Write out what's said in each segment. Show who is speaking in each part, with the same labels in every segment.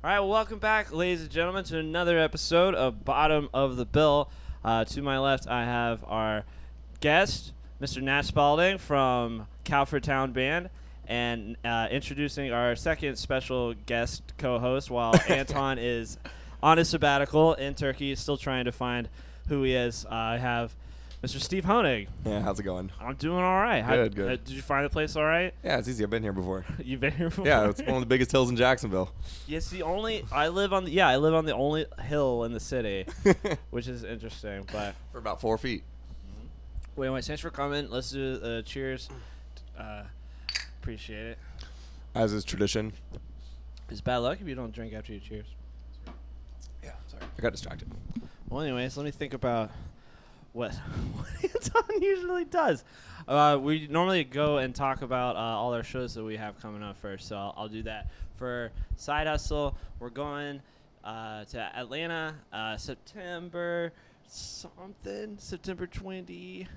Speaker 1: All right, well, welcome back, ladies and gentlemen, to another episode of Bottom of the Bill. To my left, I have our guest, Mr. Nat Spaulding from Cowford Town Band, and introducing our second special guest co-host while Anton is on his sabbatical in Turkey, still trying to find who he is. I have Mr. Steve Honig.
Speaker 2: Yeah, how's it going?
Speaker 1: I'm doing all right.
Speaker 2: Good.
Speaker 1: Did you find the place all right?
Speaker 2: Yeah, it's easy. I've been here before.
Speaker 1: You've been here before?
Speaker 2: Yeah, it's one of the biggest hills in Jacksonville.
Speaker 1: Yes, I live on the only hill in the city, which is interesting. But
Speaker 2: For about 4 feet.
Speaker 1: wait, thanks for coming. Let's do cheers. Appreciate it.
Speaker 2: As is tradition.
Speaker 1: It's bad luck if you don't drink after you cheers.
Speaker 2: Yeah, sorry. I got distracted.
Speaker 1: Well, anyways, let me think about what Anton usually does. We normally go and talk about all our shows that we have coming up first, so I'll do that. For Side Hustle, we're going to Atlanta September 20.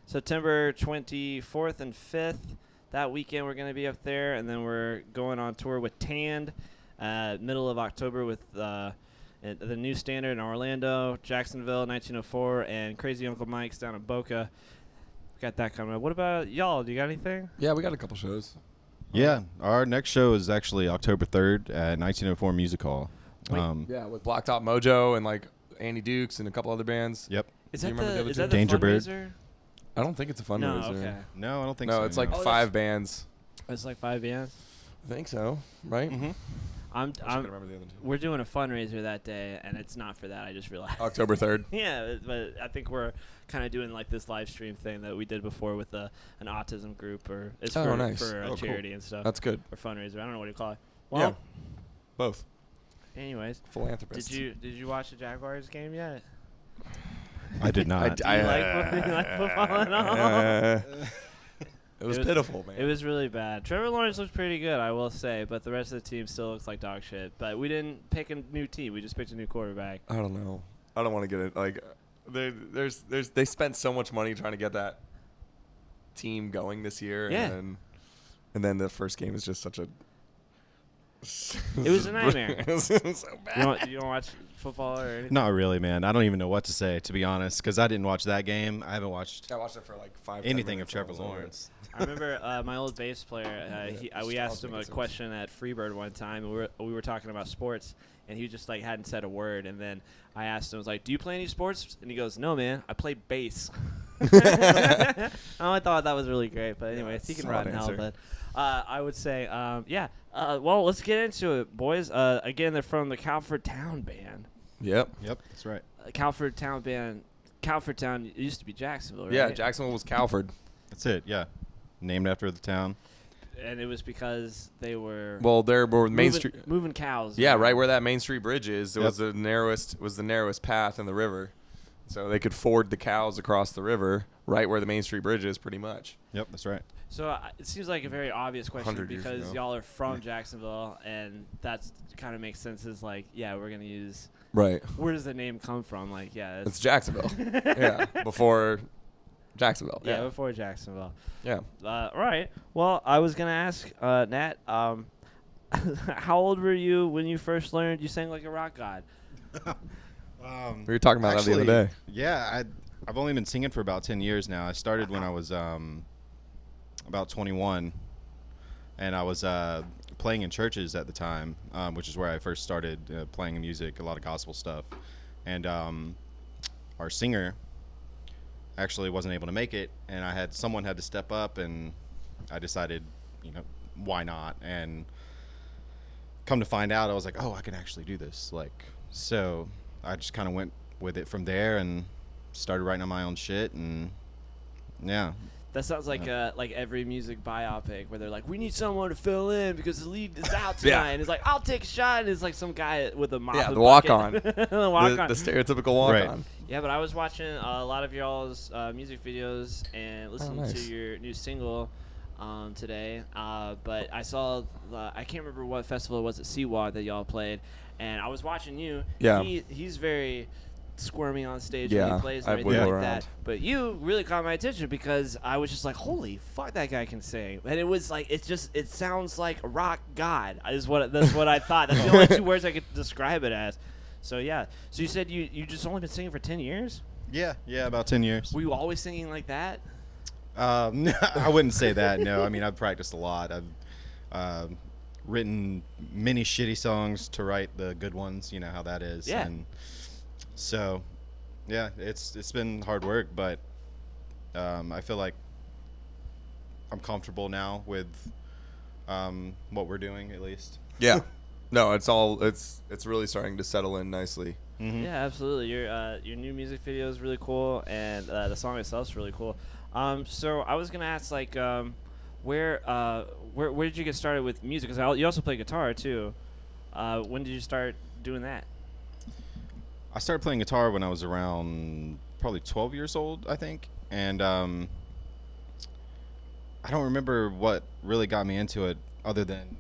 Speaker 1: September 24th and 5th. That weekend we're going to be up there, and then we're going on tour with Tanned middle of October with the New Standard in Orlando, Jacksonville, 1904, and Crazy Uncle Mike's down in Boca. We got that coming up. What about y'all? Do you got anything?
Speaker 2: Yeah, we got a couple shows.
Speaker 3: Yeah, our next show is actually October 3rd at 1904 Music Hall.
Speaker 2: Yeah, with Blacktop Mojo and like Andy Dukes and a couple other bands.
Speaker 3: Yep.
Speaker 1: Is
Speaker 2: Do you
Speaker 1: that
Speaker 2: remember the
Speaker 1: the
Speaker 2: other
Speaker 1: is
Speaker 2: two?
Speaker 1: that the
Speaker 3: Danger Bird.
Speaker 1: fundraiser?
Speaker 2: I don't think it's a fundraiser.
Speaker 1: No, okay.
Speaker 3: No, I don't think so.
Speaker 2: No, it's like
Speaker 1: Oh,
Speaker 2: 5 bands.
Speaker 1: It's like 5 bands.
Speaker 2: I think so, right?
Speaker 3: Mm-hmm.
Speaker 1: I'm
Speaker 2: I just couldn't remember the other two.
Speaker 1: We're doing a fundraiser that day, and it's not for that. I just realized.
Speaker 2: October 3rd.
Speaker 1: Yeah, but I think we're kind of doing like this live stream thing that we did before with an autism group, or it's
Speaker 2: Oh,
Speaker 1: for,
Speaker 2: nice.
Speaker 1: for a
Speaker 2: Oh, cool.
Speaker 1: charity and stuff,
Speaker 2: That's good.
Speaker 1: or fundraiser. I don't know what you call it. Well,
Speaker 2: Yeah. Both.
Speaker 1: anyways,
Speaker 2: Philanthropists.
Speaker 1: did you watch the Jaguars game yet?
Speaker 3: I did not.
Speaker 1: Do you like football at all?
Speaker 2: It was pitiful, man.
Speaker 1: It was really bad. Trevor Lawrence looks pretty good, I will say, but the rest of the team still looks like dog shit. But we didn't pick a new team; we just picked a new quarterback.
Speaker 2: I don't know. I don't want to get it. Like, they spent so much money trying to get that team going this year,
Speaker 1: Yeah.
Speaker 2: and then the first game is just such a.
Speaker 1: It was a nightmare.
Speaker 2: It was so bad.
Speaker 1: You don't watch football or anything?
Speaker 3: Not really, man. I don't even know what to say, to be honest, because I didn't watch that game. I haven't watched
Speaker 2: I watched it for like 5.
Speaker 3: anything of Trevor Lawrence.
Speaker 1: I remember my old bass player. We asked him a question at Freebird one time, and we were talking about sports, and he just like hadn't said a word. And then I asked him, I was like, "Do you play any sports?" And he goes, "No, man. I play bass." I thought that was really great. But anyways, he can
Speaker 2: solid
Speaker 1: rot in hell.
Speaker 2: answer.
Speaker 1: But I would say, yeah. Well, let's get into it, boys. Again, they're from the Cowford Town Band.
Speaker 2: Yep.
Speaker 3: Yep, that's right.
Speaker 1: Cowford Town Band. Cowford Town it used to be Jacksonville, right?
Speaker 2: Yeah, Jacksonville was Cowford.
Speaker 3: That's it, yeah. Named after the town.
Speaker 1: And it was because they were
Speaker 2: Well, there were Main Street.
Speaker 1: moving cows.
Speaker 2: Yeah,
Speaker 1: around.
Speaker 2: right where that Main Street bridge is. It
Speaker 3: Yep.
Speaker 2: was the narrowest path in the river, so they could ford the cows across the river right where the Main Street bridge is, pretty much.
Speaker 3: Yep, that's right.
Speaker 1: So it seems like a very obvious question
Speaker 2: 100 years
Speaker 1: because
Speaker 2: ago.
Speaker 1: y'all are from Jacksonville, and that's kind of makes sense. Is like, yeah, we're gonna use.
Speaker 2: Right.
Speaker 1: Where does the name come from? Like, yeah,
Speaker 2: It's Jacksonville. Yeah, before Jacksonville.
Speaker 1: yeah,
Speaker 2: Yeah.
Speaker 1: before Jacksonville.
Speaker 2: Yeah.
Speaker 1: All right. Well, I was gonna ask Nat, how old were you when you first learned you sang like a rock god?
Speaker 2: We were talking about that the other day.
Speaker 3: Yeah, I've only been singing for about 10 years now. I started when I was about 21, and I was playing in churches at the time, which is where I first started playing music, a lot of gospel stuff. And our singer actually wasn't able to make it, and someone had to step up, and I decided, why not? And come to find out, I was like, oh, I can actually do this. So I just kind of went with it from there and started writing on my own shit, and yeah.
Speaker 1: That sounds like every music biopic where they're like, we need someone to fill in because the lead is out tonight.
Speaker 2: Yeah.
Speaker 1: And it's like, I'll take a shot. And it's like some guy with a mop.
Speaker 2: Yeah,
Speaker 1: and
Speaker 2: the
Speaker 1: bucket.
Speaker 2: walk-on.
Speaker 1: The walk-on.
Speaker 2: The stereotypical walk-on.
Speaker 3: Right.
Speaker 1: Yeah, but I was watching a lot of y'all's music videos and listening to
Speaker 2: nice.
Speaker 1: your new single today. But I saw, I can't remember what festival it was at Seawalk that y'all played. And I was watching you.
Speaker 2: Yeah.
Speaker 1: He's very squirmy on stage when
Speaker 2: Yeah,
Speaker 1: he plays and
Speaker 2: I
Speaker 1: everything
Speaker 2: wiggle
Speaker 1: like that.
Speaker 2: around.
Speaker 1: But you really caught my attention because I was just like, holy fuck, that guy can sing. And it was like, it sounds like rock god. That's what I thought. That's the only two words I could describe it as. So yeah. So you said you just only been singing for 10 years?
Speaker 3: Yeah, about 10 years.
Speaker 1: Were you always singing like that?
Speaker 3: I wouldn't say that. No, I mean I've practiced a lot. I've written many shitty songs to write the good ones. You know how that is.
Speaker 1: Yeah.
Speaker 3: And so, yeah, it's been hard work, but I feel like I'm comfortable now with what we're doing, at least.
Speaker 2: Yeah. No, it's really starting to settle in nicely.
Speaker 3: Mm-hmm.
Speaker 1: Yeah, absolutely. Your new music video is really cool, and the song itself is really cool. So I was gonna ask, like, where did you get started with music? Because you also play guitar too. When did you start doing that?
Speaker 3: I started playing guitar when I was around probably 12 years old, I think, and I don't remember what really got me into it, other than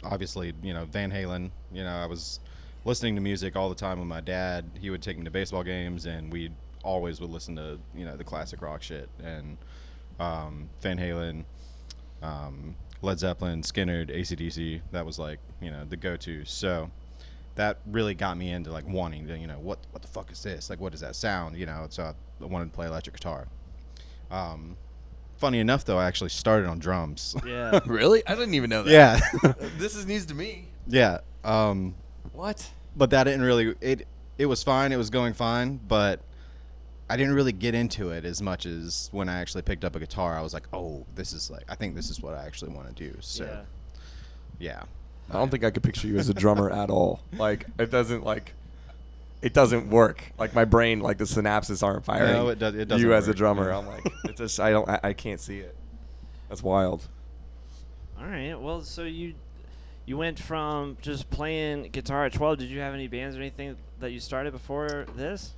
Speaker 3: obviously, Van Halen. I was listening to music all the time with my dad. He would take me to baseball games, and we always would listen to the classic rock shit, and Van Halen, Led Zeppelin, Skynyrd, AC/DC. That was like the go-to. So that really got me into like wanting to what the fuck is this, like what does that sound, so I wanted to play electric guitar. Funny enough though, I actually started on drums.
Speaker 1: Yeah.
Speaker 2: Really? I didn't even know that.
Speaker 3: Yeah.
Speaker 2: This is news to me.
Speaker 3: Yeah.
Speaker 2: What?
Speaker 3: But that didn't really it was fine, it was going fine, but I didn't really get into it as much as when I actually picked up a guitar. I was like, oh, I think this is what I actually want to do. So yeah.
Speaker 2: I don't think I could picture you as a drummer at all. Like it doesn't work. Like my brain, like the synapses aren't firing.
Speaker 3: No, it doesn't
Speaker 2: you as a
Speaker 3: work.
Speaker 2: drummer,
Speaker 3: Yeah.
Speaker 2: I'm like, it's just I can't see it. That's wild.
Speaker 1: All right. Well, so you went from just playing guitar at 12. Did you have any bands or anything that you started before this?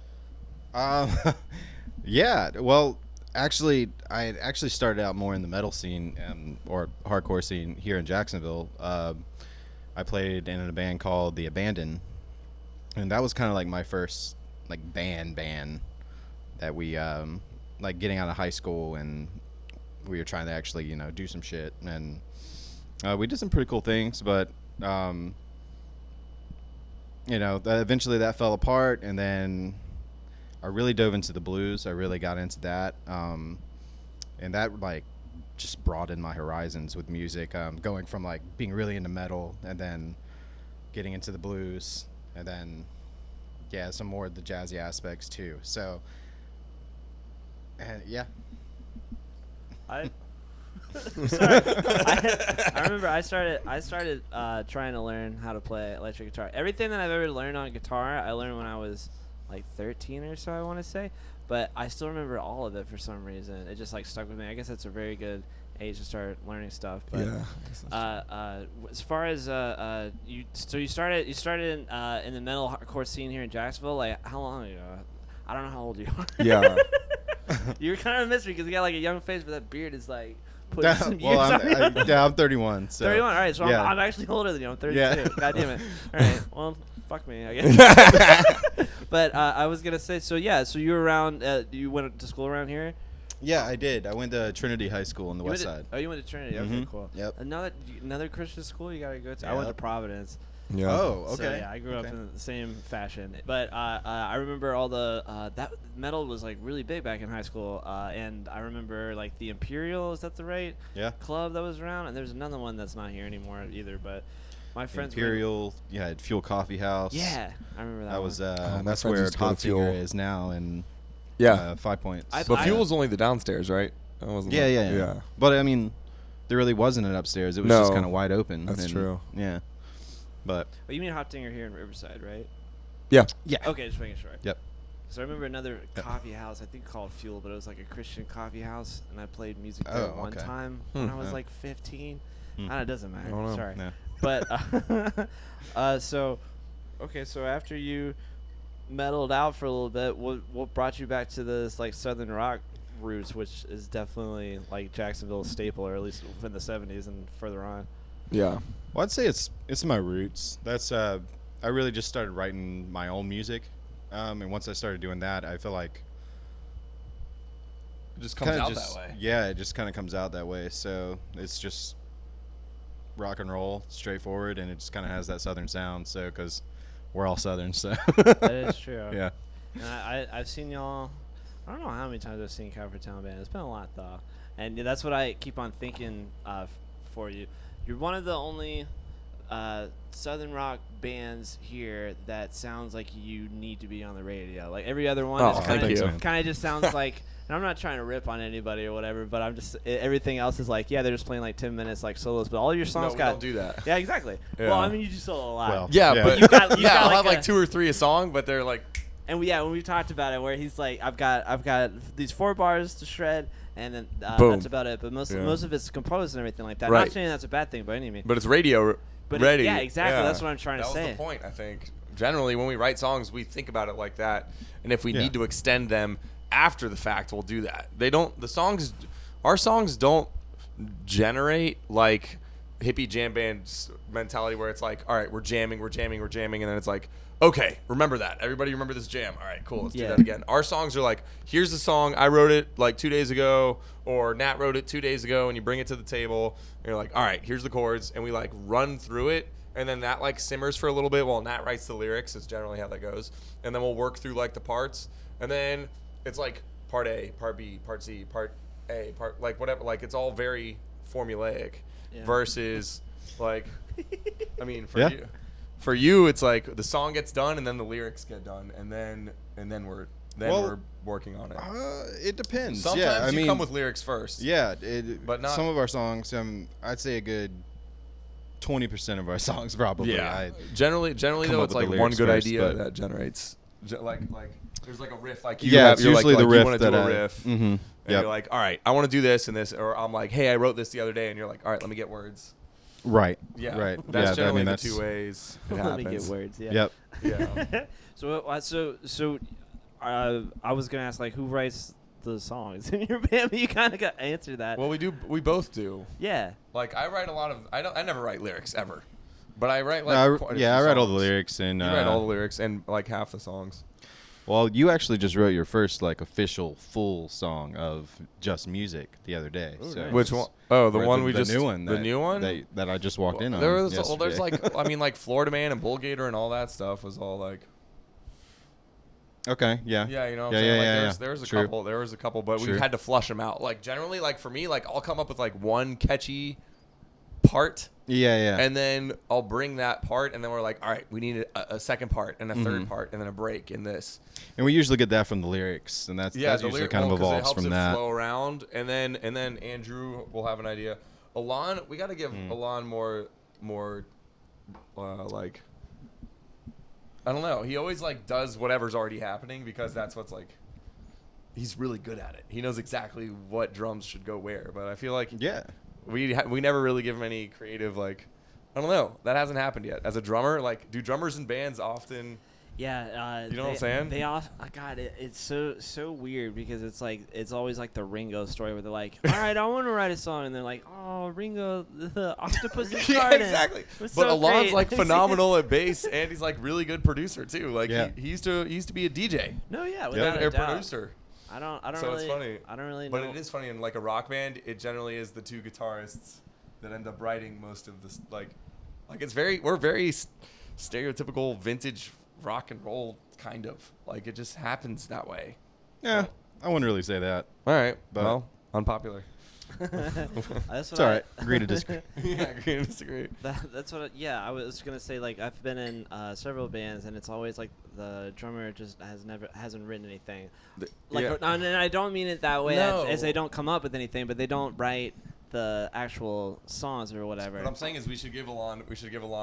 Speaker 3: Yeah. Well, actually, I actually started out more in the metal scene or hardcore scene here in Jacksonville. I played in a band called The Abandon, and that was kind of like my first like band that we like getting out of high school, and we were trying to actually do some shit, and we did some pretty cool things, but eventually that fell apart, and then I really dove into the blues. I really got into that, and that like just broadened my horizons with music, going from like being really into metal and then getting into the blues, and then some more of the jazzy aspects too. So yeah.
Speaker 1: Sorry. I remember I started trying to learn how to play electric guitar. Everything that I've ever learned on guitar, I learned when I was like 13 or so, I want to say. But I still remember all of it for some reason. It just like stuck with me. I guess that's a very good age to start learning stuff. But as far as you started in the metal hardcore scene here in Jacksonville. Like how long ago? I don't know how old you are.
Speaker 2: Yeah.
Speaker 1: You're kind of a mystery because you got like a young face, but that beard is like.
Speaker 3: Well, I'm 31. So
Speaker 1: 31. All right, so
Speaker 3: yeah.
Speaker 1: I'm actually older than you. I'm 32.
Speaker 3: Yeah.
Speaker 1: God damn it. All right. Well, fuck me, I guess. But I was gonna say, so you were around. You went to school around here.
Speaker 3: Yeah, I did. I went to Trinity High School on the west side.
Speaker 1: Oh, you went to Trinity. Okay, cool.
Speaker 3: Yep.
Speaker 1: Another Christian school you gotta go to. I went to
Speaker 3: Yep.
Speaker 1: Providence.
Speaker 2: Yeah.
Speaker 3: Oh, okay.
Speaker 1: So, yeah, I grew up in the same fashion. But I remember all the that metal was like really big back in high school, and I remember like the Imperial. Is that the right club that was around? And there's another one that's not here anymore either. But my friends
Speaker 3: Imperial, Fuel Coffee House.
Speaker 1: Yeah, I remember that.
Speaker 3: That was
Speaker 2: that's
Speaker 3: where
Speaker 2: used to go to
Speaker 3: Hot Finger
Speaker 2: Fuel.
Speaker 3: is now, and 5 Points.
Speaker 2: But Fuel was only the downstairs, right? That wasn't
Speaker 3: Yeah. But I mean, there really wasn't an upstairs. It was just kind of wide open.
Speaker 2: That's true.
Speaker 3: Yeah. But
Speaker 1: oh, you mean Hot Dinger here in Riverside, right?
Speaker 2: Yeah.
Speaker 1: Okay, just making sure.
Speaker 3: Yep.
Speaker 1: So I remember another coffee house, I think called Fuel, but it was like a Christian coffee house, and I played music there one time when I was like 15. I don't know, it doesn't matter.
Speaker 2: I don't know.
Speaker 1: Sorry.
Speaker 3: No.
Speaker 1: But so after you meddled out for a little bit, what brought you back to this like Southern rock roots, which is definitely like Jacksonville's staple, or at least in the 70s and further on?
Speaker 2: Yeah.
Speaker 3: Well, I'd say it's my roots. That's I really just started writing my own music And once I started doing that, I feel like
Speaker 2: It just comes out that way.
Speaker 3: Yeah, it just kind of comes out that way. So it's just rock and roll, straightforward, and it just kind of has that southern sound. So because we're all southern, so
Speaker 1: That is true.
Speaker 3: yeah.
Speaker 1: And I've seen y'all. I don't know how many times I've seen Cowford Town Band. It's been a lot though, and that's what I keep on thinking for you. You're one of the only southern rock bands here that sounds like you need to be on the radio. Like every other one,
Speaker 2: Oh,
Speaker 1: is
Speaker 2: thank you.
Speaker 1: kind of just sounds like. And I'm not trying to rip on anybody or whatever, but I'm just everything else is like, yeah, they're just playing like 10 minutes like solos, but all your songs
Speaker 2: No, we
Speaker 1: got.
Speaker 2: don't do that.
Speaker 1: Yeah, exactly.
Speaker 2: Yeah.
Speaker 1: Well, I mean, you do solo a lot.
Speaker 3: Well,
Speaker 2: Yeah,
Speaker 3: Yeah.
Speaker 2: but
Speaker 1: You've got
Speaker 2: I'll
Speaker 1: like
Speaker 2: have
Speaker 1: a-
Speaker 2: like 2 or 3 a song, but they're like.
Speaker 1: And when we've talked about it, where he's like, I've got these 4 bars to shred, and then
Speaker 2: Boom.
Speaker 1: that's about it. But most of it's composed and everything like that.
Speaker 2: Right.
Speaker 1: Not saying that's a bad thing by any means.
Speaker 2: But it's radio
Speaker 1: But
Speaker 2: ready.
Speaker 1: yeah, exactly. That's what I'm trying to
Speaker 2: That
Speaker 1: say.
Speaker 2: was the point, I think. Generally, when we write songs, we think about it like that. And if we
Speaker 3: Yeah.
Speaker 2: need to extend them after the fact, we'll do that. Our songs don't generate like hippie jam band mentality where it's like, all right, we're jamming. And then it's like, okay, remember that. Everybody remember this jam. All right, cool. Let's do
Speaker 1: Yeah.
Speaker 2: that again. Our songs are like, here's the song. I wrote it like 2 days ago, or Nat wrote it 2 days ago, and you bring it to the table. And you're like, all right, here's the chords. And we like run through it. And then that like simmers for a little bit while Nat writes the lyrics is generally how that goes. And then we'll work through like the parts. And then it's like part A, part B, part C, part A, part like whatever. Like it's all very formulaic
Speaker 1: Yeah.
Speaker 2: versus like, I mean,
Speaker 3: Yeah.
Speaker 2: for you, it's like the song gets done and then the lyrics get done. And then we're working on it.
Speaker 3: It depends.
Speaker 2: Sometimes
Speaker 3: yeah, I
Speaker 2: you
Speaker 3: mean,
Speaker 2: come with lyrics first.
Speaker 3: Yeah,
Speaker 2: But not-
Speaker 3: some of our songs. I'd say a good 20% of our songs probably.
Speaker 2: Yeah. Generally
Speaker 3: come
Speaker 2: though,
Speaker 3: up
Speaker 2: it's
Speaker 3: with
Speaker 2: like
Speaker 3: the
Speaker 2: one
Speaker 3: lyrics
Speaker 2: good
Speaker 3: first,
Speaker 2: idea
Speaker 3: but-
Speaker 2: that generates like there's like a riff. Like you
Speaker 3: Yeah,
Speaker 2: have,
Speaker 3: it's
Speaker 2: you're
Speaker 3: usually
Speaker 2: like,
Speaker 3: the
Speaker 2: you
Speaker 3: riff
Speaker 2: want to do
Speaker 3: that
Speaker 2: a
Speaker 3: I-
Speaker 2: riff.
Speaker 3: Mhm.
Speaker 2: And
Speaker 3: Yep.
Speaker 2: you're like, all right, I want to do this and this, or I'm like, hey, I wrote this the other day, and you're like, all right, let me get words.
Speaker 3: Right.
Speaker 2: Yeah,
Speaker 3: Right.
Speaker 2: That's
Speaker 3: yeah,
Speaker 2: generally
Speaker 3: that's
Speaker 2: the 2 ways it
Speaker 1: Let me get
Speaker 2: happens.
Speaker 1: words. Yeah.
Speaker 3: Yep.
Speaker 2: Yeah.
Speaker 1: So I was gonna ask like who writes the songs in your band, but you kind of got answered that.
Speaker 2: Well, we both do.
Speaker 1: Yeah.
Speaker 2: Like I write a lot of. I never write lyrics ever, but I write like.
Speaker 3: I
Speaker 2: quite a few
Speaker 3: write all the
Speaker 2: songs.
Speaker 3: lyrics and
Speaker 2: You write all the lyrics and like half the songs.
Speaker 3: Well, you actually just wrote your first like official full song of just music the other day.
Speaker 1: Ooh,
Speaker 3: So
Speaker 1: nice.
Speaker 2: Which one? Oh, the
Speaker 3: or
Speaker 2: one we
Speaker 3: the
Speaker 2: just
Speaker 3: new one.
Speaker 2: The
Speaker 3: that-
Speaker 2: new one.
Speaker 3: that I just walked in on.
Speaker 2: There's
Speaker 3: yesterday.
Speaker 2: like I mean like Florida Man and Bullgator and all that stuff was all like.
Speaker 3: Okay. Yeah.
Speaker 2: Yeah, you know what
Speaker 3: Yeah,
Speaker 2: I'm saying?
Speaker 3: yeah,
Speaker 2: Like
Speaker 3: yeah,
Speaker 2: there's,
Speaker 3: yeah.
Speaker 2: there's a
Speaker 3: True.
Speaker 2: couple. There was a couple, but we
Speaker 3: True.
Speaker 2: had to flush them out. Like generally, like for me, like I'll come up with like one catchy part,
Speaker 3: Yeah. Yeah.
Speaker 2: and then I'll bring that part, and then we're like, all right, we need a second part and a third
Speaker 3: Mm-hmm.
Speaker 2: part, and then a break in this.
Speaker 3: And we usually get that from the lyrics, and that's
Speaker 2: Yeah,
Speaker 3: that
Speaker 2: the
Speaker 3: usually
Speaker 2: lyric-
Speaker 3: kind of
Speaker 2: well, 'cause it
Speaker 3: evolves
Speaker 2: helps
Speaker 3: from
Speaker 2: it
Speaker 3: that.
Speaker 2: flow around, and then Andrew will have an idea. Alon, we got to give Alon more like. I don't know. He always like does whatever's already happening because that's what's like. He's really good at it. He knows exactly what drums should go where. But I feel like
Speaker 3: Yeah.
Speaker 2: we never really give him any creative like. I don't know. That hasn't happened yet. As a drummer, like, do drummers in bands often?
Speaker 1: Yeah,
Speaker 2: You know what I'm saying?
Speaker 1: They off. God, it's so weird because it's like it's always like the Ringo story where they're like, "All right, I want to write a song," and they're like, "Oh, Ringo, the octopus in
Speaker 2: Yeah,
Speaker 1: garden."
Speaker 2: exactly.
Speaker 1: Was
Speaker 2: But
Speaker 1: so
Speaker 2: Alon's
Speaker 1: great."
Speaker 2: like phenomenal at bass, and he's like really good producer too. Like
Speaker 3: Yeah.
Speaker 2: he used to be a DJ
Speaker 1: No, yeah,
Speaker 2: and
Speaker 1: without
Speaker 2: a
Speaker 1: a doubt.
Speaker 2: producer.
Speaker 1: I don't
Speaker 2: So
Speaker 1: really.
Speaker 2: it's funny.
Speaker 1: I don't really.
Speaker 2: But
Speaker 1: know.
Speaker 2: it is funny in like a rock band. It generally is the 2 guitarists that end up writing most of this. Like it's we're very stereotypical vintage rock and roll kind of. Like it just happens that way.
Speaker 3: Yeah. I wouldn't really say that.
Speaker 2: All right.
Speaker 3: But-
Speaker 2: Well, unpopular.
Speaker 1: That's what
Speaker 3: It's all right. Agree to disagree.
Speaker 2: Yeah, agree to disagree.
Speaker 1: That's what. I was gonna say. Like I've been in several bands, and it's always like the drummer just hasn't written anything. Like,
Speaker 2: yeah.
Speaker 1: and I don't mean it that way
Speaker 2: No.
Speaker 1: as they don't come up with anything, but they don't write the actual songs or whatever.
Speaker 2: What I'm saying is we should give Alon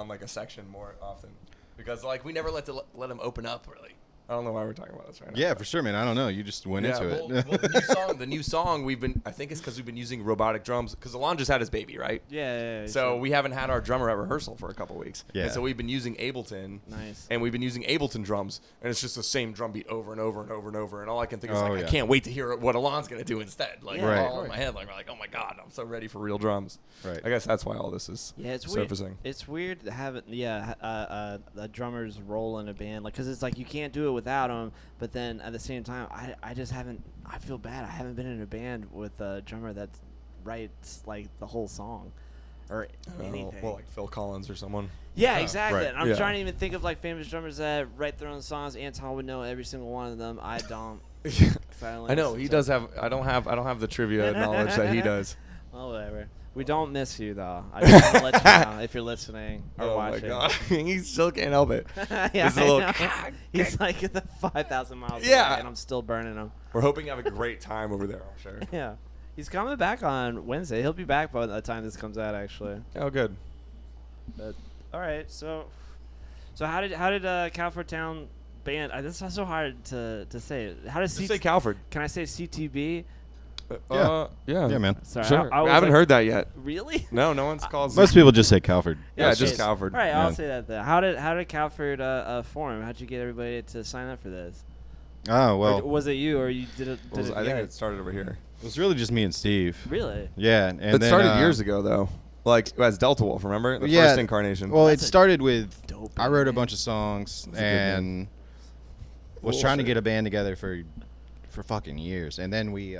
Speaker 2: like a section more often because like we never let him open up really. I don't know why we're talking about this right now.
Speaker 3: Yeah, for sure, man. I don't know. You just went into
Speaker 2: well,
Speaker 3: it.
Speaker 2: the new song I think it's because we've been using robotic drums because Alon just had his baby, right?
Speaker 1: Yeah.
Speaker 2: So we haven't had our drummer at rehearsal for a couple weeks.
Speaker 3: Yeah.
Speaker 2: And so we've been using Ableton.
Speaker 1: Nice.
Speaker 2: And we've been using Ableton drums, and it's just the same drum beat over and over and over and over. And all I can think is
Speaker 3: Oh,
Speaker 2: like,
Speaker 3: yeah.
Speaker 2: I can't wait to hear what Alon's gonna do instead. Like
Speaker 1: Yeah,
Speaker 3: Right.
Speaker 2: all in my head, like we're like, oh my god, I'm so ready for real drums.
Speaker 3: Right.
Speaker 2: I guess that's why all this is
Speaker 1: Yeah, it's
Speaker 2: surfacing.
Speaker 1: weird. It's weird to have it. Yeah, a drummer's role in a band, like, because it's like you can't do it without him. But then at the same time, I just haven't. I feel bad. I haven't been in a band with a drummer that writes like the whole song or anything.
Speaker 2: Well, like Phil Collins or someone.
Speaker 1: Yeah, exactly.
Speaker 3: right.
Speaker 1: And I'm
Speaker 2: Yeah.
Speaker 1: trying to even think of like famous drummers that write their own songs. Anton would know every single one of them. I don't.
Speaker 2: I know he does have. I don't have the trivia knowledge that he does.
Speaker 1: Well, whatever. We don't miss you though. I just want to let you know if you're listening or watching.
Speaker 2: Oh my god, he still can't help it.
Speaker 1: Yeah,
Speaker 2: There's a
Speaker 1: I
Speaker 2: little
Speaker 1: know. He's like at the 5,000 miles
Speaker 2: Yeah.
Speaker 1: away, and I'm still burning him.
Speaker 2: We're hoping you have a great time over there. I'm sure.
Speaker 1: Yeah, he's coming back on Wednesday. He'll be back by the time this comes out, actually.
Speaker 2: Oh, good.
Speaker 1: But all right, so how did Cowford Town Band? This is so hard to say. How does
Speaker 2: Just say Cowford.
Speaker 1: Can I say CTB?
Speaker 2: Yeah,
Speaker 3: Yeah, man.
Speaker 1: Sorry,
Speaker 2: Sure.
Speaker 1: I
Speaker 2: I
Speaker 1: was
Speaker 2: haven't
Speaker 1: like,
Speaker 2: heard that yet.
Speaker 1: Really?
Speaker 2: No one's called.
Speaker 3: Most people just say Cowford.
Speaker 2: Yeah,
Speaker 1: Okay.
Speaker 2: just Cowford.
Speaker 1: All right, I'll
Speaker 3: Yeah.
Speaker 1: say that then. How did Cowford form? How'd you get everybody to sign up for this?
Speaker 3: Oh
Speaker 1: Or
Speaker 3: well,
Speaker 1: was it you, or you did it?
Speaker 2: Well,
Speaker 1: Did it
Speaker 2: I think
Speaker 1: yeah.
Speaker 2: it started over here.
Speaker 3: it was really just me and Steve.
Speaker 1: Really?
Speaker 3: Yeah, and
Speaker 2: It
Speaker 3: then,
Speaker 2: started years ago, though. Like as Delta Wolf, remember the
Speaker 3: Yeah.
Speaker 2: first incarnation?
Speaker 3: Well,
Speaker 1: That's
Speaker 3: it
Speaker 1: a
Speaker 3: started with
Speaker 1: dope
Speaker 3: I wrote a
Speaker 1: band.
Speaker 3: bunch of songs
Speaker 2: That's a good band.
Speaker 3: and was trying to get a band together for fucking years, and then we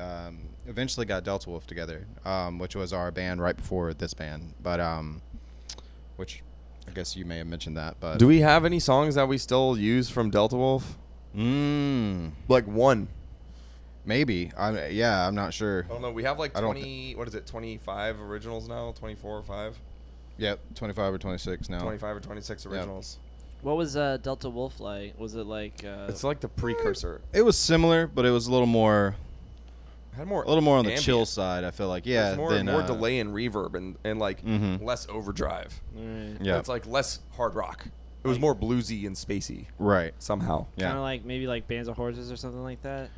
Speaker 3: eventually got Delta Wolf together, which was our band right before this band, but which I guess you may have mentioned that, but
Speaker 2: Do we have any songs that we still use from Delta Wolf? Like one.
Speaker 3: Maybe I'm not sure.
Speaker 2: I don't know. We have like
Speaker 3: I don't
Speaker 2: 20. What is it? 25 originals now. 24 or 5.
Speaker 3: Yep, 25 or 26 now.
Speaker 2: 25 or 26 originals.
Speaker 1: What was Delta Wolf like? Was it like?
Speaker 2: It's like the precursor.
Speaker 3: It was similar, but it was a little more
Speaker 2: It had more.
Speaker 3: on the
Speaker 2: ambient.
Speaker 3: chill side. I feel like yeah,
Speaker 2: There's more
Speaker 3: than,
Speaker 2: delay and reverb and like
Speaker 3: Mhm.
Speaker 2: less overdrive.
Speaker 1: Right.
Speaker 3: Yeah,
Speaker 2: It's like less hard rock. It was more bluesy and spacey
Speaker 3: right.
Speaker 2: somehow.
Speaker 3: Yeah,
Speaker 1: Kind of like maybe like Bands of Horses or something like that.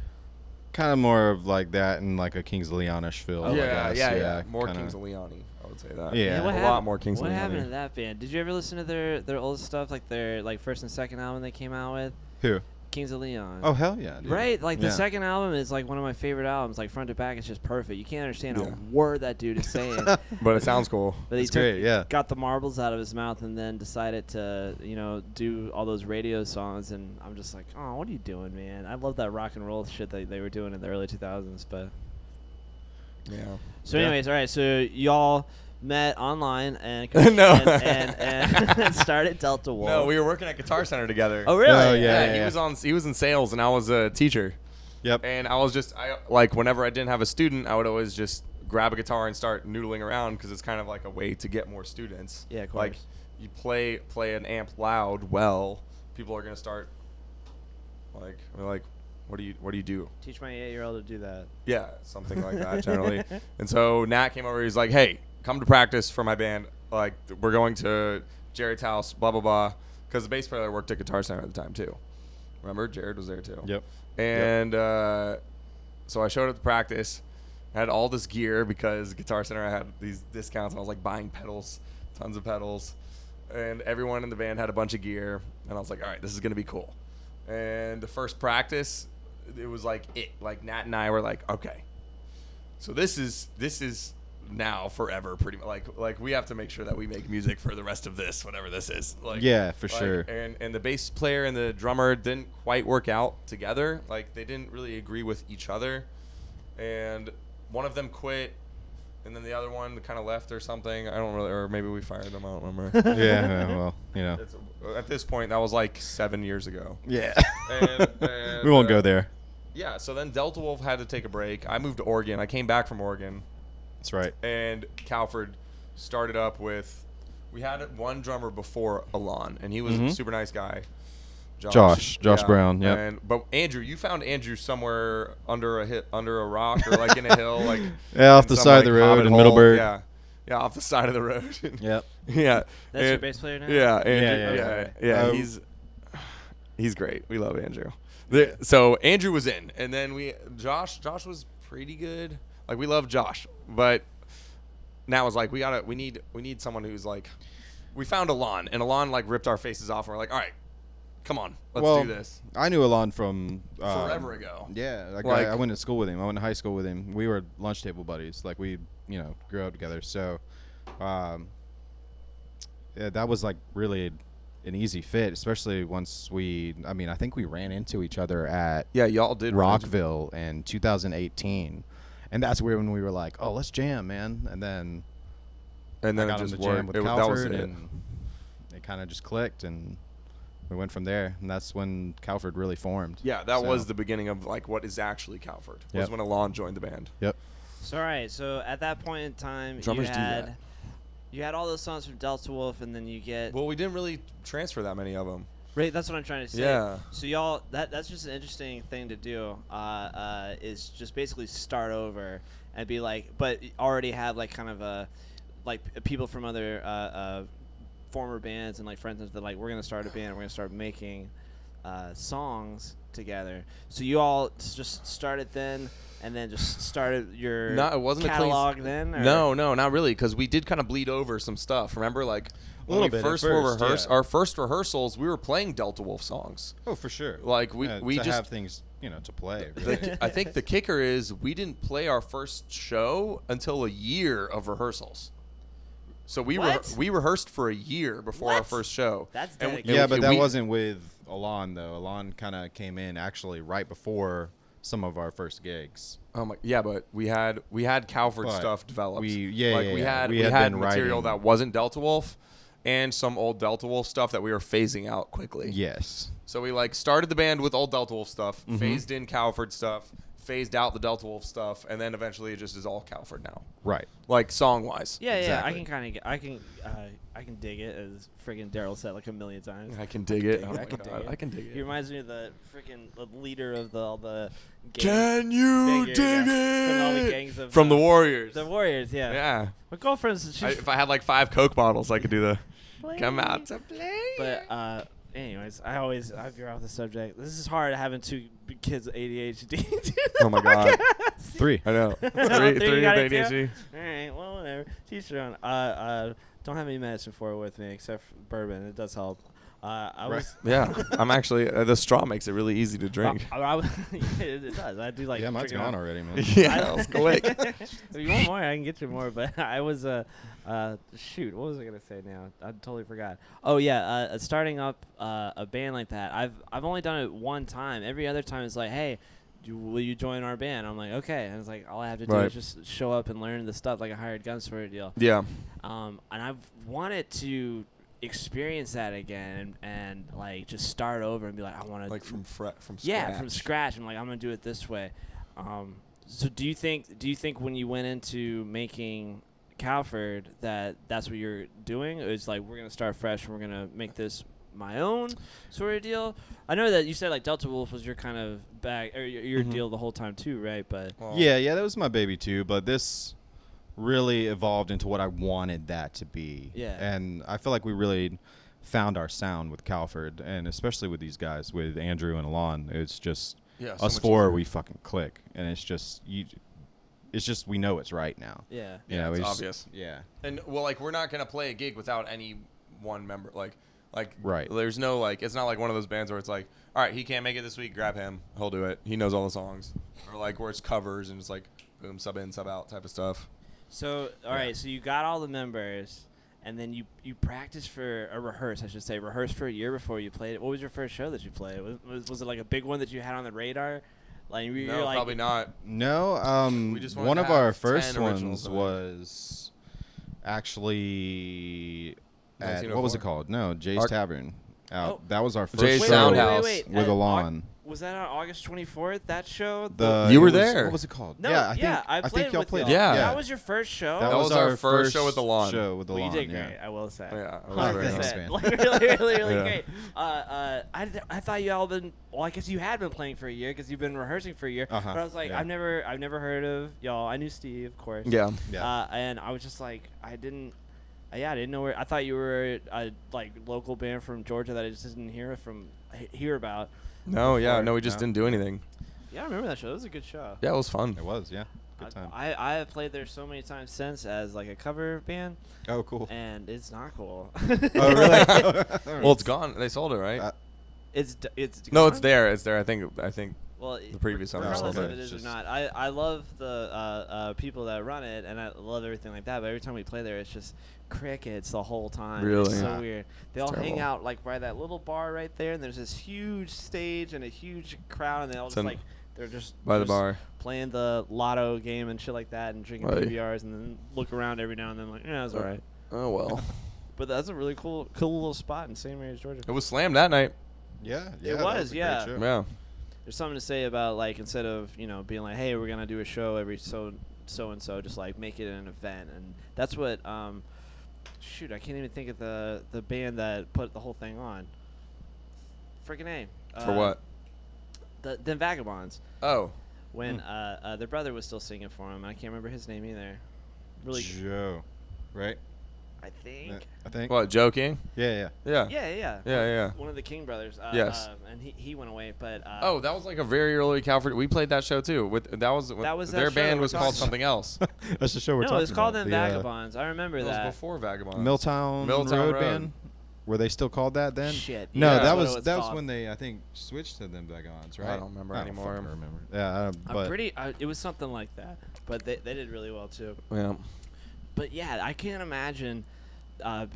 Speaker 3: kind of more of like that and like a Kings of Leonish feel. I
Speaker 2: yeah,
Speaker 3: guess.
Speaker 2: yeah. More
Speaker 3: kinda-
Speaker 2: Kings of Leon, I would say that.
Speaker 3: Yeah.
Speaker 1: Man, what
Speaker 2: a
Speaker 1: hap-
Speaker 2: lot more Kings of
Speaker 1: What
Speaker 2: Leon.
Speaker 1: happened to that band? Did you ever listen to their old stuff, like their like first and second album they came out with?
Speaker 3: Who?
Speaker 1: Kings of Leon.
Speaker 3: Oh hell yeah, dude.
Speaker 1: Right, like the
Speaker 3: Yeah.
Speaker 1: second album is like one of my favorite albums. Like front to back, it's just perfect. You can't understand
Speaker 2: Yeah.
Speaker 1: a word that dude is saying.
Speaker 2: But it sounds cool.
Speaker 1: But he
Speaker 3: It's great, yeah.
Speaker 1: got the marbles out of his mouth and then decided to, do all those radio songs. And I'm just like, oh, what are you doing, man? I love that rock and roll shit that they were doing in the early 2000s. But
Speaker 2: Yeah.
Speaker 1: so,
Speaker 3: Yeah.
Speaker 1: anyways, all right. So y'all met online and
Speaker 2: No.
Speaker 1: and started Delta Wolf.
Speaker 2: No, we were working at Guitar Center together.
Speaker 1: Oh, really?
Speaker 3: Oh, yeah.
Speaker 2: He was in sales and I was a teacher.
Speaker 3: Yep.
Speaker 2: And I like whenever I didn't have a student, I would always just grab a guitar and start noodling around because it's kind of like a way to get more students.
Speaker 1: Yeah, of
Speaker 2: Like
Speaker 1: course.
Speaker 2: you play an amp loud, well, people are gonna start like what do you do?
Speaker 1: Teach my 8-year-old to do that.
Speaker 2: Yeah, something like that generally. And so Nat came over. He's like, "Hey, come to practice for my band. Like, we're going to Jared's house. Blah blah blah." Because the bass player worked at Guitar Center at the time too. Remember, Jared was there too.
Speaker 3: Yep.
Speaker 2: And so I showed up to practice. I had all this gear because Guitar Center I had these discounts. And I was like buying pedals, tons of pedals, and everyone in the band had a bunch of gear. And I was like, "All right, this is gonna be cool." And the first practice, it was like like Nat and I were like, okay, so this is now forever pretty much like we have to make sure that we make music for the rest of this, whatever this is. Like,
Speaker 3: Yeah, for
Speaker 2: like,
Speaker 3: sure.
Speaker 2: And the bass player and the drummer didn't quite work out together. Like they didn't really agree with each other, and one of them quit. And then the other one kind of left or something. I don't really, or maybe we fired them. I don't remember.
Speaker 3: Yeah, well,
Speaker 2: It's, at this point, that was like 7 years ago.
Speaker 3: Yeah.
Speaker 2: And,
Speaker 3: We won't go there.
Speaker 2: Yeah, so then Delta Wolf had to take a break. I moved to Oregon. I came back from Oregon,
Speaker 3: That's right.
Speaker 2: and Cowford started up with. We had one drummer before Alon, and he was a
Speaker 3: Mhm.
Speaker 2: super nice guy.
Speaker 3: Josh Brown, yep.
Speaker 2: But Andrew, you found Andrew somewhere under a rock or like in a hill, like
Speaker 3: Yeah, off
Speaker 2: in
Speaker 3: the
Speaker 2: some,
Speaker 3: side
Speaker 2: like,
Speaker 3: of the road
Speaker 2: hobbit
Speaker 3: in
Speaker 2: hole.
Speaker 3: Middleburg.
Speaker 2: Yeah, off the side of the road.
Speaker 3: Yep.
Speaker 2: Yeah,
Speaker 1: That's your
Speaker 2: and-
Speaker 1: bass player now?
Speaker 2: Yeah, Andrew,
Speaker 3: Yeah.
Speaker 2: yeah.
Speaker 3: Um,
Speaker 2: He's great. We love Andrew. So Andrew was in, and then Josh was pretty good. Like we love Josh, but now was like we need someone who's like, we found Alon, and Alon like ripped our faces off, and we're like, all right, come on, let's do this.
Speaker 3: I knew Alon from
Speaker 2: Forever ago.
Speaker 3: Yeah, like
Speaker 2: Like-
Speaker 3: I went to school with him. I went to high school with him. We were lunch table buddies. Like we, grew up together. So, yeah, that was like really an easy fit, especially once I think we ran into each other at
Speaker 2: Yeah, y'all did run into-
Speaker 3: Rockville in 2018, and that's where when we were like, oh, let's jam, man. And then
Speaker 2: and then
Speaker 3: I
Speaker 2: it
Speaker 3: got on
Speaker 2: just
Speaker 3: the jam
Speaker 2: worked.
Speaker 3: with
Speaker 2: That was
Speaker 3: Cowford,
Speaker 2: it.
Speaker 3: and it kind of just clicked, and we went from there. And that's when Cowford really formed.
Speaker 2: Yeah, that
Speaker 3: So-
Speaker 2: was the beginning of like what is actually Cowford. Was
Speaker 3: Yep.
Speaker 2: when Alon joined the band.
Speaker 3: Yep.
Speaker 1: So all right, so at that point in time,
Speaker 2: Drummers do that.
Speaker 1: you had all those songs from Delta Wolf, and then you get
Speaker 2: Well, we didn't really transfer that many of them.
Speaker 1: right. That's what I'm trying to say.
Speaker 2: Yeah.
Speaker 1: So y'all, that's just an interesting thing to do. Is just basically start over and be like, but already have like kind of a like people from other former bands and like friends that like we're gonna start a band. We're gonna start making songs together. So you all just started then, and then just started your
Speaker 2: No, it wasn't a clean
Speaker 1: catalog then. Or?
Speaker 2: No, not really, because we did kind of bleed over some stuff. Remember, like when
Speaker 3: little
Speaker 2: we
Speaker 3: bit at
Speaker 2: first were
Speaker 3: first, yeah.
Speaker 2: our first rehearsals, we were playing Delta Wolf songs.
Speaker 3: Oh, for sure.
Speaker 2: Like we
Speaker 3: to
Speaker 2: just
Speaker 3: have things, to play. Really.
Speaker 2: I think the kicker is we didn't play our first show until a year of rehearsals. So we
Speaker 1: What?
Speaker 2: we rehearsed for a year before our
Speaker 1: What?
Speaker 2: first show.
Speaker 1: That's
Speaker 2: And we-
Speaker 1: dedication.
Speaker 3: Yeah, but
Speaker 2: and
Speaker 3: that
Speaker 2: we-
Speaker 3: wasn't with Alon though. Alon kind of came in actually right before some of our first gigs.
Speaker 2: Oh my, yeah, but we had Cowford
Speaker 3: But
Speaker 2: stuff developed.
Speaker 3: we
Speaker 2: had
Speaker 3: had been
Speaker 2: material
Speaker 3: writing-
Speaker 2: that wasn't Delta Wolf, and some old Delta Wolf stuff that we were phasing out quickly.
Speaker 3: Yes.
Speaker 2: So we like started the band with old Delta Wolf stuff,
Speaker 3: Mm-hmm.
Speaker 2: phased in Cowford stuff, phased out the Delta Wolf stuff, and then eventually it just is all Cowford now.
Speaker 3: Right.
Speaker 2: Like song wise.
Speaker 1: Yeah,
Speaker 3: Exactly.
Speaker 1: yeah, I can kind of, I can dig it, as friggin' Daryl said like a million times.
Speaker 2: I can dig it.
Speaker 1: dig
Speaker 2: Oh
Speaker 1: it,
Speaker 2: my
Speaker 1: I can
Speaker 2: God,
Speaker 1: dig it.
Speaker 2: I can dig
Speaker 1: He
Speaker 2: it.
Speaker 1: reminds me of the freaking leader of all the
Speaker 2: Can you
Speaker 1: Bigger,
Speaker 2: dig
Speaker 1: yeah. From all the
Speaker 2: it?
Speaker 1: gangs of,
Speaker 2: From the Warriors.
Speaker 1: the Warriors, yeah.
Speaker 2: Yeah.
Speaker 1: My girlfriend's she's
Speaker 2: If I had like 5 Coke bottles, I could do the
Speaker 1: play.
Speaker 2: come out to play.
Speaker 1: But anyways, I veer off the subject. This is hard having 2 kids with ADHD.
Speaker 2: Oh my God.
Speaker 3: 3.
Speaker 2: I know.
Speaker 1: Three,
Speaker 2: Three
Speaker 1: you got
Speaker 2: with
Speaker 1: it too?
Speaker 2: ADHD.
Speaker 1: All right, well, whatever. Teach your own. Don't have any medicine for it with me except for bourbon. It does help. I was.
Speaker 2: Yeah, I'm actually the straw makes it really easy to drink.
Speaker 1: It does. I do like.
Speaker 3: Yeah, mine's
Speaker 1: drinking
Speaker 3: gone
Speaker 1: on-
Speaker 3: already, man.
Speaker 2: Yeah, let's go quick.
Speaker 1: If you want more, I can get you more. But I was shoot, what was I gonna say now? I totally forgot. Oh yeah, starting up a band like that. I've only done it one time. Every other time it's like, hey, will you join our band? I'm like, okay. And it's like all I have to do
Speaker 2: Right.
Speaker 1: is just show up and learn the stuff like a hired gun sort of deal.
Speaker 2: Yeah.
Speaker 1: And I've wanted to experience that again and like just start over and be like, I want to
Speaker 2: Like from scratch.
Speaker 1: yeah, from scratch. I'm like, I'm gonna do it this way. So do you think when you went into making Cowford that's what you're doing? It's like we're gonna start fresh and we're gonna make this my own sort of deal. I know that you said like Delta Wolf was your kind of bag or your
Speaker 2: Mhm.
Speaker 1: deal the whole time too, right? But
Speaker 3: Yeah, that was my baby too. But this really evolved into what I wanted that to be.
Speaker 1: Yeah.
Speaker 3: And I feel like we really found our sound with Cowford, and especially with these guys, with Andrew and Alon. It's just
Speaker 2: Yeah, so
Speaker 3: us
Speaker 2: much
Speaker 3: 4.
Speaker 2: easier.
Speaker 3: We fucking click, and it's just we know it's right now.
Speaker 1: yeah.
Speaker 3: You
Speaker 2: Yeah,
Speaker 3: know,
Speaker 2: it's
Speaker 3: just-
Speaker 2: obvious.
Speaker 3: Yeah.
Speaker 2: And well, like we're not gonna play a gig without any one member. Like
Speaker 3: Right.
Speaker 2: There's no like it's not like one of those bands where it's like, all right, he can't make it this week, grab him, he'll do it. He knows all the songs. Or like where it's covers and it's like boom, sub in, sub out type of stuff.
Speaker 1: So all right, so you got all the members, and then you practiced for rehearse for a year before you played it. What was your first show that you played? Was it like a big one that you had on the radar? Like you're
Speaker 2: No,
Speaker 1: like,
Speaker 2: probably not.
Speaker 3: No,
Speaker 2: We just wanted
Speaker 3: one
Speaker 2: to
Speaker 3: of our
Speaker 2: have 10
Speaker 3: first
Speaker 2: originals,
Speaker 3: ones
Speaker 2: I think.
Speaker 3: was actually at, what was it
Speaker 2: 1904?
Speaker 3: called? No, Jay's
Speaker 2: Art-
Speaker 3: Tavern.
Speaker 1: Oh.
Speaker 3: That was our first
Speaker 2: Jay's
Speaker 3: show
Speaker 2: Soundhouse.
Speaker 3: with Alon.
Speaker 1: Was that on August 24th? That show?
Speaker 2: You were
Speaker 3: it was-
Speaker 2: there.
Speaker 3: What was it called?
Speaker 1: No,
Speaker 3: yeah,
Speaker 1: I
Speaker 3: I
Speaker 1: played
Speaker 3: think y'all
Speaker 1: with
Speaker 3: played.
Speaker 1: y'all.
Speaker 2: Yeah.
Speaker 1: That was your first show.
Speaker 2: That was our first show with Alon.
Speaker 3: Show with
Speaker 1: Well,
Speaker 3: Alon.
Speaker 1: you did
Speaker 3: yeah.
Speaker 1: great, I will say.
Speaker 2: Yeah, I was
Speaker 3: Oh,
Speaker 2: very
Speaker 3: thanks,
Speaker 2: nice.
Speaker 3: man.
Speaker 1: Like really
Speaker 2: Yeah.
Speaker 1: great. I thought you all been. Well, I guess you had been playing for a year because you've been rehearsing for a year.
Speaker 3: Uh-huh,
Speaker 1: But I was like,
Speaker 3: yeah.
Speaker 1: I've never heard of y'all. I knew Steve, of course.
Speaker 2: Yeah.
Speaker 3: Yeah.
Speaker 1: And I was just like, I didn't know where. I thought you were a like local band from Georgia that I just didn't hear about.
Speaker 2: No, yeah,
Speaker 1: Before.
Speaker 2: no, we just
Speaker 3: No.
Speaker 2: didn't do anything.
Speaker 1: Yeah, I remember that show. It was a good show.
Speaker 2: Yeah, it was fun.
Speaker 3: It was, yeah. Good time.
Speaker 1: I have played there so many times since as like a cover band,
Speaker 3: Oh, cool.
Speaker 1: and it's not cool.
Speaker 3: Oh, really?
Speaker 2: Well, it's gone. They sold it, right?
Speaker 3: Uh,
Speaker 1: it's
Speaker 2: No, it's
Speaker 1: gone?
Speaker 2: there. It's there. I think
Speaker 1: Well,
Speaker 2: the previous summer.
Speaker 1: regardless
Speaker 3: all
Speaker 1: of
Speaker 3: day.
Speaker 1: it is or
Speaker 3: Just-
Speaker 1: not, I love the people that run it, and I love everything like that. But every time we play there, it's just crickets the whole time.
Speaker 2: Really?
Speaker 1: It's so
Speaker 3: Yeah.
Speaker 1: weird. They
Speaker 2: It's
Speaker 1: all hang
Speaker 2: terrible.
Speaker 1: out like by that little bar right there, and there's this huge stage and a huge crowd, and they all
Speaker 2: It's
Speaker 1: just
Speaker 2: in-
Speaker 1: like they're just
Speaker 2: By the
Speaker 1: just
Speaker 2: bar.
Speaker 1: playing the lotto game and shit like that, and drinking
Speaker 2: Right.
Speaker 1: PBRs, and then look around every now and then like, yeah, it's all right.
Speaker 2: Oh well.
Speaker 1: But that's a really cool little spot in St. Mary's, Georgia.
Speaker 2: It was slammed that night.
Speaker 3: Yeah,
Speaker 1: It
Speaker 3: that
Speaker 1: was,
Speaker 3: a great
Speaker 1: yeah.
Speaker 3: show.
Speaker 2: Yeah.
Speaker 1: There's something to say about like instead of being like, hey, we're gonna do a show every so and so, just like make it an event, and that's what shoot, I can't even think of the band that put the whole thing on. Freaking name.
Speaker 2: For what?
Speaker 1: The Vagabonds.
Speaker 2: Oh.
Speaker 1: When their brother was still singing for him, and I can't remember his name either. Really,
Speaker 3: Joe, right?
Speaker 1: I think.
Speaker 3: I think.
Speaker 2: What? Joe King?
Speaker 3: Yeah.
Speaker 2: Yeah.
Speaker 1: Yeah. One of the King brothers.
Speaker 2: Yes.
Speaker 1: And he went away, but.
Speaker 2: Oh, that was like a very early Cowford. We played that show too. That was
Speaker 1: that
Speaker 2: their
Speaker 1: show that
Speaker 2: band
Speaker 1: we're
Speaker 2: was called
Speaker 1: talking
Speaker 2: something else.
Speaker 3: That's the show we're
Speaker 1: no,
Speaker 3: talking
Speaker 1: it's called
Speaker 3: about.
Speaker 1: them Vagabonds. I remember
Speaker 2: It was
Speaker 1: that.
Speaker 2: before Vagabond.
Speaker 3: Milltown Road Band. Were they still called that then?
Speaker 1: Shit.
Speaker 3: No,
Speaker 1: yeah,
Speaker 3: that
Speaker 1: that's what
Speaker 3: was
Speaker 1: it was
Speaker 3: that was
Speaker 1: called.
Speaker 3: when they I think switched to them Vagabonds, right?
Speaker 2: I don't remember anymore.
Speaker 3: fucking remember. Yeah,
Speaker 1: I'm
Speaker 3: but
Speaker 1: pretty. It was something like that, but they did really well too.
Speaker 2: Yeah.
Speaker 1: But yeah, I can't imagine. I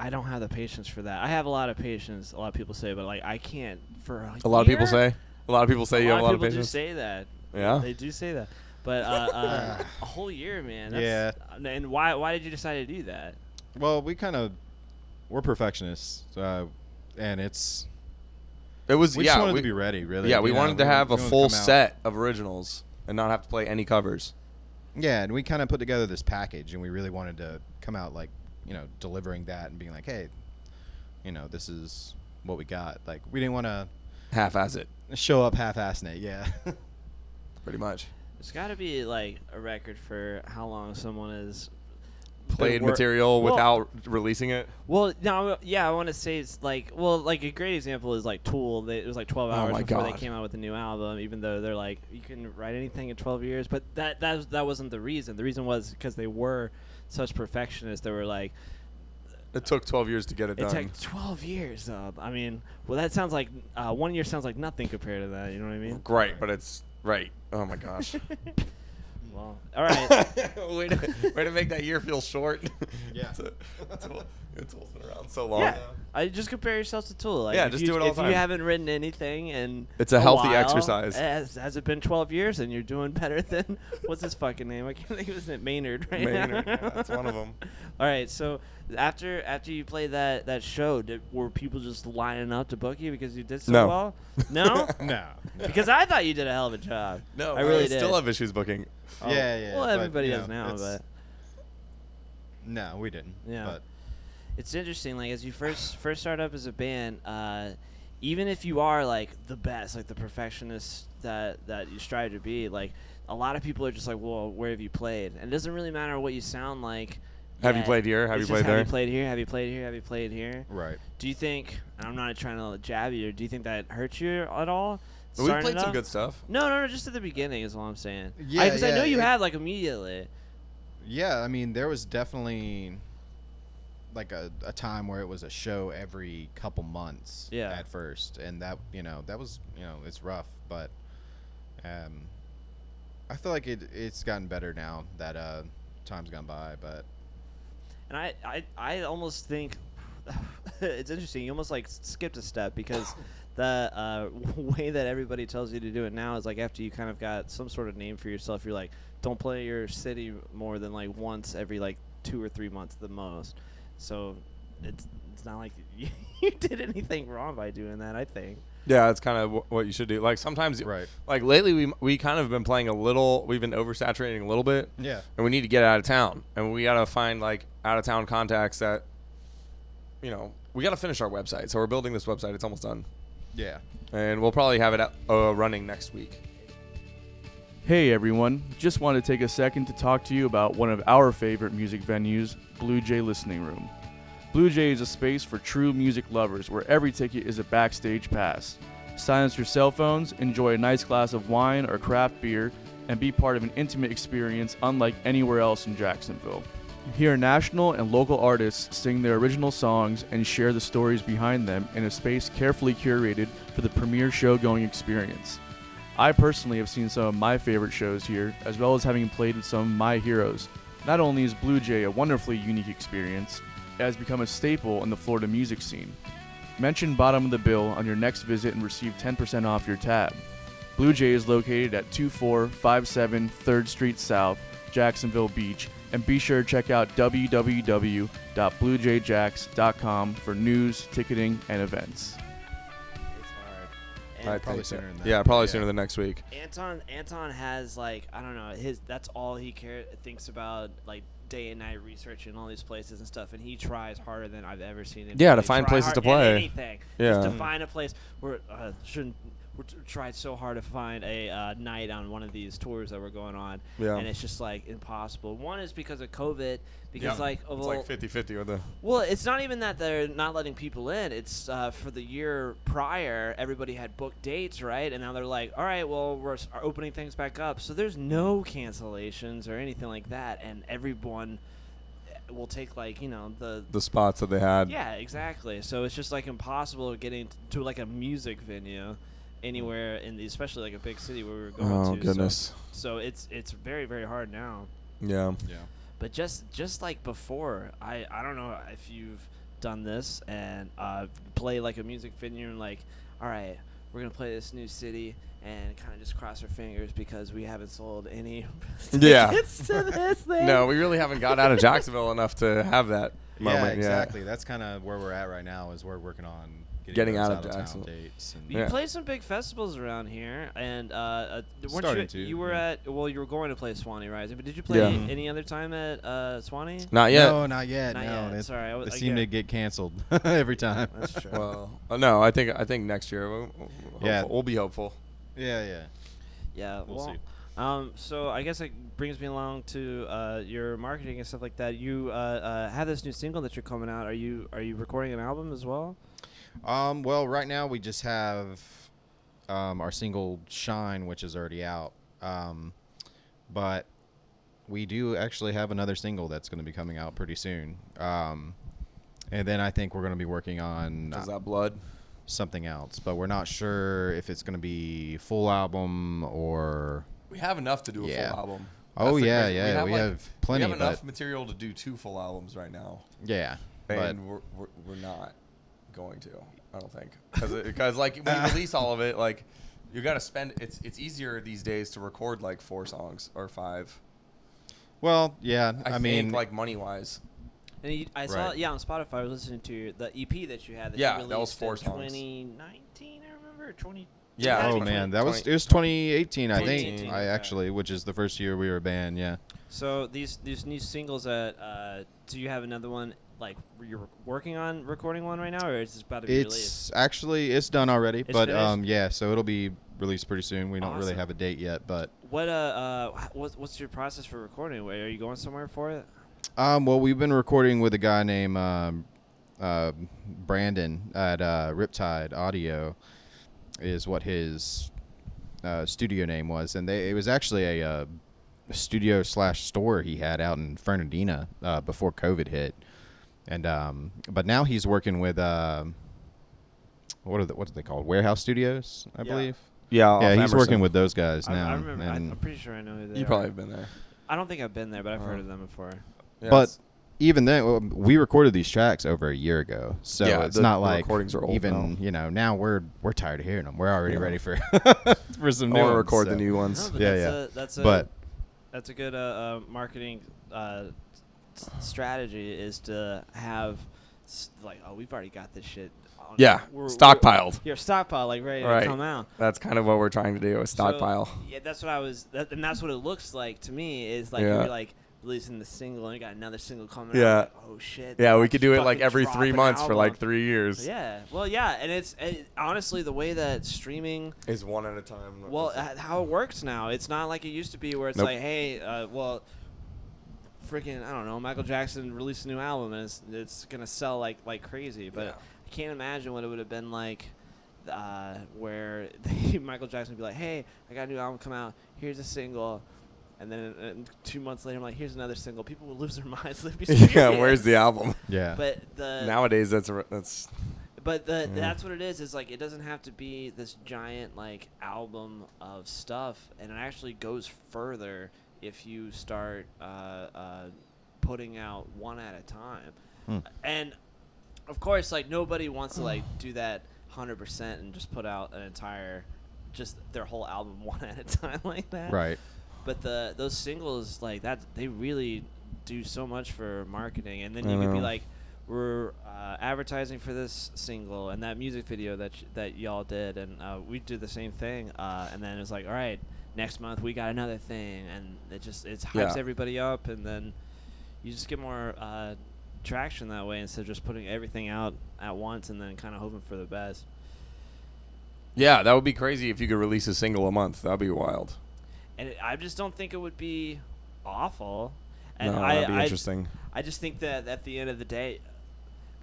Speaker 1: don't have the patience for that. I have a lot of patience. A lot of people say, but like I can't for
Speaker 2: A lot of people
Speaker 1: year?
Speaker 2: say. A lot of people say you have a lot of
Speaker 1: people do
Speaker 2: patience.
Speaker 1: say that.
Speaker 2: Yeah?
Speaker 1: They do say that. But a whole year, man. That's, And why did you decide to do that?
Speaker 3: well, we're perfectionists, and
Speaker 2: It was
Speaker 3: we just
Speaker 2: yeah.
Speaker 3: wanted
Speaker 2: We,
Speaker 3: to be ready, really.
Speaker 2: yeah, we
Speaker 3: you know,
Speaker 2: wanted to
Speaker 3: we
Speaker 2: have a
Speaker 3: wanted to
Speaker 2: full
Speaker 3: come out-
Speaker 2: set of originals and not have to play any covers.
Speaker 3: Yeah, and we kind of put together this package, and we really wanted to come out like delivering that and being like, hey, this is what we got. Like we didn't want to
Speaker 2: Half-ass it,
Speaker 3: show up half-assing it. Yeah.
Speaker 2: pretty much.
Speaker 1: There's got to be like a record for how long someone has
Speaker 2: Played
Speaker 1: been
Speaker 2: material
Speaker 1: Well-
Speaker 2: without releasing it.
Speaker 1: Well, no, yeah, I want to say it's like, like a great example is like Tool. It was like 12 hours
Speaker 2: my
Speaker 1: before
Speaker 2: God.
Speaker 1: they came out with a new album, even though they're like, you can write anything in 12 years. But that wasn't the reason. The reason was because they were such perfectionists. They were like,
Speaker 2: It took 12 years to get it
Speaker 1: it
Speaker 2: done.
Speaker 1: took 12 years, though. I mean, well, that sounds like 1 year sounds like nothing compared to that. You know what I mean?
Speaker 2: Great, but it's right. Oh my gosh.
Speaker 1: Well, all right.
Speaker 2: way to make that year feel short.
Speaker 3: Yeah.
Speaker 2: Tool's been around so long
Speaker 1: Yeah,
Speaker 2: now.
Speaker 1: I just compare yourself to Tool. Like,
Speaker 2: Yeah,
Speaker 1: if
Speaker 2: just
Speaker 1: you,
Speaker 2: do it all
Speaker 1: if
Speaker 2: the
Speaker 1: you
Speaker 2: time.
Speaker 1: haven't written anything and
Speaker 2: It's a healthy exercise.
Speaker 1: Has it been 12 years and you're doing better than what's his fucking name? I can't think of his name. Maynard, right?
Speaker 2: Maynard, yeah, that's one of 'em.
Speaker 1: All right, so after you played that show, were people just lining up to book you because you did so
Speaker 2: No.
Speaker 1: well? No,
Speaker 3: No.
Speaker 1: because I thought you did a hell of a job.
Speaker 2: No,
Speaker 1: I really
Speaker 2: I
Speaker 1: did.
Speaker 2: still have issues booking.
Speaker 3: Yeah.
Speaker 1: Well,
Speaker 3: but,
Speaker 1: everybody
Speaker 3: you
Speaker 1: does
Speaker 3: know,
Speaker 1: now,
Speaker 3: it's-
Speaker 1: but
Speaker 3: No, we didn't.
Speaker 1: Yeah.
Speaker 3: But
Speaker 1: it's interesting. Like as you first start up as a band, even if you are like the best, like the perfectionist that you strive to be, like a lot of people are just like, well, where have you played? And it doesn't really matter what you sound like.
Speaker 2: Have you
Speaker 1: yet.
Speaker 2: played here? Have
Speaker 1: It's
Speaker 2: you
Speaker 1: just,
Speaker 2: played there?
Speaker 1: Have you played here? Have you played here? Have you played here?
Speaker 3: right.
Speaker 1: Do you think? And I'm not trying to jab you. Do you think that hurt you at all?
Speaker 2: We've
Speaker 1: starting
Speaker 2: played
Speaker 1: it
Speaker 2: some
Speaker 1: up?
Speaker 2: good stuff.
Speaker 1: No. Just at the beginning is all I'm saying.
Speaker 3: Yeah,
Speaker 1: Because I know you
Speaker 3: it-
Speaker 1: had like immediately.
Speaker 3: Yeah, I mean, there was definitely like a time where it was a show every couple months
Speaker 1: Yeah.
Speaker 3: at first, and that was it's rough, but I feel like it's gotten better now that time's gone by, but
Speaker 1: And I almost think it's interesting. You almost like skipped a step because the way that everybody tells you to do it now is like after you kind of got some sort of name for yourself, you're like, don't play your city more than like once every like 2 or 3 months the most. So it's not like you did anything wrong by doing that, I think.
Speaker 2: Yeah, that's kind of what you should do. Like sometimes,
Speaker 3: Right.
Speaker 2: like lately, we kind of been playing a little. We've been oversaturating a little bit.
Speaker 3: Yeah.
Speaker 2: And we need to get out of town, and we gotta find like out of town contacts that, we gotta finish our website. So we're building this website. It's almost done,
Speaker 3: Yeah.
Speaker 2: and we'll probably have it running next week.
Speaker 4: Hey everyone, just wanted to take a second to talk to you about one of our favorite music venues, Blue Jay Listening Room. Blue Jay is a space for true music lovers where every ticket is a backstage pass. Silence your cell phones, enjoy a nice glass of wine or craft beer, and be part of an intimate experience unlike anywhere else in Jacksonville. Hear national and local artists sing their original songs and share the stories behind them in a space carefully curated for the premier show-going experience. I personally have seen some of my favorite shows here, as well as having played with some of my heroes. Not only is Blue Jay a wonderfully unique experience, it has become a staple in the Florida music scene. Mention Bottom of the Bill on your next visit and receive 10% off your tab. Blue Jay is located at 2457 3rd Street South, Jacksonville Beach, and be sure to check out www.bluejayjacks.com for news, ticketing, and events.
Speaker 1: It's hard.
Speaker 2: I
Speaker 1: And
Speaker 3: Probably
Speaker 2: think so.
Speaker 3: sooner than that.
Speaker 2: Yeah, probably
Speaker 3: Yeah.
Speaker 2: sooner than next week.
Speaker 1: Anton has like, I don't know, that's all he thinks about, like day and night researching all these places and stuff, and he tries harder than I've ever seen him.
Speaker 2: Yeah, to
Speaker 1: try
Speaker 2: find places to
Speaker 1: hard-
Speaker 2: play.
Speaker 1: anything.
Speaker 2: Yeah.
Speaker 1: Just to find a place where we're tried so hard to find a night on one of these tours that we're going on,
Speaker 2: Yeah.
Speaker 1: and it's just like impossible. One is because of COVID, because like
Speaker 2: it's like 50-50 with the.
Speaker 1: well, it's not even that they're not letting people in. It's for the year prior, everybody had booked dates, right? And now they're like, all right, well, we're opening things back up. So there's no cancellations or anything like that. And everyone will take, like, you know,
Speaker 2: The spots that they had.
Speaker 1: yeah, exactly. So it's just, like, impossible getting to like, a music venue anywhere, especially, like, a big city where we were going to.
Speaker 2: Oh, goodness.
Speaker 1: So it's very, very hard now.
Speaker 2: Yeah.
Speaker 3: Yeah.
Speaker 1: But just like before, I don't know if you've done this and play like a music venue and like, all right, we're gonna play this new city and kind of just cross our fingers because we haven't sold any
Speaker 2: Yeah.
Speaker 1: tickets to this thing.
Speaker 2: No, we really haven't got out of Jacksonville enough to have that moment.
Speaker 3: Yeah, exactly. That's kind of where we're at right now. Is we're working on
Speaker 2: Getting
Speaker 3: those
Speaker 2: out of
Speaker 3: town
Speaker 2: Jacksonville.
Speaker 3: dates. And
Speaker 1: You
Speaker 2: Yeah.
Speaker 1: played some big festivals around here, and weren't
Speaker 3: Starting
Speaker 1: you,
Speaker 3: to,
Speaker 1: you were
Speaker 3: yeah.
Speaker 1: at you were going to play Swanee Rising, but did you play
Speaker 2: Yeah.
Speaker 1: any other time at Swanee?
Speaker 2: Not yet.
Speaker 3: No, not yet.
Speaker 1: Not
Speaker 3: no,
Speaker 1: yet.
Speaker 3: They,
Speaker 1: Sorry,
Speaker 3: they seem to get canceled every time.
Speaker 1: That's true.
Speaker 2: Well, no, I think next year
Speaker 3: Yeah.
Speaker 2: we'll be hopeful.
Speaker 3: Yeah.
Speaker 1: Yeah,
Speaker 3: We'll see.
Speaker 1: So I guess it brings me along to your marketing and stuff like that. You have this new single that you're coming out. Are you recording an album as well?
Speaker 3: Well, right now we just have our single "Shine," which is already out. But we do actually have another single that's going to be coming out pretty soon. And then I think we're going to be working on
Speaker 2: Is that blood?
Speaker 3: something else, but we're not sure if it's going to be full album or.
Speaker 2: We have enough to do a
Speaker 3: Yeah.
Speaker 2: full album.
Speaker 3: Oh
Speaker 2: That's the
Speaker 3: yeah,
Speaker 2: great-
Speaker 3: yeah, we
Speaker 2: like-
Speaker 3: have plenty,
Speaker 2: We have enough
Speaker 3: but
Speaker 2: material to do 2 full albums right now,
Speaker 3: yeah, but
Speaker 2: and we're not going to. I don't think because like when you release all of it, like you got to spend. It's easier these days to record like 4 songs or 5.
Speaker 3: well, yeah,
Speaker 2: I
Speaker 3: mean,
Speaker 2: think like money wise.
Speaker 1: And I saw,
Speaker 3: Right.
Speaker 1: yeah, on Spotify. I was listening to the EP that you had. That
Speaker 2: Yeah,
Speaker 1: you
Speaker 2: that was
Speaker 1: released
Speaker 2: 4
Speaker 1: in
Speaker 2: songs.
Speaker 1: 2019, I remember. 20.
Speaker 2: Yeah,
Speaker 3: oh
Speaker 2: 20
Speaker 3: man, that was
Speaker 2: 20
Speaker 3: it was 2018, I
Speaker 1: 2018,
Speaker 3: think.
Speaker 1: yeah.
Speaker 3: I actually, which is the first year we were a band. Yeah.
Speaker 1: So these new singles that do you have another one like you're working on recording one right now, or is this about to be released?
Speaker 3: It's actually it's done already,
Speaker 1: It's
Speaker 3: but
Speaker 1: finished?
Speaker 3: yeah, so it'll be released pretty soon. We don't really
Speaker 1: Awesome.
Speaker 3: have a date yet, but
Speaker 1: What's your process for recording? Wait, are you going somewhere for it?
Speaker 3: well, we've been recording with a guy named Brandon at Riptide Audio, is what his studio name was, and it was actually a studio / store he had out in Fernandina before COVID hit, and but now he's working with what's they called, Warehouse Studios, I
Speaker 1: Yeah.
Speaker 3: believe.
Speaker 2: Yeah,
Speaker 3: Yeah, he's working with those guys
Speaker 1: I
Speaker 3: now.
Speaker 1: remember.
Speaker 3: and-
Speaker 1: I'm pretty sure I know who they
Speaker 2: You
Speaker 1: are.
Speaker 2: probably have been there.
Speaker 1: I don't think I've been there, but I've heard of them before.
Speaker 2: Yeah,
Speaker 3: But
Speaker 2: it's-
Speaker 3: even then, we recorded these tracks over a year ago, so
Speaker 2: Yeah,
Speaker 3: it's
Speaker 2: the-
Speaker 3: not
Speaker 2: the
Speaker 3: like
Speaker 2: recordings are old
Speaker 3: even
Speaker 2: now.
Speaker 3: now we're tired of hearing them. We're already
Speaker 2: Yeah.
Speaker 3: ready for for some
Speaker 2: I
Speaker 3: new
Speaker 2: want to
Speaker 3: ones,
Speaker 2: record
Speaker 3: so.
Speaker 2: the new
Speaker 1: No,
Speaker 2: ones.
Speaker 1: but
Speaker 3: Yeah,
Speaker 1: that's
Speaker 3: But
Speaker 1: a good marketing strategy is to have like, oh, we've already got this shit.
Speaker 2: Yeah, stockpiled.
Speaker 1: You're stockpiled, like ready
Speaker 2: Right.
Speaker 1: to come out.
Speaker 2: That's kind of what we're trying to do. Is stockpile.
Speaker 1: So, yeah, that's what I was, and that's what it looks like to me. Is like
Speaker 2: Yeah.
Speaker 1: you're like releasing the single, and you got another single coming
Speaker 2: Yeah.
Speaker 1: out. Like, oh shit.
Speaker 2: Yeah,
Speaker 1: they're
Speaker 2: we could do it like
Speaker 1: fucking
Speaker 2: every
Speaker 1: dropping
Speaker 2: 3
Speaker 1: an
Speaker 2: months for like
Speaker 1: album.
Speaker 2: 3 years.
Speaker 1: Yeah, well, yeah, and it's honestly the way that streaming.
Speaker 2: Is one at a time.
Speaker 1: Well, how it works now, it's not like it used to be where it's
Speaker 2: Nope.
Speaker 1: like, hey, freaking, I don't know, Michael Jackson released a new album and it's gonna sell like crazy. But
Speaker 2: Yeah.
Speaker 1: I can't imagine what it would have been like, where Michael Jackson would be like, hey, I got a new album come out. Here's a single. And then 2 months later, I'm like, here's another single. People would lose their minds. They'd be
Speaker 2: yeah,
Speaker 1: serious.
Speaker 2: where's the album?
Speaker 3: yeah,
Speaker 1: But the
Speaker 2: Nowadays, that's
Speaker 1: But that's what it is like it doesn't have to be this giant like album of stuff, and it actually goes further if you start putting out one at a time. And of course, like nobody wants to like do that 100% and just put out an entire, just their whole album one at a time like that.
Speaker 3: Right.
Speaker 1: But those singles like that, they really do so much for marketing. And then you could be like, we're advertising for this single and that music video that y'all did, and we do the same thing. And then it's like, all right, next month we got another thing, and it hypes everybody up, and then you just get more traction that way instead of just putting everything out at once and then kind of hoping for the best.
Speaker 2: Yeah, that would be crazy if you could release a single a month. That'd be wild.
Speaker 1: And I just don't think it would be awful. And
Speaker 2: No, that'd be interesting.
Speaker 1: I just think that at the end of the day,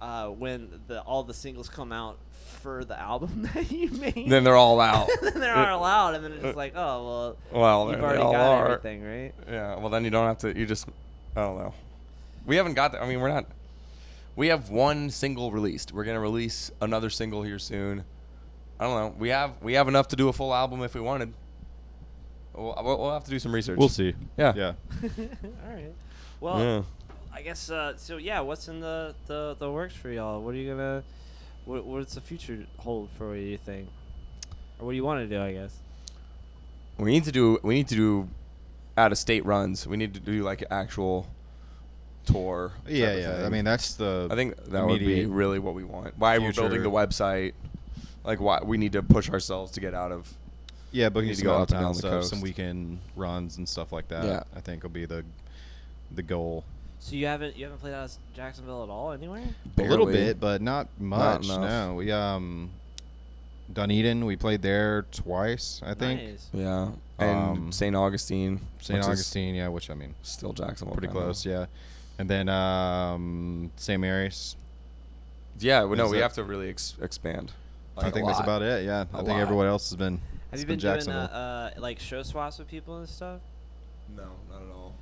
Speaker 1: when all the singles come out for the album that you made,
Speaker 2: Then they're all out.
Speaker 1: then they're all out, and then it's just like, oh
Speaker 2: Well,
Speaker 1: you've
Speaker 2: they
Speaker 1: already
Speaker 2: all
Speaker 1: got
Speaker 2: are.
Speaker 1: everything, right?
Speaker 2: Yeah, well, then you don't have to. You just, I don't know. We haven't got that. I mean, we're not. We have one single released. We're gonna release another single here soon. I don't know. We have enough to do a full album if we wanted. We'll have to do some research.
Speaker 3: We'll see.
Speaker 2: Yeah.
Speaker 3: Yeah.
Speaker 1: All right. Well,
Speaker 2: Yeah.
Speaker 1: I guess so. Yeah, what's in the works for y'all? What are you gonna? What's the future hold for you? You think, or what do you want to do? I guess.
Speaker 2: We need to do out of state runs. We need to do like an actual tour. type
Speaker 3: Yeah,
Speaker 2: of
Speaker 3: yeah.
Speaker 2: thing.
Speaker 3: I mean, that's the.
Speaker 2: I think that would be
Speaker 3: immediate
Speaker 2: really what we want. Why we're building
Speaker 3: future.
Speaker 2: the website. Like why we need to push ourselves to get out of.
Speaker 3: Yeah, booking
Speaker 2: need to
Speaker 3: some
Speaker 2: go
Speaker 3: out
Speaker 2: up
Speaker 3: of
Speaker 2: and down
Speaker 3: town
Speaker 2: the
Speaker 3: stuff,
Speaker 2: coast.
Speaker 3: some weekend runs and stuff like that.
Speaker 2: Yeah.
Speaker 3: I think will be the goal.
Speaker 1: So you haven't played out of Jacksonville at all anywhere?
Speaker 3: A little
Speaker 2: Barely.
Speaker 3: bit, but not much.
Speaker 2: enough.
Speaker 3: No, we Dunedin. We played there twice, I think.
Speaker 1: Nice.
Speaker 2: Yeah. And
Speaker 3: Um,
Speaker 2: St. Augustine.
Speaker 3: St.
Speaker 2: which is
Speaker 3: Augustine, yeah, which I mean,
Speaker 2: Still Jacksonville.
Speaker 3: pretty
Speaker 2: kinda.
Speaker 3: close, yeah. And then St. Mary's.
Speaker 2: Yeah, well, no,
Speaker 3: Is
Speaker 2: we
Speaker 3: that-
Speaker 2: have to really expand.
Speaker 3: I think that's about it. Yeah, I think everyone else has been.
Speaker 1: Have
Speaker 3: it's
Speaker 1: you been doing
Speaker 3: Jacksonville.
Speaker 1: like show swaps with people and stuff?
Speaker 2: No, not at all.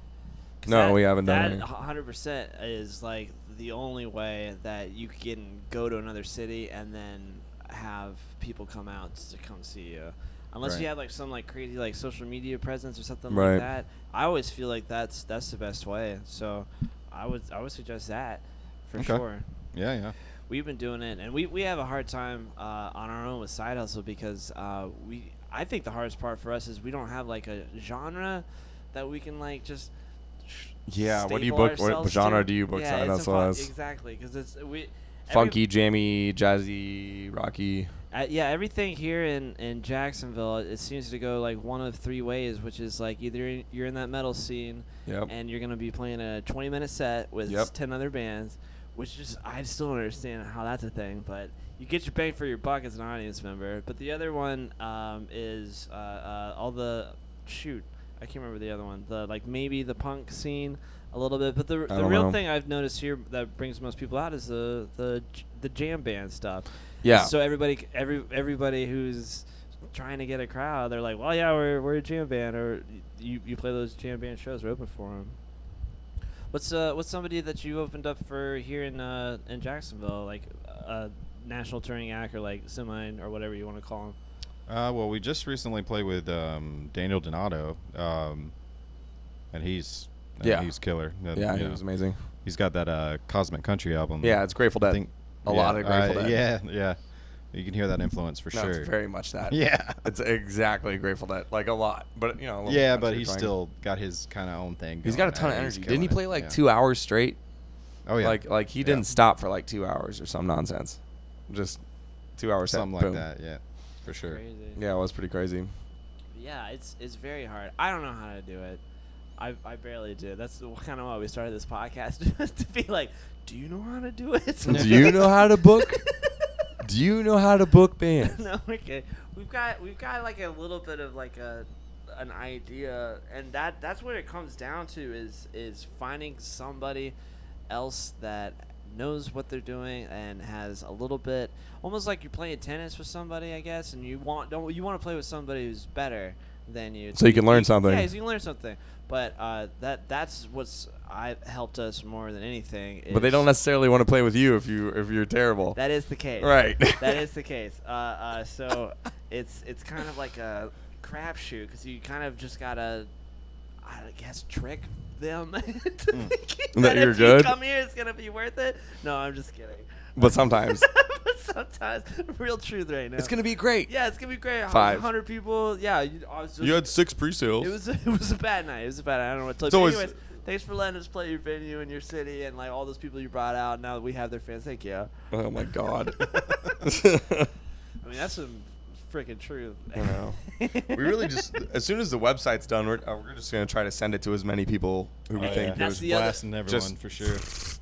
Speaker 1: 'Cause
Speaker 2: No, we haven't done
Speaker 1: that.
Speaker 2: any.
Speaker 1: 100% is like the only way that you can go to another city and then have people come out to come see you. Unless you
Speaker 3: Right.
Speaker 1: have like some like crazy like social media presence or something
Speaker 2: Right.
Speaker 1: like that. I always feel like that's the best way. So I would suggest that for
Speaker 3: Okay.
Speaker 1: sure.
Speaker 3: Yeah, yeah.
Speaker 1: We've been doing it, and we have a hard time on our own with Side Hustle because I think the hardest part for us is we don't have like a genre that we can like just
Speaker 2: Yeah, what do you
Speaker 1: staple
Speaker 2: book? What
Speaker 1: ourselves
Speaker 2: genre
Speaker 1: to.
Speaker 2: do you book
Speaker 1: Yeah,
Speaker 2: Side
Speaker 1: it's
Speaker 2: Hustle as?
Speaker 1: exactly because it's
Speaker 2: Funky, jammy, jazzy, rocky.
Speaker 1: yeah, everything here in Jacksonville, it seems to go like one of three ways, which is like either you're in that metal scene
Speaker 2: Yep.
Speaker 1: and you're gonna be playing a 20-minute set with
Speaker 2: Yep.
Speaker 1: 10 other bands, which just I still don't understand how that's a thing, but you get your bang for your buck as an audience member. But the other one is all the I can't remember the other one. The like maybe the punk scene a little bit, but the
Speaker 2: don't
Speaker 1: real
Speaker 2: know.
Speaker 1: thing I've noticed here that brings most people out is the jam band stuff.
Speaker 2: Yeah.
Speaker 1: So everybody who's trying to get a crowd, they're like, well, yeah, we're a jam band, or you play those jam band shows, we're open for them. What's somebody that you opened up for here in Jacksonville, like a national touring act or like semi or whatever you want to call them?
Speaker 3: Well, we just recently played with Daniel Donato, and he's killer.
Speaker 2: Yeah, he was amazing.
Speaker 3: He's got that Cosmic Country album.
Speaker 2: Yeah, it's Grateful Dead.
Speaker 3: I think
Speaker 2: A lot of Grateful Dead.
Speaker 3: Yeah, yeah. You can hear that influence for
Speaker 2: No,
Speaker 3: sure.
Speaker 2: it's very much that.
Speaker 3: Yeah.
Speaker 2: It's exactly Grateful Dead. Like a lot. But, you know. a little
Speaker 3: Yeah,
Speaker 2: country
Speaker 3: but he's
Speaker 2: twang.
Speaker 3: still got his kind of own thing.
Speaker 2: He's
Speaker 3: going.
Speaker 2: got a ton of
Speaker 3: I mean, he's
Speaker 2: energy. Didn't he
Speaker 3: killing
Speaker 2: play
Speaker 3: it,
Speaker 2: like
Speaker 3: yeah.
Speaker 2: 2 hours straight?
Speaker 3: Oh yeah.
Speaker 2: Like he didn't stop for like 2 hours or some nonsense. Just 2 hours.
Speaker 3: Something like that. Yeah, for sure.
Speaker 1: Crazy.
Speaker 2: Yeah, it was pretty crazy.
Speaker 1: Yeah, it's very hard. I don't know how to do it. I barely do. That's kind of why we started this podcast to be like, do you know how to do it?
Speaker 2: Do you know how to book? Do you know how to book bands?
Speaker 1: No, okay. We've got like a little bit of like an idea, and that's what it comes down to is finding somebody else that knows what they're doing and has a little bit, almost like you're playing tennis with somebody, I guess, and you want to play with somebody who's better venue.
Speaker 2: So you can learn something.
Speaker 1: Yeah, so you can learn something. But that's what's helped us more than anything.
Speaker 2: But they don't necessarily want to play with you if you're terrible.
Speaker 1: That is the case.
Speaker 2: Right.
Speaker 1: That is the case. So it's kind of like a crapshoot because you kind of just gotta, I guess, trick them to thinking
Speaker 2: That you're
Speaker 1: if
Speaker 2: good?
Speaker 1: you come here, it's gonna be worth it. No, I'm just kidding.
Speaker 2: But sometimes.
Speaker 1: But sometimes, real truth right now.
Speaker 2: It's going to be great.
Speaker 1: Yeah, it's gonna be great.
Speaker 2: 5.
Speaker 1: 100 people. Yeah, I was just.
Speaker 2: You had 6 pre-sales.
Speaker 1: It was a bad night. It was a bad night. I don't know what to
Speaker 2: It's
Speaker 1: tell you.
Speaker 2: always-
Speaker 1: Anyways, thanks for letting us play your venue in your city and like all those people you brought out. Now that we have their fans, thank you.
Speaker 2: Oh, my God.
Speaker 1: I mean, that's some freaking truth.
Speaker 2: I know. We really just, as soon as the website's done, we're just going to try to send it to as many people who we think.
Speaker 1: That's
Speaker 3: Just
Speaker 1: the other-
Speaker 3: blasting everyone
Speaker 2: just-
Speaker 3: for sure.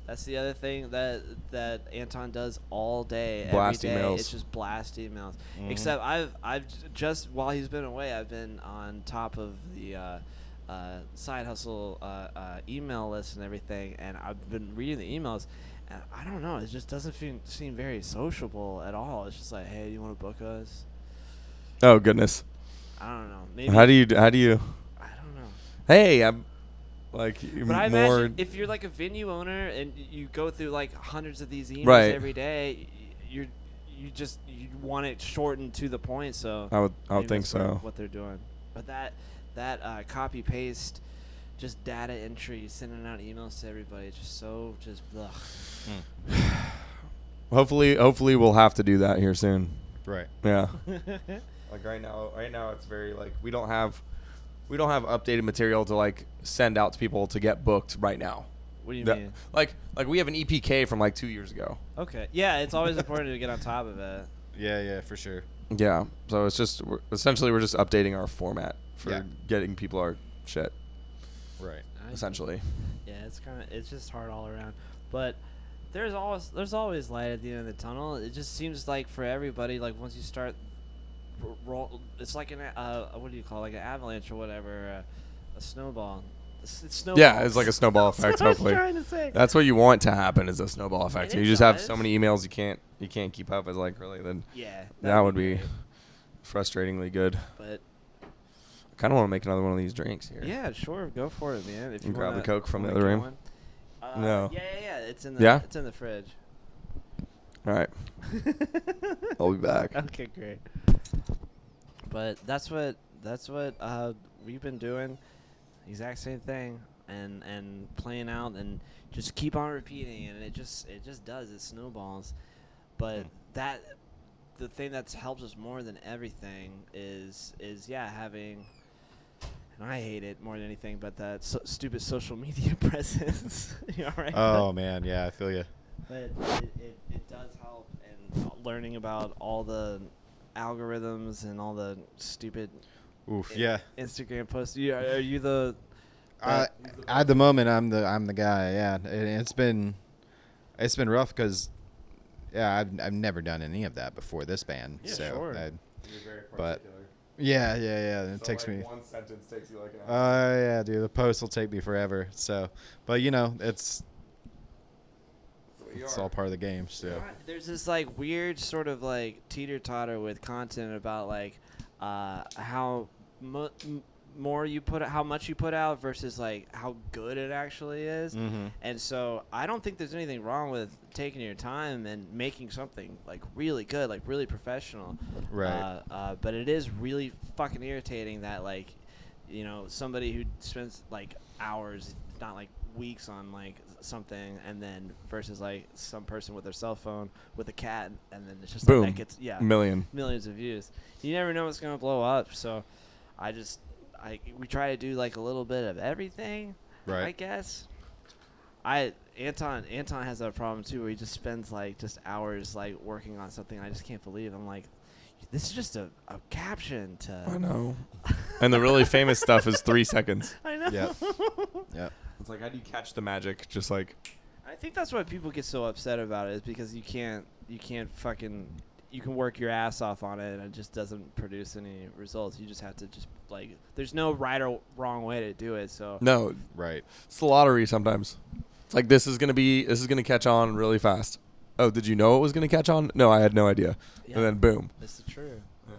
Speaker 1: That's the other thing that Anton does all day,
Speaker 2: Blast
Speaker 1: every day.
Speaker 2: emails.
Speaker 1: It's just blast emails.
Speaker 3: Mhm.
Speaker 1: Except I've just while he's been away, I've been on top of the side hustle email list and everything, and I've been reading the emails. And I don't know, it just doesn't seem very sociable at all. It's just like, hey, you want to book us?
Speaker 2: Oh, goodness.
Speaker 1: I don't know. Maybe
Speaker 2: How do you?
Speaker 1: I don't know.
Speaker 2: Hey, I'm like
Speaker 1: But I
Speaker 2: more.
Speaker 1: imagine if you're like a venue owner and you go through like hundreds of these emails
Speaker 2: Right.
Speaker 1: every day, you want it shortened to the point. So
Speaker 2: I would
Speaker 1: maybe
Speaker 2: think
Speaker 1: that's
Speaker 2: so.
Speaker 1: what they're doing. But that copy paste, just data entry, sending out emails to everybody, just ugh.
Speaker 2: Hopefully we'll have to do that here soon.
Speaker 3: Right.
Speaker 2: Yeah. Like right now it's very like we don't have updated material to like send out to people to get booked right now.
Speaker 1: What do you
Speaker 2: That-
Speaker 1: mean?
Speaker 2: Like we have an EPK from like 2 years ago.
Speaker 1: Okay, yeah, it's always important to get on top of it.
Speaker 3: Yeah, for sure.
Speaker 2: Yeah. So it's just we're just updating our format for
Speaker 3: Yeah.
Speaker 2: getting people our shit
Speaker 3: Right.
Speaker 2: essentially.
Speaker 1: Yeah, it's just hard all around. But there's always light at the end of the tunnel. It just seems like for everybody, like once you start roll, it's like what do you call it? Like an avalanche or whatever, a snowball. It's snowball.
Speaker 2: Yeah, it's like a snowball effect.
Speaker 1: That's what I was
Speaker 2: Hopefully,
Speaker 1: trying to say.
Speaker 2: that's what you want to happen is a snowball effect.
Speaker 1: And
Speaker 2: You
Speaker 1: it
Speaker 2: just have
Speaker 1: does.
Speaker 2: so many emails you can't keep up. Is like really then
Speaker 1: Yeah,
Speaker 2: that would be
Speaker 1: great.
Speaker 2: frustratingly good.
Speaker 1: But
Speaker 2: I kind of want to make another one of these drinks here.
Speaker 1: yeah, sure, go for it, man. If you
Speaker 2: grab
Speaker 1: wanna,
Speaker 2: the Coke from the
Speaker 1: wanna
Speaker 2: other
Speaker 1: get
Speaker 2: room?
Speaker 1: one.
Speaker 2: No.
Speaker 1: Yeah. It's in the
Speaker 2: Yeah?
Speaker 1: It's in the fridge.
Speaker 2: All right. I'll be back.
Speaker 1: Okay, great. But that's what we've been doing. Exact same thing, and playing out, and just keep on repeating, and it just does. It snowballs. But the thing that's helped us more than everything is having. And I hate it more than anything, but that stupid social media presence. You all right?
Speaker 3: Oh man, yeah, I feel you.
Speaker 1: But it does help, and learning about all the algorithms and all the stupid
Speaker 3: Oof, yeah.
Speaker 1: Instagram posts. Are you the?
Speaker 3: At the moment, I'm the guy. Yeah, it's been rough because I've never done any of that before this band.
Speaker 1: Yeah,
Speaker 3: so
Speaker 1: sure.
Speaker 3: but yeah. It takes me.
Speaker 2: One sentence takes you like an
Speaker 3: Oh yeah, dude. The post will take me forever. So, but it's all part of the game. So
Speaker 1: There's this like weird sort of like teeter-totter with content about like how more you put, how much you put out versus like how good it actually is.
Speaker 3: Mm-hmm.
Speaker 1: And so I don't think there's anything wrong with taking your time and making something like really good, like really professional.
Speaker 3: Right.
Speaker 1: But it is really fucking irritating that like, somebody who spends like hours, not like weeks on like something, and then versus like some person with their cell phone with a cat, and then it's just
Speaker 2: Boom.
Speaker 1: like that gets millions of views. You never know what's gonna blow up. So we try to do like a little bit of everything.
Speaker 3: Right.
Speaker 1: I guess. Anton has that problem too, where he just spends like just hours like working on something. I just can't believe. I'm like, this is just a caption to.
Speaker 2: I know. And the really famous stuff is 3 seconds.
Speaker 1: I know.
Speaker 3: Yep. Yep.
Speaker 2: It's like, how do you catch the magic? Just like,
Speaker 1: I think that's why people get so upset about it, is because you can work your ass off on it and it just doesn't produce any results. You just have to just like, there's no right or wrong way to do it. So
Speaker 2: no,
Speaker 3: Right.
Speaker 2: it's the lottery sometimes. It's like, this is gonna catch on really fast. Oh, did you know it was gonna catch on? No, I had no idea.
Speaker 1: yeah,
Speaker 2: And then boom.
Speaker 1: this is true.
Speaker 2: Yeah.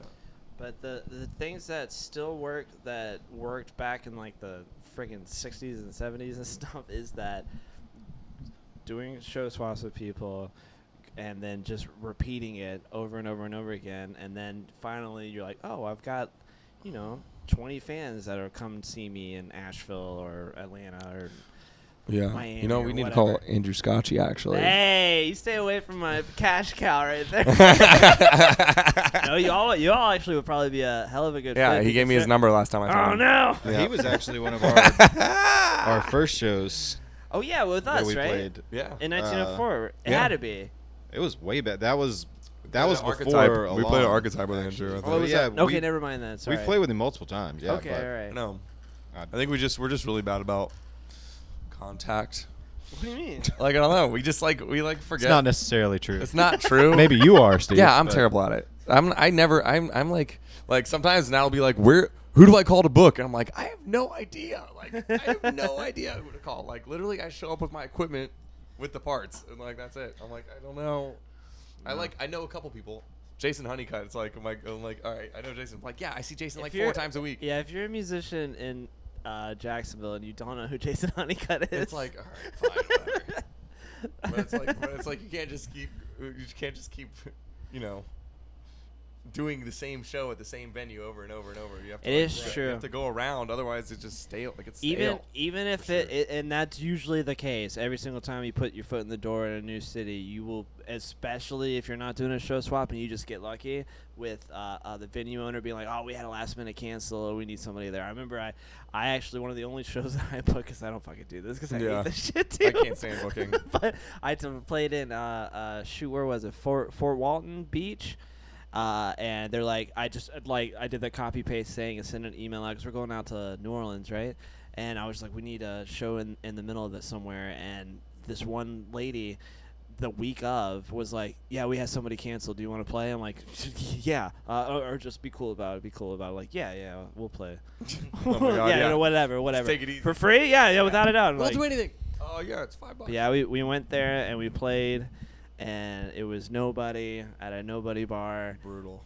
Speaker 1: But the things that still work that worked back in like the friggin' 60s and 70s and stuff is that doing show swaps with people and then just repeating it over and over and over again, and then finally you're like, oh, I've got 20 fans that are come see me in Asheville or Atlanta or Miami.
Speaker 2: You know,
Speaker 1: or
Speaker 2: we need to
Speaker 1: whatever.
Speaker 2: call Andrew Scotchy actually.
Speaker 1: Hey, you stay away from my cash cow right there. No, you all actually would probably be a hell of a good
Speaker 2: Yeah,
Speaker 1: fit.
Speaker 2: he gave me his number last time I told
Speaker 1: Oh
Speaker 2: him.
Speaker 1: no.
Speaker 2: Yeah.
Speaker 3: He was actually one of our first shows
Speaker 1: Oh yeah, with
Speaker 3: that
Speaker 1: us,
Speaker 3: we
Speaker 1: right?
Speaker 3: played.
Speaker 2: Yeah.
Speaker 1: In 1904, it
Speaker 2: yeah.
Speaker 1: had to be.
Speaker 3: It was way back. That was before
Speaker 2: We played
Speaker 3: Along,
Speaker 2: Archetype with Andrew. I
Speaker 3: actually.
Speaker 2: think.
Speaker 1: Oh, was
Speaker 3: yeah,
Speaker 1: that? Okay,
Speaker 3: we-
Speaker 1: never mind that. Sorry.
Speaker 3: We've played with him multiple times. Yeah.
Speaker 1: Okay,
Speaker 3: but
Speaker 1: all right.
Speaker 2: No, I think we're just really bad about contact.
Speaker 1: What do you mean?
Speaker 2: Like I don't know. We forget.
Speaker 3: It's not necessarily true.
Speaker 2: It's not true.
Speaker 3: Maybe you are, Steve.
Speaker 2: Yeah, I'm
Speaker 3: but-
Speaker 2: terrible at it. I'm like sometimes now I'll be like, who do I call to book? And I'm like, I have no idea. Like I have no idea who to call. Like literally I show up with my equipment with the parts and like that's it. I'm like, I don't know. I know a couple people. Jason Honeycutt. It's like I'm like all right, I know Jason. I'm like, yeah, I see Jason like 4 times a week.
Speaker 1: Yeah, if you're a musician in Jacksonville and you don't know who Jason Honeycutt is,
Speaker 2: It's like, all right, fine, whatever. but it's like you can't just keep doing the same show at the same venue over and over and over. You have to,
Speaker 1: It is true.
Speaker 2: You have to go around, otherwise it's just stale. Like it's stale.
Speaker 1: even if it and that's usually the case. Every single time you put your foot in the door in a new city, you will, especially if you're not doing a show swap and you just get lucky with the venue owner being like, oh, we had a last minute cancel, we need somebody there. I remember I actually, one of the only shows that I booked, because I don't fucking do this because I hate this shit too.
Speaker 2: I can't stand booking.
Speaker 1: But I played in where was it, Fort Walton Beach. And they're like, I did the copy paste thing and sent an email out because we're going out to New Orleans, right? And I was like, we need a show in the middle of it somewhere. And this one lady, the week of, was like, yeah, we had somebody cancel. Do you want to play? I'm like, yeah. Or just be cool about it. Be cool about it. Like, yeah, we'll play.
Speaker 2: Oh my God, yeah.
Speaker 1: Whatever.
Speaker 2: Just take it easy.
Speaker 1: For free? Yeah, without a doubt.
Speaker 2: We'll
Speaker 1: Like,
Speaker 2: do anything. Oh yeah, it's $5.
Speaker 1: yeah, we went there and we played. And it was nobody at a nobody bar.
Speaker 2: Brutal.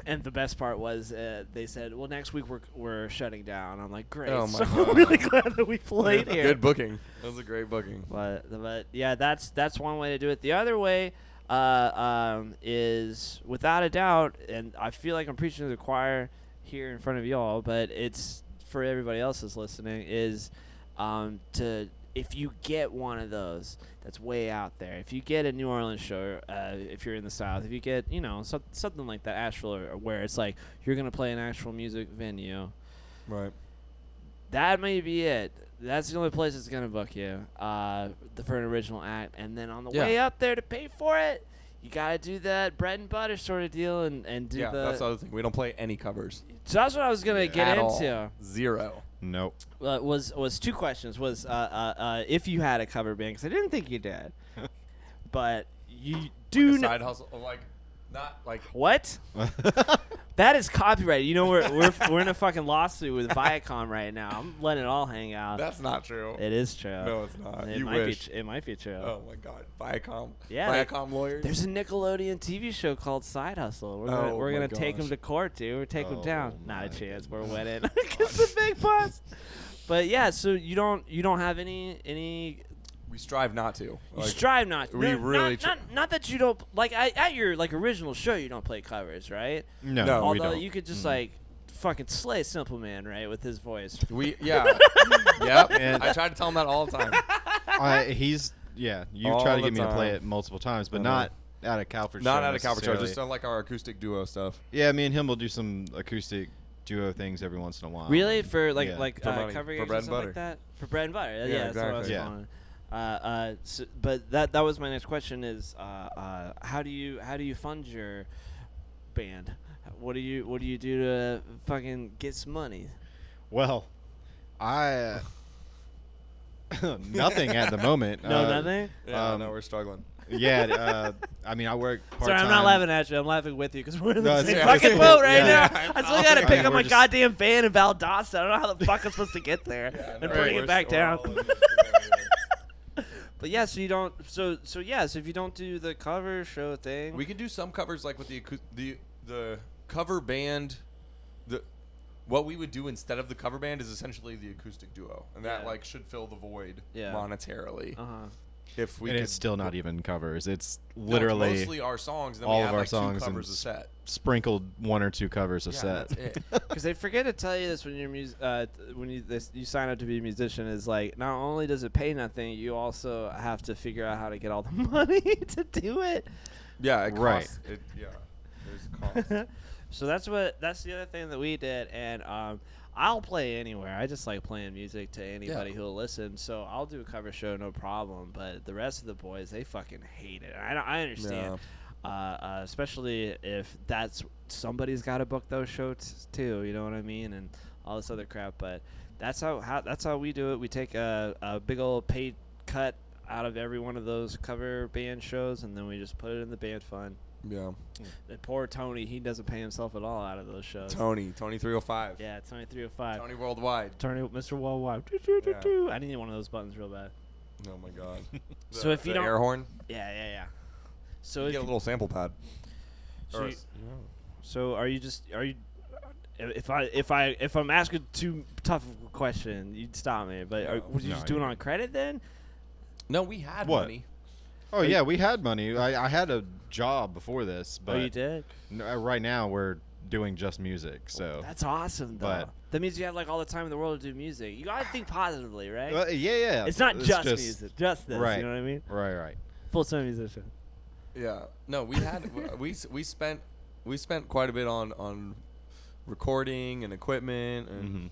Speaker 1: And the best part was they said, well, next week we're shutting down. I'm like, great.
Speaker 2: Oh my
Speaker 1: So
Speaker 2: God.
Speaker 1: I'm really glad that we played here.
Speaker 2: Good booking. That was a great booking.
Speaker 1: But yeah, that's one way to do it. The other way is, without a doubt, and I feel like I'm preaching to the choir here in front of y'all, but it's for everybody else that's listening, is if you get one of those that's way out there, if you get a New Orleans show, if you're in the South, if you get, something like that, Asheville, or where it's like you're going to play an actual music venue,
Speaker 2: Right.
Speaker 1: that may be it. That's the only place that's going to book you for an original act. And then on the way up there to pay for it, you got to do that bread and butter sort of deal and do
Speaker 2: Yeah,
Speaker 1: the...
Speaker 2: that's the other thing. We don't play any covers.
Speaker 1: So that's what I was going to get
Speaker 2: At
Speaker 1: into.
Speaker 2: all. Zero.
Speaker 3: Nope.
Speaker 1: Was 2 questions. Was if you had a cover band, because I didn't think you did, but you do
Speaker 2: Like a
Speaker 1: know
Speaker 2: side hustle, like not like
Speaker 1: what? That is copyrighted. You know we're in a fucking lawsuit with Viacom right now. I'm letting it all hang out.
Speaker 2: that's not true.
Speaker 1: It is true.
Speaker 2: No, it's not.
Speaker 1: It
Speaker 2: You
Speaker 1: might
Speaker 2: wish.
Speaker 1: be. It might be true.
Speaker 2: Oh my God, Viacom.
Speaker 1: Yeah,
Speaker 2: Viacom lawyers.
Speaker 1: There's a Nickelodeon TV show called Side Hustle.
Speaker 2: Oh
Speaker 1: we're
Speaker 2: my
Speaker 1: gonna take them
Speaker 2: gosh.
Speaker 1: to court, dude. We're take them down.
Speaker 3: Oh
Speaker 1: Not a
Speaker 3: my
Speaker 1: chance. We're
Speaker 3: goodness.
Speaker 1: winning against the big boss. But yeah, so you don't have any.
Speaker 2: We strive not to.
Speaker 1: You
Speaker 2: Like,
Speaker 1: strive not.
Speaker 2: we really
Speaker 1: not that you don't like at your like original show. You don't play covers, right?
Speaker 3: No,
Speaker 2: No.
Speaker 3: we
Speaker 1: Although
Speaker 3: don't.
Speaker 1: you could just like fucking slay Simple Man, right, with his voice.
Speaker 2: yeah. Yep.
Speaker 3: And-
Speaker 2: I try to tell him that all the time.
Speaker 3: You
Speaker 2: All
Speaker 3: tried to
Speaker 2: the
Speaker 3: get me to play
Speaker 2: time.
Speaker 3: it multiple times, but
Speaker 2: I
Speaker 3: not at a Cowford show.
Speaker 2: Not at a Cowford show,
Speaker 3: necessarily.
Speaker 2: just on like our acoustic duo stuff.
Speaker 3: Yeah, me and him will do some acoustic duo things every once in a while.
Speaker 1: Really, for like
Speaker 3: Yeah.
Speaker 1: like
Speaker 2: For money.
Speaker 1: cover
Speaker 2: For
Speaker 1: gigs
Speaker 2: bread
Speaker 1: and
Speaker 2: and
Speaker 1: stuff like
Speaker 2: butter.
Speaker 1: that. For bread and butter.
Speaker 2: Yeah,
Speaker 1: That's what I was
Speaker 3: exactly.
Speaker 1: calling it. But that was my next question is how do you fund your band? What do you do to fucking get some money?
Speaker 3: Well, I nothing at the moment.
Speaker 1: No, nothing.
Speaker 2: Yeah, no, we're struggling.
Speaker 3: Yeah, I mean, I work part-time.
Speaker 1: Sorry, I'm not laughing at you. I'm laughing with you because we're in
Speaker 3: No,
Speaker 1: the
Speaker 3: it's
Speaker 1: same
Speaker 3: okay.
Speaker 1: fucking boat right
Speaker 3: Yeah.
Speaker 1: now. I still gotta
Speaker 3: I
Speaker 1: pick
Speaker 3: mean,
Speaker 1: up
Speaker 3: we're
Speaker 1: my
Speaker 3: just-
Speaker 1: goddamn van in Valdosta. I don't know how the fuck I'm supposed to get there and bring it back down. But yeah, so you don't. So if you don't do the cover show thing,
Speaker 2: We can do some covers like with the cover band, what we would do instead of the cover band is essentially the acoustic duo, and that like should fill the void monetarily. If we
Speaker 3: and
Speaker 2: could,
Speaker 3: it's still not even covers. It's
Speaker 2: no,
Speaker 3: literally
Speaker 2: it's mostly our songs. Then
Speaker 3: all
Speaker 2: we
Speaker 3: of
Speaker 2: add
Speaker 3: our
Speaker 2: like
Speaker 3: songs
Speaker 2: 2 covers
Speaker 3: and
Speaker 2: a set.
Speaker 3: sprinkled 1 or 2 covers a set.
Speaker 2: That's it.
Speaker 1: Because they forget to tell you this when you're when you sign up to be a musician, is like not only does it pay nothing, you also have to figure out how to get all the money to do it.
Speaker 2: Yeah, it costs.
Speaker 3: Right.
Speaker 2: There's a cost.
Speaker 1: So that's the other thing that we did, and I'll play anywhere. I just like playing music to anybody who'll listen. So I'll do a cover show, no problem. But the rest of the boys, they fucking hate it. I understand, especially if somebody's got to book those shows too. You know what I mean, and all this other crap. But that's how we do it. We take a big old paid cut out of every one of those cover band shows, and then we just put it in the band fund.
Speaker 2: Yeah.
Speaker 1: The poor Tony, he doesn't pay himself at all out of those shows.
Speaker 2: Tony 305.
Speaker 1: Yeah, Tony 305.
Speaker 2: Tony Worldwide.
Speaker 1: Tony, Mr. Worldwide.
Speaker 2: Yeah.
Speaker 1: I need one of those buttons real bad.
Speaker 2: Oh my God.
Speaker 1: So if you don't,
Speaker 2: air horn,
Speaker 1: yeah. So
Speaker 2: you
Speaker 1: if
Speaker 2: get a little sample pad.
Speaker 1: So are you? If I'm asking too tough of a question, you'd stop me. But would you just do it on credit then?
Speaker 2: No, we had
Speaker 3: What?
Speaker 2: money.
Speaker 3: Oh yeah, we had money. I had a job before this, but
Speaker 1: You did?
Speaker 3: right now we're doing just music. So
Speaker 1: That's awesome, though.
Speaker 3: But-
Speaker 1: That means you have like all the time in the world to do music. You gotta think positively, right?
Speaker 3: yeah.
Speaker 1: It's not just music, just this.
Speaker 3: right.
Speaker 1: You know what I mean?
Speaker 3: Right.
Speaker 1: Full-time musician.
Speaker 2: Yeah. No, we had we spent quite a bit on recording and equipment, and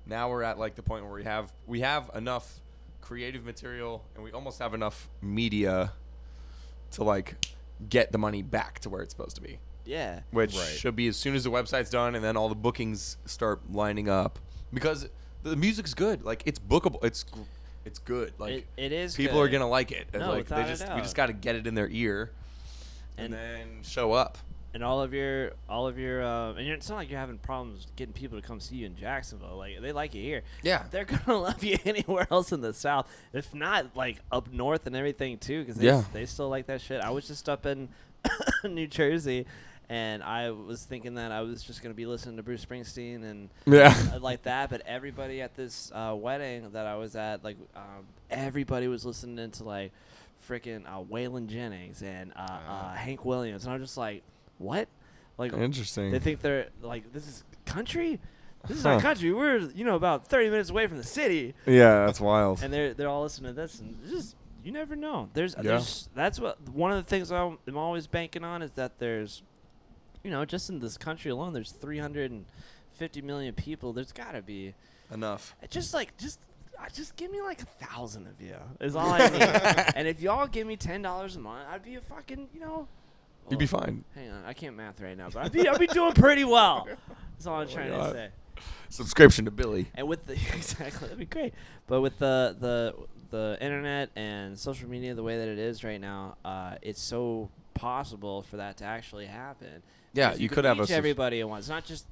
Speaker 2: now we're at like the point where we have enough creative material, and we almost have enough media to like get the money back to where it's supposed to be.
Speaker 1: Yeah.
Speaker 2: Which should be as soon as the website's done, and then all the bookings start lining up, because the music's good. Like, it's bookable. It's good. Like,
Speaker 1: it is.
Speaker 2: people
Speaker 1: good.
Speaker 2: are gonna like it.
Speaker 1: No,
Speaker 2: like
Speaker 1: without a
Speaker 2: we
Speaker 1: doubt.
Speaker 2: just got to get it in their ear, and then show up.
Speaker 1: And all of your, and it's not like you're having problems getting people to come see you in Jacksonville. Like, they like you here.
Speaker 2: Yeah.
Speaker 1: They're gonna love you anywhere else in the South, if not like up north and everything too, because they still like that shit. I was just up in New Jersey, and I was thinking that I was just gonna be listening to Bruce Springsteen and like that. But everybody at this wedding that I was at, like, everybody was listening to like freaking Waylon Jennings and Hank Williams, and I was just like, what? Like,
Speaker 2: Interesting.
Speaker 1: They think they're like, this is country. This is not country. We're about 30 minutes away from the city.
Speaker 2: Yeah, that's wild.
Speaker 1: And they're all listening to this, and just you never know. There's that's what one of the things I'm always banking on is that there's, just in this country alone, there's 350 million people. There's got to be
Speaker 2: enough.
Speaker 1: Just give me like 1,000 of you is all I need. And if y'all give me $10 a month, I'd be a fucking
Speaker 2: You'd be fine.
Speaker 1: Hang on, I can't math right now, but I'd be doing pretty well. That's all I'm trying to say.
Speaker 2: Subscription to Billy.
Speaker 1: And with the exactly, that'd be great. But with the internet and social media the way that it is right now, it's so possible for that to actually happen.
Speaker 2: Yeah, you could have
Speaker 1: reach everybody at once, not just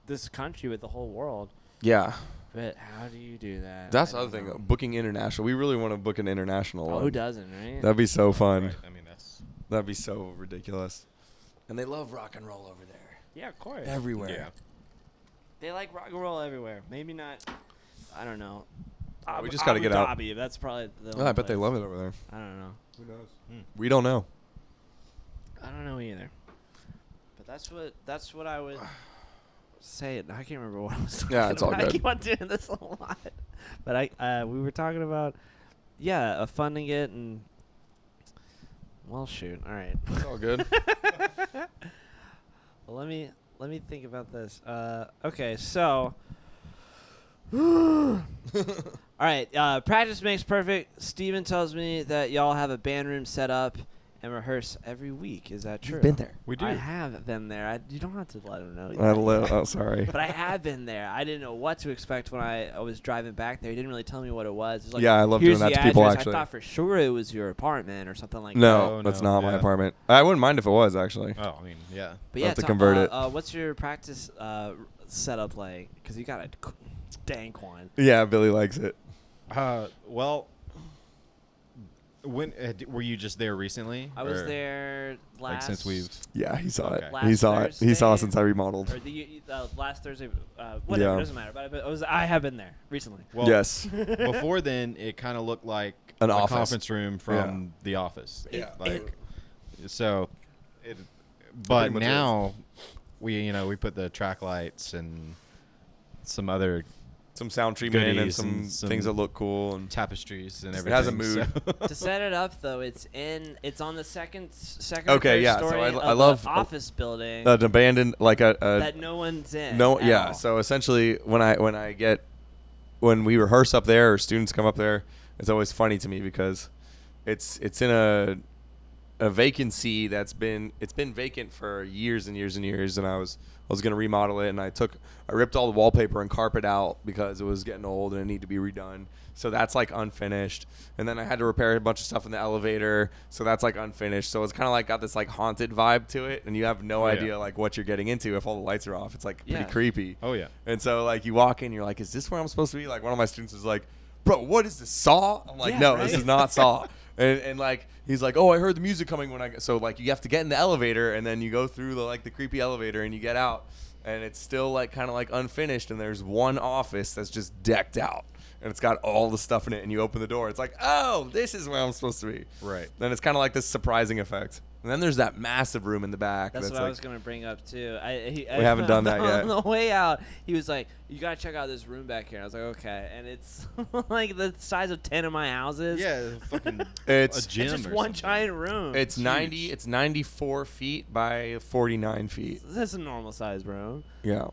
Speaker 1: this country, but the whole world.
Speaker 2: Yeah.
Speaker 1: But how do you do that?
Speaker 2: That's the other thing. Booking international. We really want to book an international one.
Speaker 1: Who doesn't, right?
Speaker 2: That'd be so fun.
Speaker 3: Right. I mean,
Speaker 2: That'd be so ridiculous. And they love rock and roll over there.
Speaker 1: Yeah, of course.
Speaker 2: Everywhere.
Speaker 3: Yeah.
Speaker 1: They like rock and roll everywhere. Maybe not. I don't know.
Speaker 2: We just got to get out.
Speaker 1: Dhabi, that's probably the
Speaker 2: I bet they love it over there.
Speaker 1: I don't know.
Speaker 2: Who knows? We don't know.
Speaker 1: I don't know either. But that's what I would say. I can't remember what I was talking
Speaker 2: Yeah, it's all
Speaker 1: about. I
Speaker 2: good.
Speaker 1: keep on doing this a lot. But we were talking about funding it, and well, shoot. All right.
Speaker 2: It's all good.
Speaker 1: Well, let me think about this. Okay, so all right, practice makes perfect. Steven tells me that y'all have a band room set up and rehearse every week. Is that true?
Speaker 2: You've been there.
Speaker 3: We do.
Speaker 1: I have been there. You don't have to let him know.
Speaker 2: Oh, sorry.
Speaker 1: But I have been there. I didn't know what to expect when I was driving back there. He didn't really tell me what it was. It was like,
Speaker 2: Yeah, I love
Speaker 1: here's
Speaker 2: doing that
Speaker 1: the
Speaker 2: to people,
Speaker 1: address.
Speaker 2: actually.
Speaker 1: I thought for sure it was your apartment or something like that.
Speaker 2: No,
Speaker 3: Oh,
Speaker 2: that's
Speaker 3: no,
Speaker 2: not my
Speaker 3: yeah.
Speaker 2: apartment. I wouldn't mind if it was, actually.
Speaker 3: Oh, I mean, yeah.
Speaker 1: But
Speaker 2: I'll
Speaker 1: yeah,
Speaker 2: have to convert it.
Speaker 1: What's your practice setup like? Because you got a dank one.
Speaker 2: Yeah, Billy likes it.
Speaker 3: Well, When were you just there recently?
Speaker 1: I was
Speaker 3: or,
Speaker 1: there
Speaker 3: like
Speaker 1: last.
Speaker 3: since we've.
Speaker 2: Yeah, he saw
Speaker 3: Okay.
Speaker 2: it.
Speaker 1: Last
Speaker 2: He saw it. He saw it
Speaker 1: Thursday,
Speaker 2: since I remodeled.
Speaker 1: Or last Thursday, whatever,
Speaker 2: Yeah.
Speaker 1: doesn't matter. But I have been there recently.
Speaker 3: Well,
Speaker 2: Yes.
Speaker 3: Before then, it kind of looked like
Speaker 2: An
Speaker 3: a
Speaker 2: office.
Speaker 3: conference room from The Office.
Speaker 1: Yeah.
Speaker 3: Like, so, but
Speaker 2: much
Speaker 3: now we put the track lights and some other
Speaker 2: Some sound treatment and
Speaker 3: goodies
Speaker 2: some
Speaker 3: and some
Speaker 2: things that look cool. And
Speaker 3: tapestries and
Speaker 2: It
Speaker 3: everything.
Speaker 2: has a mood.
Speaker 3: so-
Speaker 1: To set it up though, it's on the second
Speaker 2: Okay,
Speaker 1: or
Speaker 2: yeah,
Speaker 1: third
Speaker 2: so
Speaker 1: story
Speaker 2: I
Speaker 1: of
Speaker 2: love
Speaker 1: the office building
Speaker 2: an abandoned, like a
Speaker 1: that no one's in.
Speaker 2: no,
Speaker 1: at
Speaker 2: yeah.
Speaker 1: all.
Speaker 2: So essentially, when we rehearse up there or students come up there, it's always funny to me because it's in a vacancy that's been vacant for years and years and years, and I was gonna remodel it, and I ripped all the wallpaper and carpet out because it was getting old and it needed to be redone. So that's like unfinished, and then I had to repair a bunch of stuff in the elevator, so that's like unfinished. So it's kind of like got this like haunted vibe to it, and you have no
Speaker 3: Yeah.
Speaker 2: idea like what you're getting into if all the lights are off. It's like pretty
Speaker 1: Yeah.
Speaker 2: creepy.
Speaker 3: Oh yeah.
Speaker 2: And so like you walk in, you're like, is this where I'm supposed to be? Like one of my students is like, bro, what is this, Saw? I'm like,
Speaker 1: Yeah,
Speaker 2: no,
Speaker 1: right?
Speaker 2: this is not Saw. And like he's like, oh, I heard the music coming when so like you have to get in the elevator, and then you go through the creepy elevator, and you get out, and it's still like kind of like unfinished, and there's one office that's just decked out, and it's got all the stuff in it, and you open the door, it's like, oh, this is where I'm supposed to be.
Speaker 3: Right.
Speaker 2: Then it's kind of like this surprising effect. And then there's that massive room in the back.
Speaker 1: That's what
Speaker 2: like,
Speaker 1: I was gonna bring up too. We
Speaker 2: haven't done that yet.
Speaker 1: On the way out, he was like, "You gotta check out this room back here." And I was like, "Okay." And it's like the size of 10 of my houses.
Speaker 3: Yeah, fucking
Speaker 2: It's-
Speaker 3: a gym.
Speaker 1: It's just
Speaker 3: or
Speaker 1: one
Speaker 3: something.
Speaker 1: giant room.
Speaker 2: It's 90. It's 94 feet by 49 feet.
Speaker 1: That's a normal size, bro.
Speaker 2: Yeah.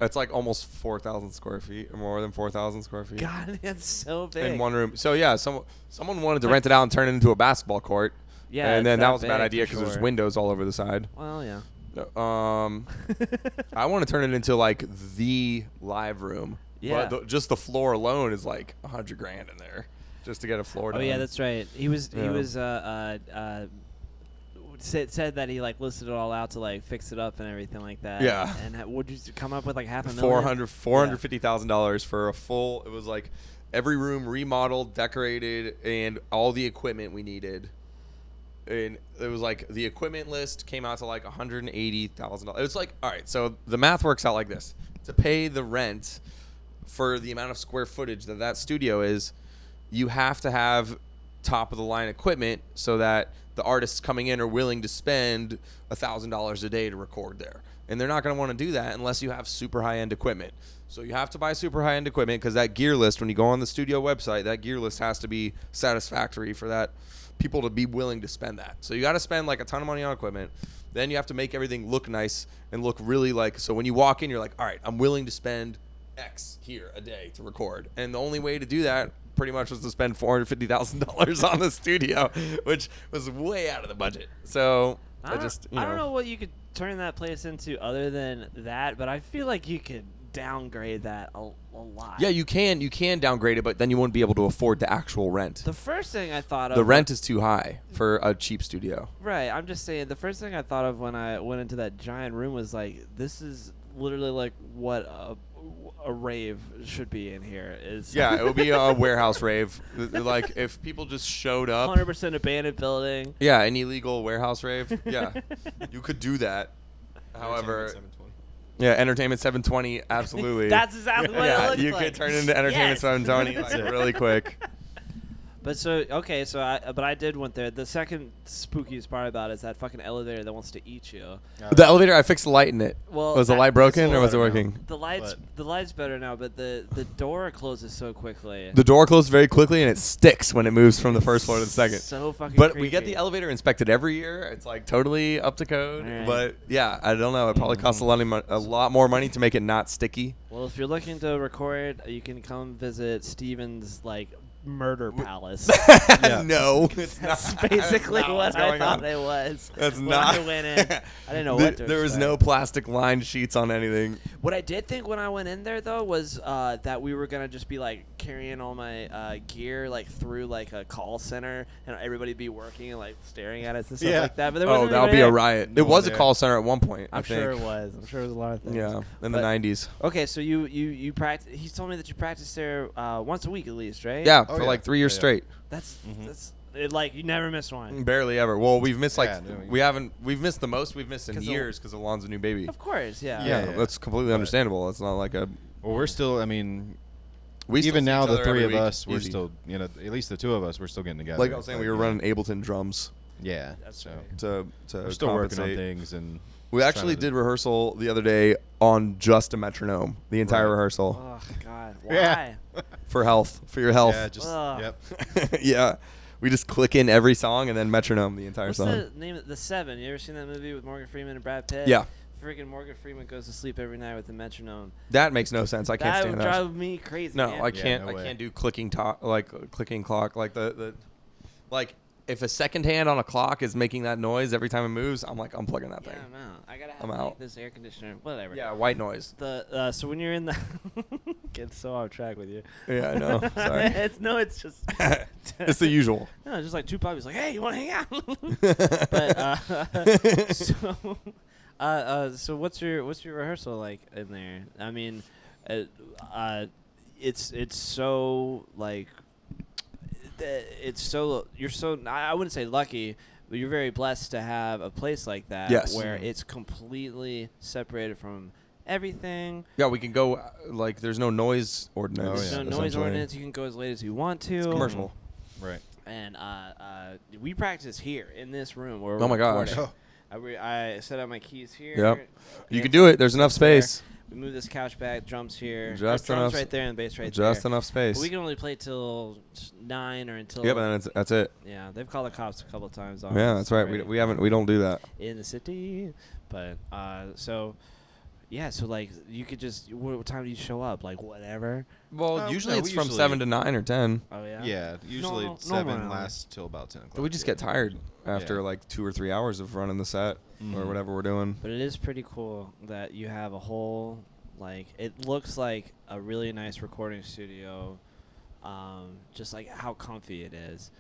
Speaker 2: It's like almost 4,000 square feet, or more than 4,000 square feet
Speaker 1: God, that's so big.
Speaker 2: in one room. So yeah, someone wanted to rent it out and turn it into a basketball court.
Speaker 1: Yeah,
Speaker 2: and
Speaker 1: it's
Speaker 2: then that was a bad
Speaker 1: big,
Speaker 2: idea
Speaker 1: for
Speaker 2: because there's
Speaker 1: sure.
Speaker 2: windows all over the side.
Speaker 1: Well, yeah.
Speaker 2: I want to turn it into like the live room.
Speaker 1: Yeah.
Speaker 2: But just the floor alone is like $100,000 in there, just to get a floor
Speaker 1: Oh
Speaker 2: done.
Speaker 1: yeah, that's right. He was
Speaker 2: Yeah.
Speaker 1: said that he like listed it all out to like fix it up and everything like that.
Speaker 2: Yeah.
Speaker 1: And would you come up with like $500,000?
Speaker 2: $450,000 for a full. It was like every room remodeled, decorated, and all the equipment we needed. And it was like the equipment list came out to like $180,000. It was like, all right, so the math works out like this: to pay the rent for the amount of square footage that studio is, you have to have top of the line equipment so that the artists coming in are willing to spend $1,000 a day to record there. And they're not going to want to do that unless you have super high-end equipment. So you have to buy super high-end equipment because that gear list, when you go on the studio website, that gear list has to be satisfactory for that people to be willing to spend that. So you got to spend like a ton of money on equipment. Then you have to make everything look nice and look really like, so when you walk in, you're like, all right, I'm willing to spend X here a day to record. And the only way to do that pretty much was to spend $450,000 on the studio, which was way out of the budget. So I
Speaker 1: don't know what you could turn that place into other than that, but I feel like you could downgrade that a lot.
Speaker 2: Yeah, you can downgrade it, but then you won't be able to afford the actual rent.
Speaker 1: The first thing I thought of
Speaker 2: The rent is too high for a cheap studio.
Speaker 1: Right, I'm just saying the first thing I thought of when I went into that giant room was like, this is literally like what a rave should be in here is.
Speaker 2: Yeah, it would be a warehouse rave. Like if people just showed up.
Speaker 1: 100% abandoned building.
Speaker 2: Yeah, an illegal warehouse rave. Yeah, you could do that. However, yeah, Entertainment 720, absolutely.
Speaker 1: That's exactly what it
Speaker 2: Yeah,
Speaker 1: looks
Speaker 2: you
Speaker 1: like.
Speaker 2: could turn into Entertainment
Speaker 1: Yes.
Speaker 2: 720 like, really quick.
Speaker 1: But I did went there. The second spookiest part about it is that fucking elevator that wants to eat you.
Speaker 2: The elevator, I fixed the light in it.
Speaker 1: Well,
Speaker 2: Was the light broken or was it working?
Speaker 1: The light's better now, but the door closes so quickly.
Speaker 2: The door closed very quickly and it sticks when it moves from the first floor to the second.
Speaker 1: So fucking
Speaker 2: But
Speaker 1: creepy.
Speaker 2: we get the elevator inspected every year. It's like totally up to code.
Speaker 1: Alright.
Speaker 2: But yeah, I don't know. It probably costs a lot more money to make it not sticky.
Speaker 1: Well, if you're looking to record, you can come visit Steven's like murder palace.
Speaker 3: Yeah.
Speaker 2: No, it's not.
Speaker 1: That's basically
Speaker 2: That's not
Speaker 1: what
Speaker 2: what's
Speaker 1: I
Speaker 2: going
Speaker 1: thought
Speaker 2: on.
Speaker 1: it was.
Speaker 2: That's
Speaker 1: when
Speaker 2: not.
Speaker 1: I went in. I didn't know what to
Speaker 2: There was no
Speaker 1: expect.
Speaker 2: plastic lined sheets on anything.
Speaker 1: What I did think when I went in there though was that we were gonna just be like carrying all my gear like through like a call center and everybody be working and like staring at us and stuff
Speaker 3: Yeah.
Speaker 1: like that. But there
Speaker 2: Oh,
Speaker 1: wasn't
Speaker 2: that would
Speaker 1: anybody
Speaker 2: be a
Speaker 1: there.
Speaker 2: riot.
Speaker 3: No
Speaker 2: It was
Speaker 3: one
Speaker 2: a call center at one point.
Speaker 1: I'm
Speaker 2: I think.
Speaker 1: sure it was. I'm sure it was a lot of things.
Speaker 2: Yeah, in the
Speaker 1: But-
Speaker 2: 90s.
Speaker 1: Okay, so you practice. He told me that you practice there once a week at least, right?
Speaker 2: Yeah,
Speaker 3: Oh,
Speaker 2: for
Speaker 3: yeah.
Speaker 2: like 3 years
Speaker 3: Yeah, yeah.
Speaker 2: straight.
Speaker 1: That's like you never miss one.
Speaker 2: Barely ever. Well, we've missed
Speaker 3: Yeah, no,
Speaker 2: we've missed the most we've missed in
Speaker 1: 'Cause
Speaker 2: years because of Lon's new baby.
Speaker 1: Of course, yeah.
Speaker 3: Yeah.
Speaker 2: That's completely understandable. It's not like a.
Speaker 3: Well, we're still. I mean,
Speaker 2: We still
Speaker 3: even
Speaker 2: see
Speaker 3: now,
Speaker 2: each
Speaker 3: the
Speaker 2: other
Speaker 3: three
Speaker 2: every
Speaker 3: of
Speaker 2: week.
Speaker 3: us, we're
Speaker 2: Easy.
Speaker 3: still. You know, at least the two of us, we're still getting together.
Speaker 2: Like I was saying, we were
Speaker 3: But,
Speaker 2: running Ableton drums
Speaker 3: Yeah.
Speaker 1: That's
Speaker 3: So
Speaker 1: right.
Speaker 2: to
Speaker 3: we're still working on
Speaker 2: compensate.
Speaker 3: things, and
Speaker 2: We actually
Speaker 3: trying to-
Speaker 2: did rehearsal the other day on just a metronome, the entire
Speaker 3: Right.
Speaker 2: rehearsal
Speaker 1: Oh God, why?
Speaker 3: Yeah.
Speaker 2: for your health.
Speaker 3: Yeah. Just.
Speaker 1: Ugh.
Speaker 3: Yep.
Speaker 2: Yeah. We just click in every song and then metronome the entire
Speaker 1: What's
Speaker 2: song.
Speaker 1: the name of The Seven? You ever seen that movie with Morgan Freeman and Brad Pitt?
Speaker 2: Yeah.
Speaker 1: Freaking Morgan Freeman goes to sleep every night with the metronome.
Speaker 2: That makes no sense. I can't
Speaker 1: That
Speaker 2: stand
Speaker 1: would
Speaker 2: that.
Speaker 1: drive me crazy.
Speaker 2: No,
Speaker 1: man.
Speaker 2: I can't.
Speaker 3: no
Speaker 2: I
Speaker 3: way.
Speaker 2: can't do clicking clicking clock like the like if a second hand on a clock is making that noise every time it moves, I'm like unplugging that
Speaker 1: Yeah,
Speaker 2: thing.
Speaker 1: I'm out. I gotta have
Speaker 2: I'm
Speaker 1: like,
Speaker 2: out.
Speaker 1: this air conditioner. Whatever.
Speaker 2: Yeah, white noise.
Speaker 1: The so when you're in the get so off track with you.
Speaker 2: Yeah, I know. Sorry.
Speaker 1: it's just
Speaker 2: It's the usual.
Speaker 1: no, just like two puppies like, hey, you want to hang out? But so what's your rehearsal like in there? I mean, it's so like it's so you're so I wouldn't say lucky, but you're very blessed to have a place like that
Speaker 2: Yes.
Speaker 1: where it's completely separated from everything.
Speaker 2: Yeah, we can go like there's no noise ordinance.
Speaker 3: Oh, yeah.
Speaker 1: There's no noise
Speaker 2: essentially.
Speaker 1: ordinance. You can go as late as you want to.
Speaker 2: It's commercial.
Speaker 3: Right.
Speaker 1: And we practice here in this room. Where
Speaker 2: Oh my
Speaker 1: we're
Speaker 2: gosh.
Speaker 1: recording. I set up my keys here.
Speaker 2: Yep. You can
Speaker 1: amp
Speaker 2: do it. There's enough
Speaker 1: there.
Speaker 2: space.
Speaker 1: We move this couch back, drums here.
Speaker 2: Just
Speaker 1: drums
Speaker 2: enough-
Speaker 1: right there and bass right
Speaker 2: Just
Speaker 1: there.
Speaker 2: enough space.
Speaker 1: But we can only play till 9 or until.
Speaker 2: Yep, and that's it.
Speaker 1: Yeah, they've called the cops a couple of times. On
Speaker 2: Yeah,
Speaker 1: us
Speaker 2: that's right.
Speaker 1: already.
Speaker 2: We don't do that.
Speaker 1: In the city, but so. Yeah, so like you could just what time do you show up? Like whatever.
Speaker 2: Well, usually
Speaker 3: no,
Speaker 2: it's
Speaker 3: we
Speaker 2: from
Speaker 3: usually-
Speaker 2: 7 to 9 or 10.
Speaker 1: Oh yeah.
Speaker 3: Yeah. Usually
Speaker 1: Normal
Speaker 3: 7
Speaker 1: hour.
Speaker 3: lasts till about 10 o'clock.
Speaker 2: But we just get tired after
Speaker 3: Yeah.
Speaker 2: like 2 or 3 hours of running the set or
Speaker 3: Mhm.
Speaker 2: whatever we're doing.
Speaker 1: But it is pretty cool that you have a whole, like, it looks like a really nice recording studio, just like how comfy it is.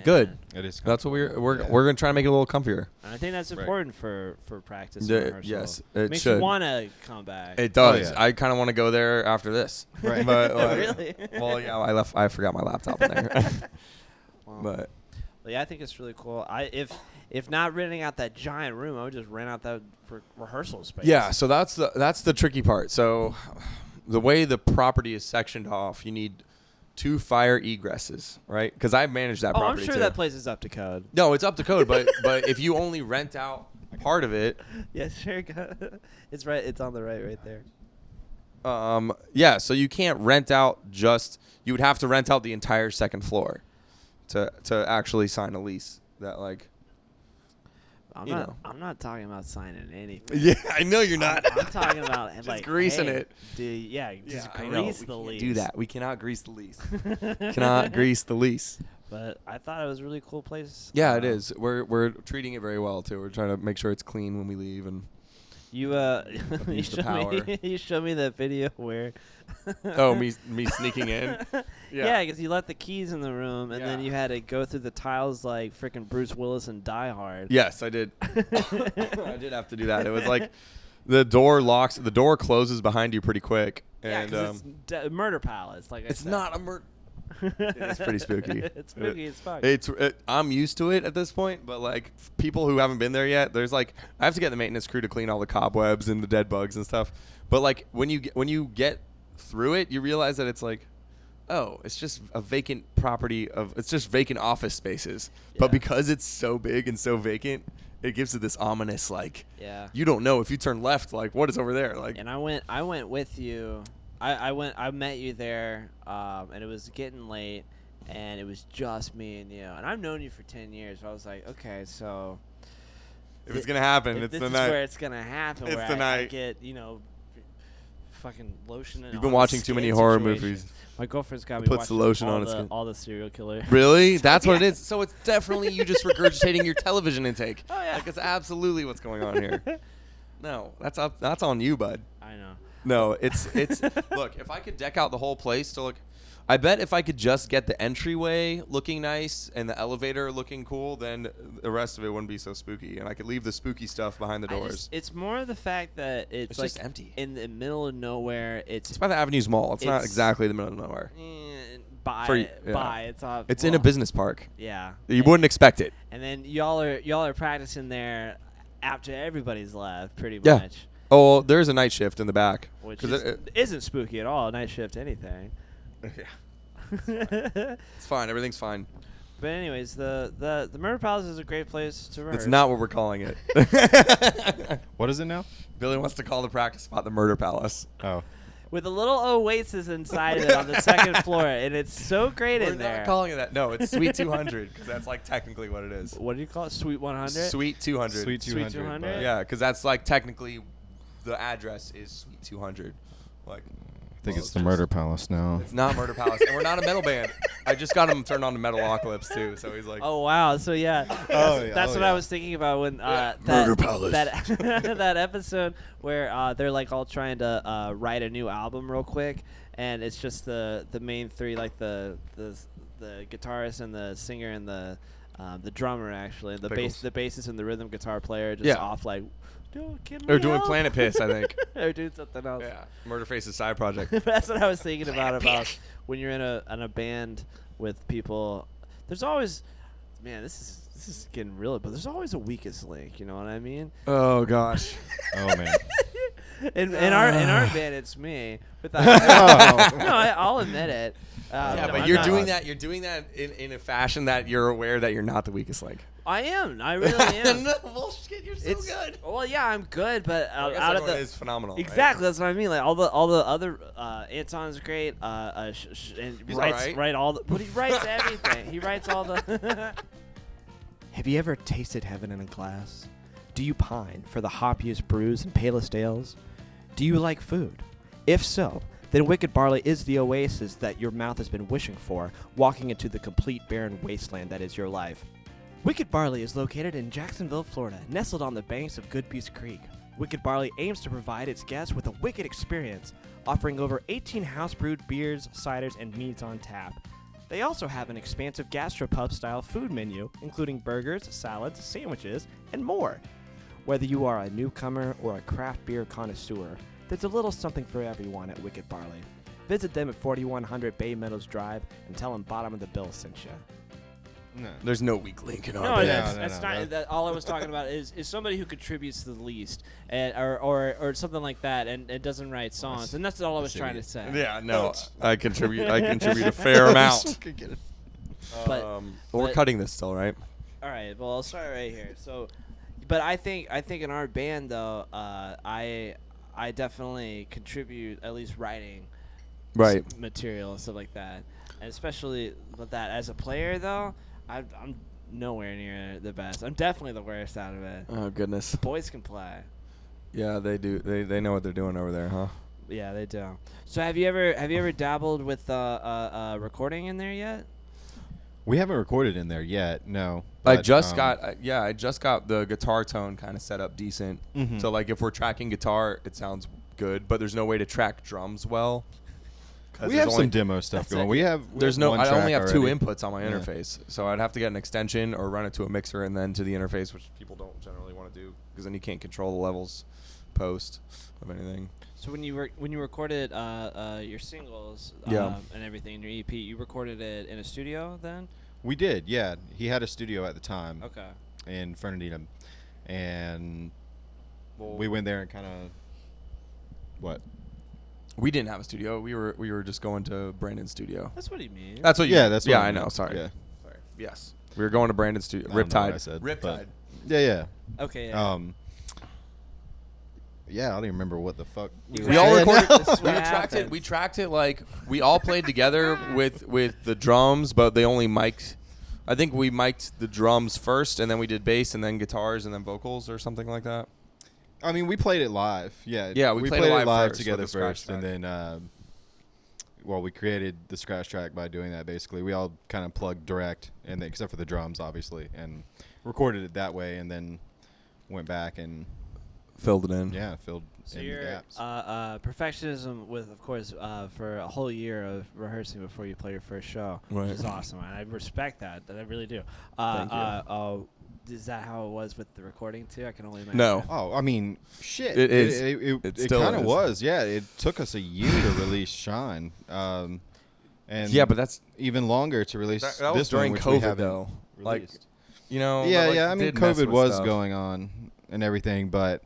Speaker 2: Good.
Speaker 3: It is.
Speaker 2: That's what we're
Speaker 3: Yeah.
Speaker 2: we're gonna try to make it a little comfier.
Speaker 1: And I think that's
Speaker 3: Right.
Speaker 1: important for practice.
Speaker 2: Yeah,
Speaker 1: and rehearsal.
Speaker 2: yes, it
Speaker 1: makes
Speaker 2: should.
Speaker 1: you want to come back.
Speaker 2: It does.
Speaker 3: yeah.
Speaker 2: I kind of want to go there after this.
Speaker 3: Right.
Speaker 2: But like,
Speaker 1: Really?
Speaker 2: Well, yeah, I forgot my laptop in there.
Speaker 1: Well,
Speaker 2: But
Speaker 1: yeah, I think it's really cool. If not renting out that giant room, I would just rent out that for rehearsal space.
Speaker 2: yeah, so that's the tricky part. So the way the property is sectioned off, you need 2 fire egresses, right? Because I manage that
Speaker 1: Oh, I'm
Speaker 2: property
Speaker 1: sure
Speaker 2: too.
Speaker 1: that place is up to code.
Speaker 2: No, it's up to code, but if you only rent out part of it,
Speaker 1: Yeah, sure. It's right. It's on the right there.
Speaker 2: yeah, so you can't rent out you would have to rent out the entire second floor to actually sign a lease that like
Speaker 1: I'm
Speaker 2: you
Speaker 1: not.
Speaker 2: know.
Speaker 1: I'm not talking about signing anything.
Speaker 2: Yeah, I know you're not.
Speaker 1: I'm talking about
Speaker 2: Just
Speaker 1: like
Speaker 2: greasing
Speaker 1: hey,
Speaker 2: it.
Speaker 1: Dude, yeah, just
Speaker 2: I know.
Speaker 1: grease
Speaker 2: We
Speaker 1: the
Speaker 2: can't
Speaker 1: lease.
Speaker 2: do that. We cannot grease the lease. Cannot grease the lease.
Speaker 1: But I thought it was a really cool place.
Speaker 2: Yeah, it is. We're treating it very well too. We're trying to make sure it's clean when we leave and
Speaker 1: You you
Speaker 2: Abuse the
Speaker 1: showed me
Speaker 2: power.
Speaker 1: you showed me that video where.
Speaker 2: oh me sneaking in.
Speaker 1: Yeah, because you left the keys in the room, and then
Speaker 2: Yeah.
Speaker 1: you had to go through the tiles like freaking Bruce Willis and Die Hard.
Speaker 2: Yes, I did. I did have to do that. It was like the door locks. The door closes behind you pretty quick.
Speaker 1: Yeah,
Speaker 2: And
Speaker 1: 'cause it's Murder Palace. Like I
Speaker 2: it's
Speaker 1: said.
Speaker 2: not a murder. It's pretty spooky.
Speaker 1: It's spooky as fuck.
Speaker 2: I'm used to it at this point, but like people who haven't been there yet, there's like I have to get the maintenance crew to clean all the cobwebs and the dead bugs and stuff. But like when you get through it, you realize that it's like, oh, it's just a vacant property it's just vacant office spaces. But
Speaker 1: Yeah.
Speaker 2: because it's so big and so vacant, it gives it this ominous like
Speaker 1: Yeah.
Speaker 2: you don't know if you turn left, like what is over there, like.
Speaker 1: And I went with you. I met you there, and it was getting late, and it was just me and you. And I've known you for 10 years. So I was like, okay, so
Speaker 2: If it's gonna happen,
Speaker 1: if
Speaker 2: it's
Speaker 1: this
Speaker 2: the
Speaker 1: is
Speaker 2: night.
Speaker 1: where it's gonna happen.
Speaker 2: It's
Speaker 1: where
Speaker 2: the
Speaker 1: I
Speaker 2: night.
Speaker 1: get fucking lotion. And
Speaker 2: You've
Speaker 1: all
Speaker 2: been
Speaker 1: the
Speaker 2: watching too
Speaker 1: skin
Speaker 2: many horror
Speaker 1: situations.
Speaker 2: movies.
Speaker 1: My girlfriend's got me
Speaker 2: Puts the
Speaker 1: watching
Speaker 2: lotion
Speaker 1: all
Speaker 2: on its
Speaker 1: the,
Speaker 2: skin.
Speaker 1: all the serial killer.
Speaker 2: Really? That's what it
Speaker 1: Yeah.
Speaker 2: is. So it's definitely you just regurgitating your television intake.
Speaker 1: Oh, yeah.
Speaker 2: Like it's absolutely what's going on here. No, that's on you, bud.
Speaker 1: I know.
Speaker 2: No, it's look, if I could deck out the whole place to look I bet if I could just get the entryway looking nice and the elevator looking cool, then the rest of it wouldn't be so spooky and I could leave the spooky stuff behind the doors.
Speaker 1: It's more of the fact that it's like
Speaker 2: just empty.
Speaker 1: in the middle of nowhere.
Speaker 2: It's by the Avenues Mall. It's not
Speaker 1: it's-
Speaker 2: exactly the middle of nowhere. Yeah.
Speaker 1: It's off.
Speaker 2: It's in a business park.
Speaker 1: Yeah.
Speaker 2: You wouldn't expect it.
Speaker 1: And then y'all are practicing there after everybody's left, pretty
Speaker 2: Yeah.
Speaker 1: much.
Speaker 2: Oh, well, there's a night shift in the back.
Speaker 1: Which
Speaker 2: 'Cause
Speaker 1: isn't spooky at all. Night shift, anything.
Speaker 2: It's fine. Everything's fine.
Speaker 1: But anyways, the Murder Palace is a great place to rehearse.
Speaker 2: That's not what we're calling it.
Speaker 3: What is it now?
Speaker 2: Billy wants to call the practice spot the Murder Palace.
Speaker 3: Oh.
Speaker 1: With a little oasis inside it on the second floor, and it's so great
Speaker 2: We're
Speaker 1: in there.
Speaker 2: not calling it that. No, it's Suite 200 because that's like technically what it is.
Speaker 1: What do you call it? Suite 100?
Speaker 2: Suite 200.
Speaker 3: Sweet 200.
Speaker 1: 200?
Speaker 3: but-
Speaker 2: Yeah, because that's like technically the address is Suite 200. Like,
Speaker 3: I think it's the Murder Palace now.
Speaker 2: it's not Murder Palace, and we're not a metal band. I just got him turned on to Metalocalypse too, so he's like,
Speaker 1: Oh wow! So yeah, that's what I was thinking about when
Speaker 2: Murder Palace.
Speaker 1: that that episode where they're like all trying to write a new album real quick, and it's just the main three, like the guitarist and the singer and the drummer actually, the bassist and the rhythm guitar player just off like.
Speaker 2: They're doing Planet Piss, I think.
Speaker 1: They're doing something else.
Speaker 2: Yeah, Murderface's side project.
Speaker 1: That's what I was thinking about when you're in a band with people. There's always, man, this is getting real, but there's always a weakest link. You know what I mean?
Speaker 2: Oh gosh.
Speaker 3: Oh man.
Speaker 1: In our band, it's me. No, I'll admit it.
Speaker 2: Yeah,
Speaker 1: no,
Speaker 2: but
Speaker 1: I'm
Speaker 2: you're
Speaker 1: not.
Speaker 2: doing that. You're doing that in a fashion that you're aware that you're not the weakest link.
Speaker 1: I am. I really am.
Speaker 2: No, bullshit. You're so good.
Speaker 1: Well, yeah, I'm good, but
Speaker 2: I guess
Speaker 1: out of
Speaker 2: everyone
Speaker 1: the
Speaker 2: is phenomenal.
Speaker 1: exactly, that's what I mean. Like all the other Anton's great. And
Speaker 2: He's
Speaker 1: writes
Speaker 2: alright.
Speaker 1: write all the, but he writes everything. He writes all the.
Speaker 5: Have you ever tasted heaven in a glass? Do you pine for the hoppiest brews and palest ales? Do you like food? If so, then Wicked Barley is the oasis that your mouth has been wishing for, walking into the complete barren wasteland that is your life. Wicked Barley is located in Jacksonville, Florida, nestled on the banks of Goodbeast Creek. Wicked Barley aims to provide its guests with a wicked experience, offering over 18 house-brewed beers, ciders, and meads on tap. They also have an expansive gastropub-style food menu, including burgers, salads, sandwiches, and more. Whether you are a newcomer or a craft beer connoisseur, there's a little something for everyone at Wicked Barley. Visit them at 4100 Bay Meadows Drive and tell them Bottom of the Bill sent you.
Speaker 3: No.
Speaker 2: There's no weak link in our
Speaker 1: No,
Speaker 2: band.
Speaker 1: that's not. That, all I was talking about is somebody who contributes the least, or something like that, and it doesn't write songs, and that's all I was trying to say.
Speaker 2: Yeah, no, I contribute a fair amount.
Speaker 1: But
Speaker 2: We're cutting this still, right?
Speaker 1: all right, well, I'll start right here. So, but I think in our band though, I definitely contribute at least writing
Speaker 2: Right.
Speaker 1: material and stuff like that, and especially with that as a player though, I'm nowhere near the best. I'm definitely the worst out of it.
Speaker 2: Oh goodness.
Speaker 1: Boys can play.
Speaker 2: Yeah, they do. They know what they're doing over there, huh?
Speaker 1: Yeah, they do. So have you ever dabbled with recording in there yet?
Speaker 3: We haven't recorded in there yet. No.
Speaker 2: I
Speaker 3: but,
Speaker 2: just got the guitar tone kind of set up decent.
Speaker 3: Mhm.
Speaker 2: So like if we're tracking guitar, it sounds good, but there's no way to track drums well.
Speaker 3: We have some demo stuff going. We have one
Speaker 2: I only
Speaker 3: track
Speaker 2: have two
Speaker 3: already.
Speaker 2: inputs on my
Speaker 3: Yeah.
Speaker 2: interface, so I'd have to get an extension or run it to a mixer and then to the interface, which people don't generally want to do because then you can't control the levels post of anything.
Speaker 1: So when you recorded your singles
Speaker 2: Yeah.
Speaker 1: and everything in your EP, you recorded it in a studio then?
Speaker 3: We did, yeah. He had a studio at the time
Speaker 1: Okay.
Speaker 3: in Fernandina, and we went there and kind of what?
Speaker 2: We didn't have a studio. We were just going to Brandon's studio.
Speaker 1: That's what he means.
Speaker 2: That's what you.
Speaker 3: Yeah, that's what
Speaker 2: yeah.
Speaker 3: I
Speaker 2: I know.
Speaker 3: meant.
Speaker 2: Sorry.
Speaker 3: Yeah.
Speaker 2: Sorry. Yes. We were going to Brandon's studio.
Speaker 3: I don't know what I
Speaker 2: Riptide.
Speaker 3: said,
Speaker 2: Riptide.
Speaker 3: but- Yeah.
Speaker 1: Okay. Yeah.
Speaker 3: Yeah, I don't even remember what the fuck
Speaker 2: We all recorded.
Speaker 1: This is
Speaker 2: we
Speaker 1: what
Speaker 2: tracked it.
Speaker 1: happens.
Speaker 2: We tracked it like we all played together with the drums, but they only mic'd. I think we mic'd the drums first, and then we did bass, and then guitars, and then vocals, or something like that.
Speaker 3: I mean, we played it live. Yeah.
Speaker 2: Yeah, we played it live first
Speaker 3: together
Speaker 2: with the scratch
Speaker 3: first, and
Speaker 2: track.
Speaker 3: then we created the scratch track by doing that. Basically, we all kind of plugged direct, and except for the drums, obviously, and recorded it that way, and then went back and
Speaker 2: Filled it in.
Speaker 3: filled
Speaker 1: So
Speaker 3: in the
Speaker 1: your
Speaker 3: gaps.
Speaker 1: perfectionism with, of course, for a whole year of rehearsing before you play your first show,
Speaker 2: Right.
Speaker 1: which is awesome. And I respect that. I really do.
Speaker 2: Thank you.
Speaker 1: Is that how it was with the recording too? I can only imagine.
Speaker 2: No.
Speaker 3: Oh, I mean, shit.
Speaker 2: It is.
Speaker 3: It
Speaker 2: It still
Speaker 3: kind of
Speaker 2: is.
Speaker 3: was. Yeah, it took us a year to release Shine. And
Speaker 2: Yeah, but that's
Speaker 3: even longer to release
Speaker 2: that was
Speaker 3: this one,
Speaker 2: during
Speaker 3: which we
Speaker 2: COVID
Speaker 3: haven't
Speaker 2: though. Like,
Speaker 3: released.
Speaker 2: you know.
Speaker 3: Yeah,
Speaker 2: like,
Speaker 3: yeah. I mean,
Speaker 2: did mess
Speaker 3: COVID
Speaker 2: with
Speaker 3: was
Speaker 2: stuff.
Speaker 3: going on and everything, but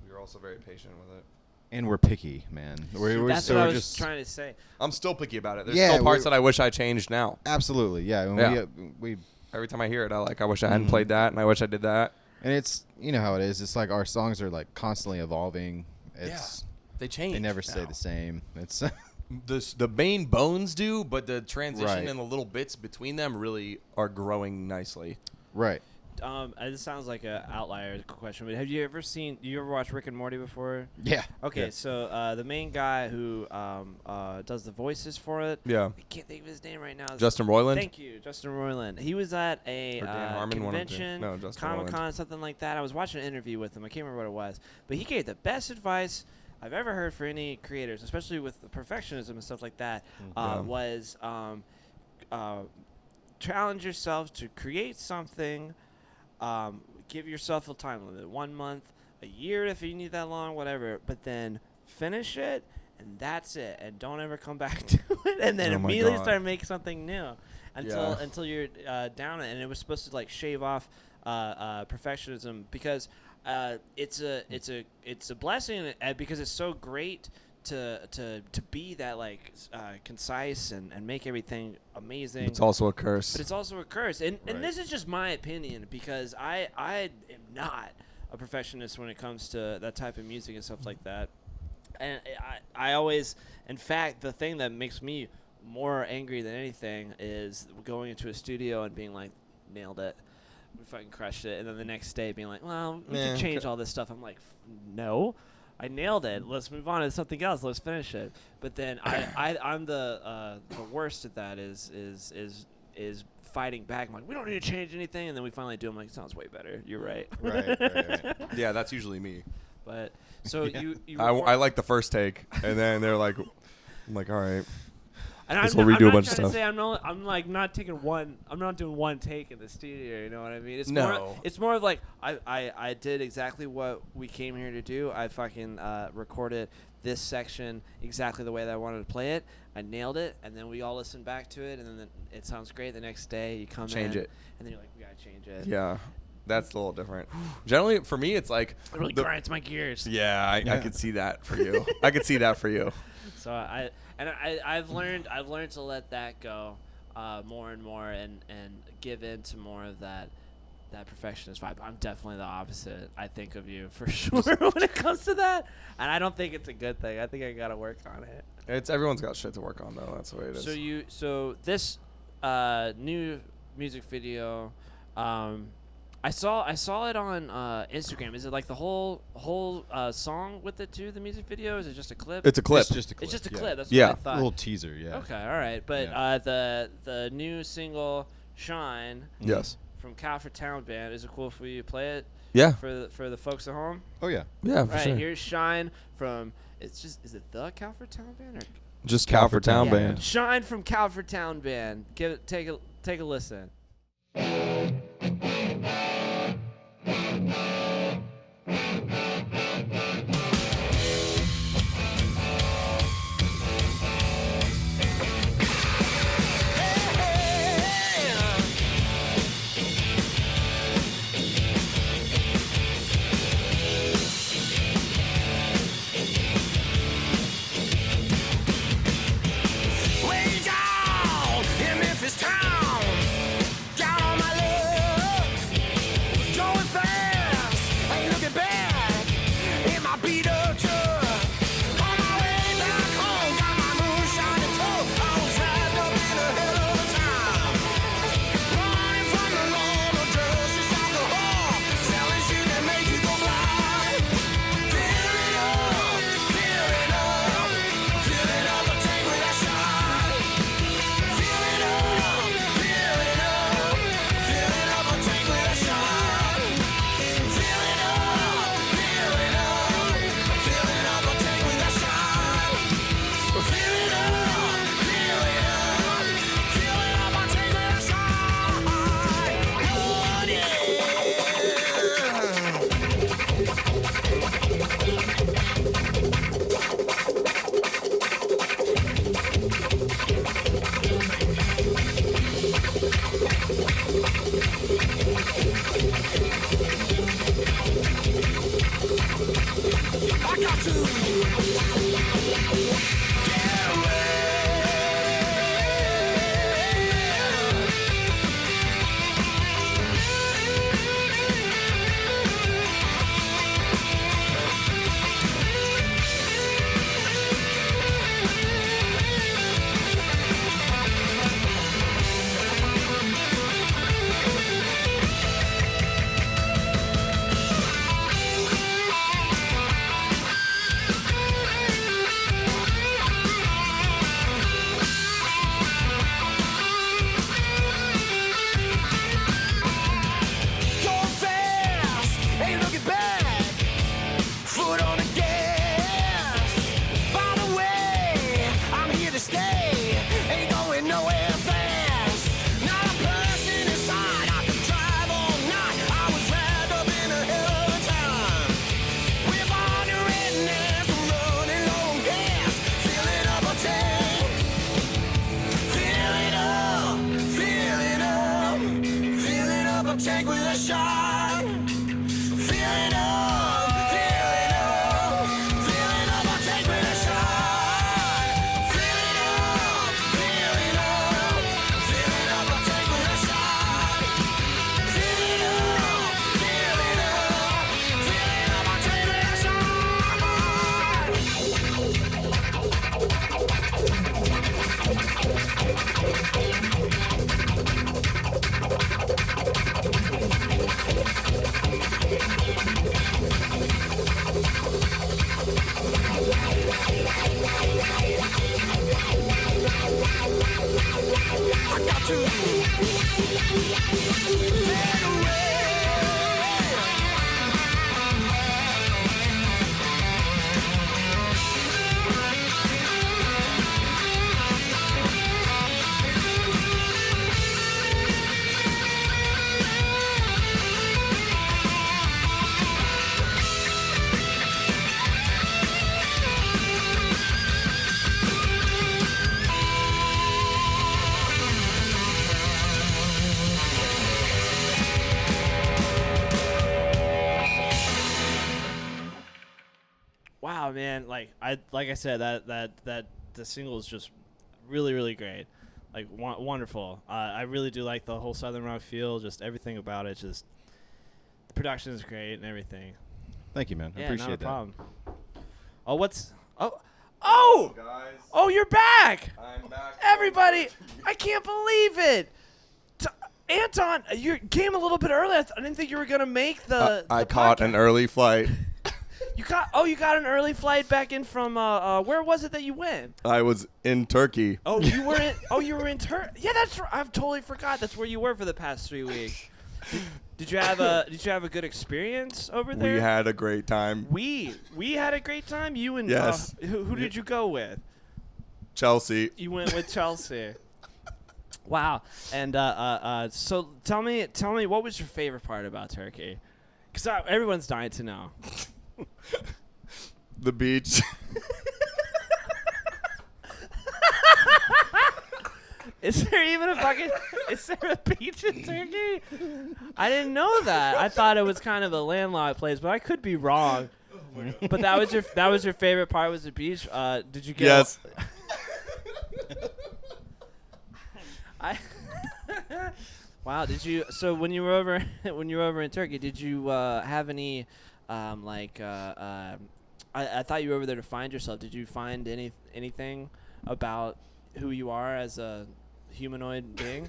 Speaker 2: We were also very patient with it.
Speaker 3: and we're picky, man. We're
Speaker 1: That's
Speaker 3: so
Speaker 1: what I
Speaker 3: we're
Speaker 1: was
Speaker 3: just
Speaker 1: trying to say.
Speaker 2: I'm still picky about it. There's
Speaker 3: Yeah,
Speaker 2: still parts
Speaker 3: we're-
Speaker 2: that I wish I changed now.
Speaker 3: absolutely, yeah. And
Speaker 2: Yeah.
Speaker 3: we
Speaker 2: Every time I hear it, I wish I hadn't played that, and I wish I did that.
Speaker 3: and it's you know how it is. It's like our songs are like constantly evolving. It's
Speaker 2: They change.
Speaker 3: they never stay
Speaker 2: now.
Speaker 3: the same. It's
Speaker 2: The main bones do, but the transition
Speaker 3: Right.
Speaker 2: and the little bits between them really are growing nicely.
Speaker 3: right.
Speaker 1: This sounds like an outlier question, but have you ever watched Rick and Morty before?
Speaker 3: Yeah.
Speaker 1: Okay,
Speaker 3: Yeah.
Speaker 1: so the main guy who does the voices for it,
Speaker 2: Yeah.
Speaker 1: I can't think of his name right now.
Speaker 2: Justin Roiland?
Speaker 1: Thank you, Justin Roiland. He was at a
Speaker 2: Or Dan Harmon, one of the two.
Speaker 1: convention,
Speaker 2: No, Justin
Speaker 1: Comic-Con, something like that. I was watching an interview with him. I can't remember what it was, but he gave the best advice I've ever heard for any creators, especially with the perfectionism and stuff like that.
Speaker 2: Yeah.
Speaker 1: Was challenge yourself to create something. Give yourself a time limit, 1 month, a year if you need that long, whatever. But then finish it, and that's it. And don't ever come back to it. And then
Speaker 2: Oh my
Speaker 1: immediately
Speaker 2: God.
Speaker 1: start making something new
Speaker 2: Yeah.
Speaker 1: until you're down it. And it was supposed to like shave off perfectionism because it's a blessing because it's so great to be that like concise and make everything amazing.
Speaker 2: It's also a curse.
Speaker 1: But it's also a curse. And
Speaker 3: Right.
Speaker 1: this is just my opinion because I am not a perfectionist when it comes to that type of music and stuff like that. And I always, in fact, the thing that makes me more angry than anything is going into a studio and being like, nailed it. We fucking crushed it. And then the next day being like, well, we
Speaker 2: Man,
Speaker 1: can change all this stuff. I'm like, no. I nailed it. Let's move on to something else. Let's finish it. But then I'm the worst at that is fighting back. I'm like, we don't need to change anything, and then we finally do. I'm like, it sounds way better. You're right.
Speaker 3: Right.
Speaker 2: Yeah, that's usually me.
Speaker 1: But so you
Speaker 2: I like the first take, and then they're like, I'm like, all right.
Speaker 1: and
Speaker 2: guess
Speaker 1: I'm
Speaker 2: we'll
Speaker 1: not,
Speaker 2: redo a
Speaker 1: I'm
Speaker 2: bunch
Speaker 1: not
Speaker 2: of
Speaker 1: trying to
Speaker 2: stuff.
Speaker 1: say I'm like not taking one. I'm not doing one take in the studio. You know what I mean? It's
Speaker 2: No.
Speaker 1: more. It's more of like I did exactly what we came here to do. I fucking recorded this section exactly the way that I wanted to play it. I nailed it, and then we all listened back to it, and then it sounds great. The next day you come
Speaker 2: Change
Speaker 1: in,
Speaker 2: it.
Speaker 1: and then you're like, we gotta change it.
Speaker 2: Yeah, that's a little different. Generally, for me, it's like,
Speaker 1: It really grinds my gears.
Speaker 2: yeah, I could see that for you. I could see that for you.
Speaker 1: So I've learned to let that go more and more and give in to more of that perfectionist vibe. I'm definitely the opposite, I think, of you for sure when it comes to that, and I don't think it's a good thing. I think I gotta work on it.
Speaker 2: Everyone's got shit to work on though. That's the way it is.
Speaker 1: So this new music video, I saw it on Instagram. Is it like the whole song with it too? The music video? Is it just a clip?
Speaker 2: It's a clip.
Speaker 3: It's just a clip.
Speaker 1: It's just a
Speaker 3: yeah.
Speaker 1: clip. That's
Speaker 2: Yeah.
Speaker 1: what I
Speaker 3: A
Speaker 1: thought.
Speaker 3: little teaser, yeah.
Speaker 1: Okay, all right. But
Speaker 3: Yeah.
Speaker 1: The new single "Shine"
Speaker 2: Yes.
Speaker 1: from Cowford Town Band, is it cool for you to play it
Speaker 2: Yeah.
Speaker 1: for the folks at home?
Speaker 3: Oh yeah.
Speaker 2: Yeah, for
Speaker 1: Right,
Speaker 2: sure.
Speaker 1: here's "Shine" from is it the Cowford Town Band or
Speaker 2: Just Cowford Town
Speaker 1: Yeah,
Speaker 2: Band.
Speaker 1: "Shine" from Cowford Town Band. Take a listen.
Speaker 6: Way down in Memphis town, down on my luck.
Speaker 1: Wow, man! Like I said, that the single is just really great, like wonderful. I really do like the whole Southern rock feel, just everything about it. Just the production is great and everything.
Speaker 3: Thank you, man. I
Speaker 1: Yeah,
Speaker 3: appreciate
Speaker 1: not a
Speaker 3: that.
Speaker 1: problem. Oh,
Speaker 2: Guys,
Speaker 1: oh, you're back,
Speaker 2: I'm back.
Speaker 1: everybody! I can't believe it. Anton, you came a little bit early. I didn't think you were gonna make the.
Speaker 2: I
Speaker 1: the
Speaker 2: caught
Speaker 1: podcast.
Speaker 2: an early flight.
Speaker 1: You got an early flight back in from where was it that you went?
Speaker 2: I was in Turkey.
Speaker 1: Oh, you were in Turkey. Yeah, that's right. I've totally forgot. That's where you were for the past 3 weeks. Did you have a good experience over there?
Speaker 2: We had a great time.
Speaker 1: We had a great time. You and
Speaker 2: Yes.
Speaker 1: Who did you go with?
Speaker 2: Chelsea.
Speaker 1: You went with Chelsea. Wow. And so tell me what was your favorite part about Turkey? Because everyone's dying to know.
Speaker 2: The beach.
Speaker 1: Is there even is there a beach in Turkey? I didn't know that. I thought it was kind of a landlocked place, but I could be wrong. But that was your favorite part was the beach. Did you get?
Speaker 2: Yes.
Speaker 1: Wow. Did you? So when you were over in Turkey, did you have any I thought you were over there to find yourself. Did you find anything about who you are as a humanoid being?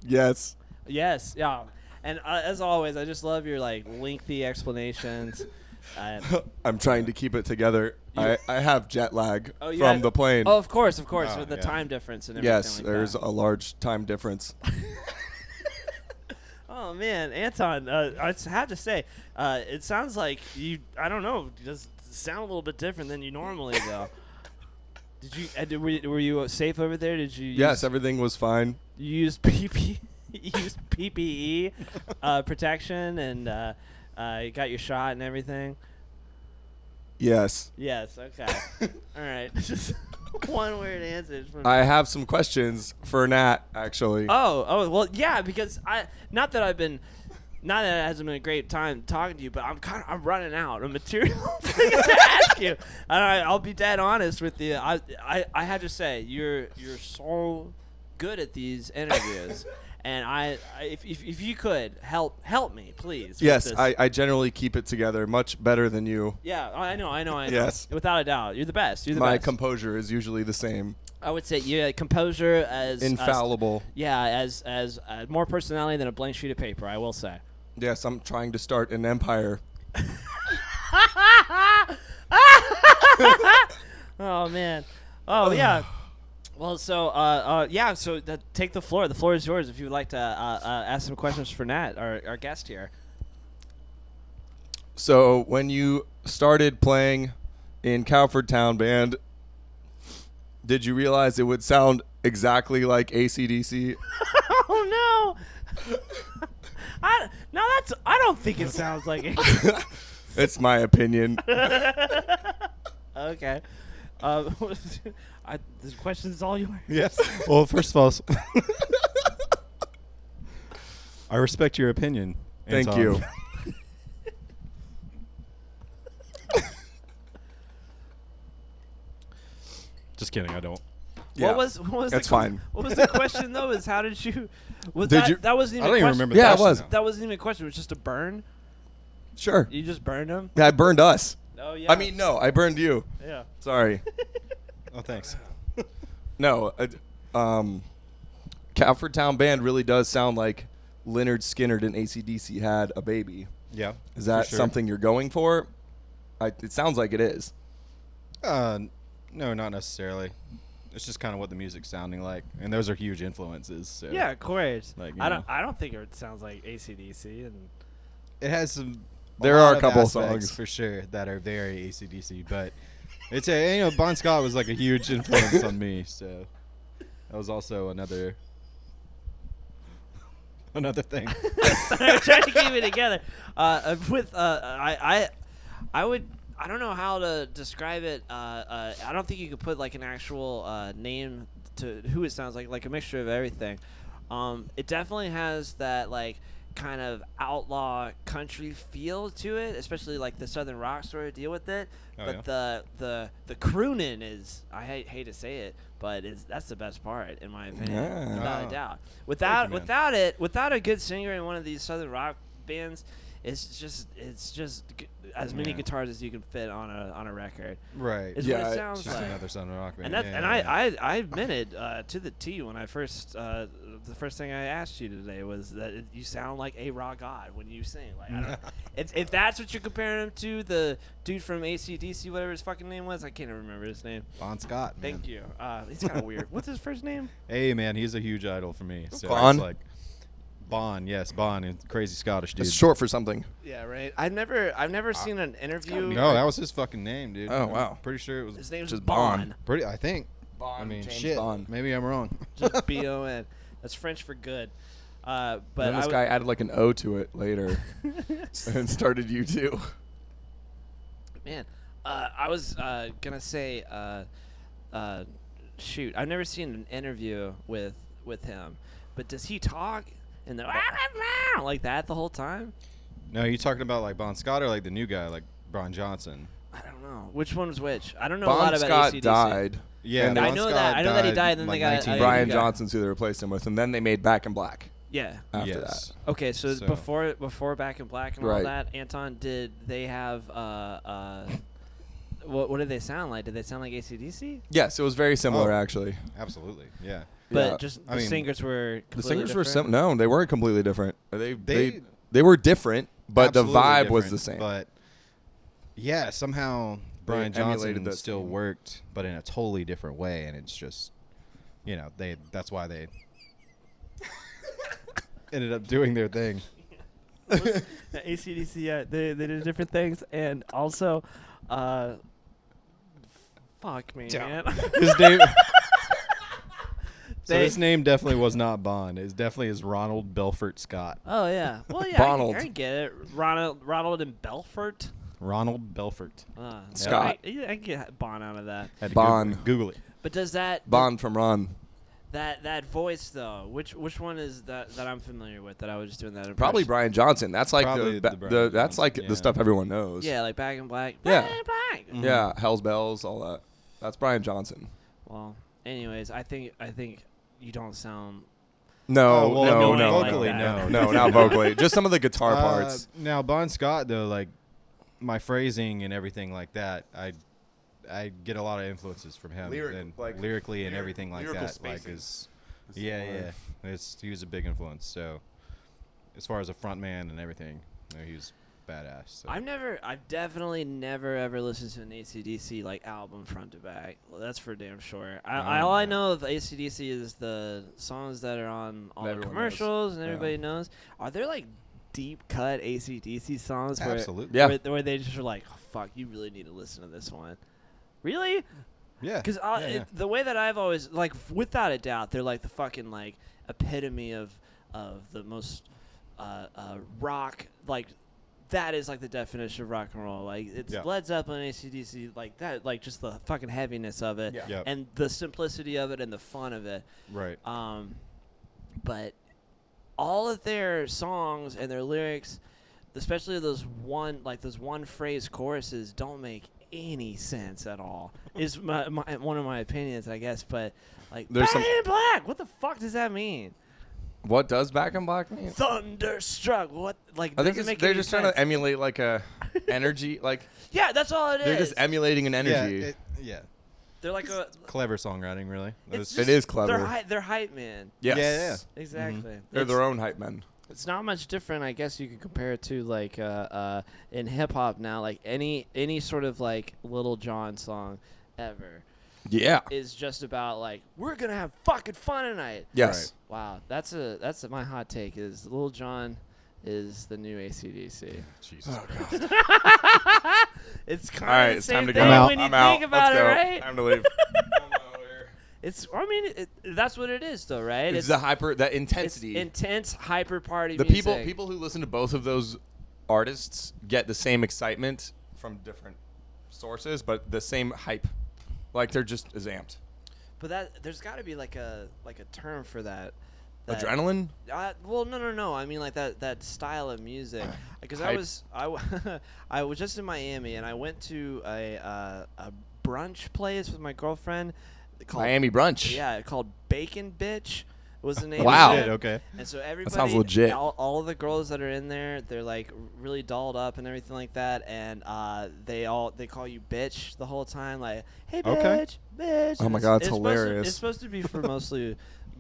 Speaker 2: Yes.
Speaker 1: Yes. Yeah. And as always, I just love your lengthy explanations.
Speaker 2: I'm trying to keep it together. I have jet lag
Speaker 1: Oh,
Speaker 2: from the plane.
Speaker 1: Oh, of course,
Speaker 3: Oh,
Speaker 1: with the
Speaker 3: yeah.
Speaker 1: time difference and everything.
Speaker 2: Yes,
Speaker 1: like
Speaker 2: there's
Speaker 1: that.
Speaker 2: a large time difference.
Speaker 1: Oh man, Anton, I have to say, it sounds like you. I don't know, just sound a little bit different than you normally do. Did you? Were you safe over there? Did you?
Speaker 2: Yes, everything was fine.
Speaker 1: You used PPE. You used PPE protection, and you got your shot and everything.
Speaker 2: Yes.
Speaker 1: Yes. Okay. All right. Just one word answers from.
Speaker 2: I have some questions for Nat, actually.
Speaker 1: Oh, well, yeah, because not that I've been not that it hasn't been a great time talking to you, but I'm running out of material to ask you. I'll be dead honest with you. I have to say you're so good at these interviews, and if you could help me, please. with
Speaker 2: Yes,
Speaker 1: this.
Speaker 2: I generally keep it together much better than you.
Speaker 1: Yeah, I know.
Speaker 2: Yes.
Speaker 1: Without a doubt, you're the best. You're the
Speaker 2: My
Speaker 1: best.
Speaker 2: composure is usually the same.
Speaker 1: I would say composure as
Speaker 2: Infallible.
Speaker 1: as more personality than a blank sheet of paper. I will say.
Speaker 2: Yes, I'm trying to start an empire.
Speaker 1: Oh man. Oh yeah. Well, so yeah. So take the floor. The floor is yours. If you would like to ask some questions for Nat, our guest here.
Speaker 2: So when you started playing in Cowford Town Band, did you realize it would sound exactly like AC/DC?
Speaker 1: Oh no. I don't think it sounds like it.
Speaker 2: It's my opinion.
Speaker 1: Okay. This question is all yours.
Speaker 3: Yes. Well, first of all, I respect your opinion.
Speaker 2: Thank
Speaker 3: Anton.
Speaker 2: you.
Speaker 3: Just kidding. I don't.
Speaker 2: Yeah,
Speaker 1: What was
Speaker 2: that's
Speaker 1: the
Speaker 2: fine.
Speaker 1: What was the question though? Is how did you?
Speaker 2: Did
Speaker 1: That wasn't even.
Speaker 3: I don't
Speaker 1: a
Speaker 3: even
Speaker 1: question.
Speaker 3: remember.
Speaker 2: Yeah,
Speaker 3: the
Speaker 2: it was.
Speaker 3: question now.
Speaker 1: That wasn't even a question. It was just a burn.
Speaker 2: Sure.
Speaker 1: You just burned him.
Speaker 2: Yeah, I burned us.
Speaker 1: Oh yeah.
Speaker 2: I mean, no, I burned you.
Speaker 1: Yeah.
Speaker 2: Sorry.
Speaker 3: Oh, thanks.
Speaker 2: No, Cowford Town Band really does sound like Leonard Skinner and AC/DC had a baby.
Speaker 3: Yeah.
Speaker 2: Is that
Speaker 3: for sure.
Speaker 2: something you're going for? It sounds like it is.
Speaker 3: No, not necessarily. It's just kind of what the music's sounding like, and those are huge influences. So
Speaker 1: Yeah, of course.
Speaker 3: Like, you
Speaker 1: I
Speaker 3: know.
Speaker 1: don't think it sounds like AC/DC and.
Speaker 3: it has some.
Speaker 2: There
Speaker 3: lot
Speaker 2: are a
Speaker 3: of
Speaker 2: couple
Speaker 3: aspects
Speaker 2: songs.
Speaker 3: for sure that are very AC/DC, but it's Bon Scott was like a huge influence on me, so that was also another thing.
Speaker 1: I'm trying to keep it together. I don't know how to describe it. I don't think you could put like an actual name to who it sounds like a mixture of everything. It definitely has that like kind of outlaw country feel to it, especially like the southern rock sort of deal with it.
Speaker 3: Oh,
Speaker 1: But the crooning is, I hate to say it, but that's the best part in my opinion,
Speaker 2: Yeah.
Speaker 1: without a
Speaker 3: Oh.
Speaker 1: doubt.
Speaker 3: Thank you, man.
Speaker 1: Without a good singer in one of these southern rock bands, it's just as many
Speaker 3: Yeah.
Speaker 1: guitars as you can fit on a record.
Speaker 3: Right.
Speaker 1: Is
Speaker 2: Yeah,
Speaker 1: what it
Speaker 2: it's
Speaker 1: sounds
Speaker 3: Just
Speaker 1: like.
Speaker 3: another Southern rock band.
Speaker 1: And that's
Speaker 3: yeah.
Speaker 1: I meant it to the T when I first the first thing I asked you today was that you sound like a rock god when you sing. Like I don't, if that's what you're comparing him to, the dude from AC/DC, whatever his fucking name was, I can't even remember his name.
Speaker 3: Bon Scott. Man.
Speaker 1: Thank you. He's kind of weird. What's his first name?
Speaker 3: Hey man, he's a huge idol for me. So
Speaker 2: Bon?
Speaker 3: it's like Bon, yes, Bon, and crazy Scottish dude.
Speaker 2: It's short for something.
Speaker 1: Yeah, right. I've never seen an interview.
Speaker 3: No, that was his fucking name, dude.
Speaker 2: Oh,
Speaker 3: I'm
Speaker 2: wow.
Speaker 3: Pretty sure it was.
Speaker 1: His name's
Speaker 2: Just
Speaker 1: Bon.
Speaker 3: Pretty, I think.
Speaker 2: Bond,
Speaker 3: I mean,
Speaker 2: James
Speaker 3: shit.
Speaker 2: Bond.
Speaker 3: Maybe I'm wrong.
Speaker 1: Just B-O-N. That's French for good. But
Speaker 2: Then this guy added like an O to it later and started you too.
Speaker 1: Man, I was gonna say, shoot, I've never seen an interview with him, but does he talk in the like that the whole time?
Speaker 3: No, you talking about like Bon Scott or like the new guy, like Brian Johnson?
Speaker 1: I don't know which one's which. I don't know a
Speaker 2: Bon
Speaker 1: lot about
Speaker 2: Scott
Speaker 1: AC/DC.
Speaker 2: died.
Speaker 3: Yeah,
Speaker 2: And
Speaker 1: I
Speaker 2: then
Speaker 1: know
Speaker 3: Bon
Speaker 1: that.
Speaker 3: Scott
Speaker 1: I know that he died, and then
Speaker 3: like
Speaker 1: they got
Speaker 3: 19
Speaker 2: Brian
Speaker 1: yeah.
Speaker 2: Johnson's who they replaced him with, and then they made Back in Black
Speaker 1: Yeah.
Speaker 2: after
Speaker 3: yes.
Speaker 1: Okay, so,
Speaker 3: So-
Speaker 1: before Back in Black and all
Speaker 2: Right.
Speaker 1: that, Anton, did they have what did they sound like? Did they sound like AC/DC?
Speaker 2: that. Yes, it was very similar
Speaker 3: Oh.
Speaker 2: actually.
Speaker 3: Absolutely. Yeah.
Speaker 1: But
Speaker 2: Yeah.
Speaker 1: just
Speaker 3: I
Speaker 1: the
Speaker 3: mean,
Speaker 1: singers were
Speaker 2: The
Speaker 1: completely
Speaker 2: singers were
Speaker 1: different?
Speaker 2: no, they weren't completely different. They
Speaker 3: They
Speaker 2: were different, but the
Speaker 3: absolutely
Speaker 2: vibe was
Speaker 3: different,
Speaker 2: the same.
Speaker 3: But yeah, somehow Brian
Speaker 2: emulated
Speaker 3: Johnson
Speaker 2: that
Speaker 3: still
Speaker 2: same-
Speaker 3: worked, but in a totally different way, and it's just, that's why they ended up doing their thing.
Speaker 1: The AC/DC, yeah, they did different things, and also, fuck me, man.
Speaker 3: His name. So
Speaker 1: They-
Speaker 3: his name definitely was not Bond. It definitely is Ronald Belfort Scott.
Speaker 1: Oh yeah, well yeah,
Speaker 2: Bonald.
Speaker 1: I get it. Ronald and Belfort.
Speaker 3: Ronald Belfort.
Speaker 2: Scott.
Speaker 1: I can get Bon out of that.
Speaker 3: Had to
Speaker 2: Bond.
Speaker 3: Google it.
Speaker 1: But does that
Speaker 2: Bond from Ron.
Speaker 1: That voice though, which one is that I'm familiar with that I was just doing that impression?
Speaker 2: Probably Brian Johnson. That's like
Speaker 3: Probably
Speaker 2: the
Speaker 3: the Brian
Speaker 2: that's like
Speaker 3: Johnson,
Speaker 2: the
Speaker 3: yeah.
Speaker 2: stuff everyone knows.
Speaker 1: Yeah, like Back in Black.
Speaker 2: Yeah.
Speaker 1: Back in Black.
Speaker 3: Mhm.
Speaker 2: Yeah, Hell's Bells, all that. That's Brian Johnson.
Speaker 1: Well, anyways, I think you don't sound.
Speaker 2: No,
Speaker 3: Oh, well,
Speaker 2: no,
Speaker 1: no,
Speaker 2: no,
Speaker 3: vocally,
Speaker 1: no.
Speaker 2: no, not vocally. Just some of the guitar parts.
Speaker 3: Now, Bon Scott, though, like my phrasing and everything like that, I get a lot of influences from him, and lyrically and everything like
Speaker 2: lyrical
Speaker 3: that.
Speaker 2: spacing.
Speaker 3: Like yeah. He was a big influence. So, as far as a front man and everything, he was badass. So.
Speaker 1: I've definitely never ever listened to an AC/DC like album front to back. Well, that's for damn sure. All I know of AC/DC is the songs that are on all the
Speaker 2: Everyone
Speaker 1: commercials
Speaker 2: knows.
Speaker 1: and everybody knows. Are there like deep cut AC/DC songs
Speaker 3: Absolutely.
Speaker 2: Yeah.
Speaker 1: where they just are like, oh, fuck, you really need to listen to this one? Really?
Speaker 3: Yeah.
Speaker 1: Because
Speaker 3: yeah.
Speaker 1: the way that I've always like, without a doubt, they're like the fucking like epitome of the most rock. Like that is like the definition of rock and roll. Like it's
Speaker 3: Yeah.
Speaker 1: Led Zeppelin, AC/DC, like that. Like just the fucking heaviness of it,
Speaker 3: Yep.
Speaker 1: and the simplicity of it, and the fun of it.
Speaker 3: Right.
Speaker 1: But all of their songs and their lyrics, especially those one phrase choruses, don't make any sense at all. Is one of my opinions, I guess. But like,
Speaker 2: There's
Speaker 1: Back
Speaker 2: some-
Speaker 1: in Black, what the fuck does that mean?
Speaker 2: What does Back in Black mean?
Speaker 1: Thunderstruck. What? Like,
Speaker 2: I think
Speaker 1: doesn't make
Speaker 2: they're
Speaker 1: any
Speaker 2: just trying
Speaker 1: sense.
Speaker 2: to emulate like a energy. Like
Speaker 1: Yeah, that's all it is.
Speaker 2: they're just emulating an energy.
Speaker 3: Yeah.
Speaker 1: They're like a.
Speaker 3: Clever songwriting, really.
Speaker 1: It's
Speaker 2: It
Speaker 1: just-
Speaker 2: is clever.
Speaker 1: They're hype man.
Speaker 2: Yes.
Speaker 3: Yeah.
Speaker 1: Exactly.
Speaker 2: They're
Speaker 1: It's-
Speaker 2: their own hype men.
Speaker 1: It's not much different, I guess you could compare it to like in hip hop now, like any sort of like Little John song ever
Speaker 2: Yeah.
Speaker 1: is just about like we're gonna have fucking fun tonight.
Speaker 2: Yes.
Speaker 1: Wow, that's my hot take is Little John is the new AC/DC.
Speaker 3: Jesus.
Speaker 1: It's
Speaker 2: All
Speaker 1: kind
Speaker 2: right,
Speaker 1: of the
Speaker 2: it's
Speaker 1: same
Speaker 2: time to
Speaker 1: thing
Speaker 2: go.
Speaker 1: when you
Speaker 2: I'm out.
Speaker 1: think about
Speaker 2: Let's
Speaker 1: it,
Speaker 2: go.
Speaker 1: right?
Speaker 2: Time to leave.
Speaker 1: It's I mean that's what it is though, right?
Speaker 2: It's the hyper, that
Speaker 1: it's
Speaker 2: intensity.
Speaker 1: intense hyper party
Speaker 2: The
Speaker 1: music.
Speaker 2: people who listen to both of those artists get the same excitement from different sources, but the same hype. Like they're just as amped.
Speaker 1: But there's got to be like a term for that.
Speaker 2: Adrenaline?
Speaker 1: Well, no. I mean like that style of music. Because I
Speaker 2: Hype.
Speaker 1: I was just in Miami and I went to a brunch place with my girlfriend. Called,
Speaker 2: Miami brunch.
Speaker 1: Yeah, called Bacon Bitch was the name.
Speaker 2: Wow.
Speaker 1: Of it.
Speaker 3: Shit, okay.
Speaker 1: And so everybody,
Speaker 2: sounds legit.
Speaker 1: All of the girls that are in there, they're like really dolled up and everything like that, and they call you bitch the whole time, like, hey bitch,
Speaker 3: Okay.
Speaker 1: bitch.
Speaker 2: Oh
Speaker 1: And
Speaker 2: my God, it's
Speaker 1: supposed to-
Speaker 2: hilarious.
Speaker 1: it's supposed to be for mostly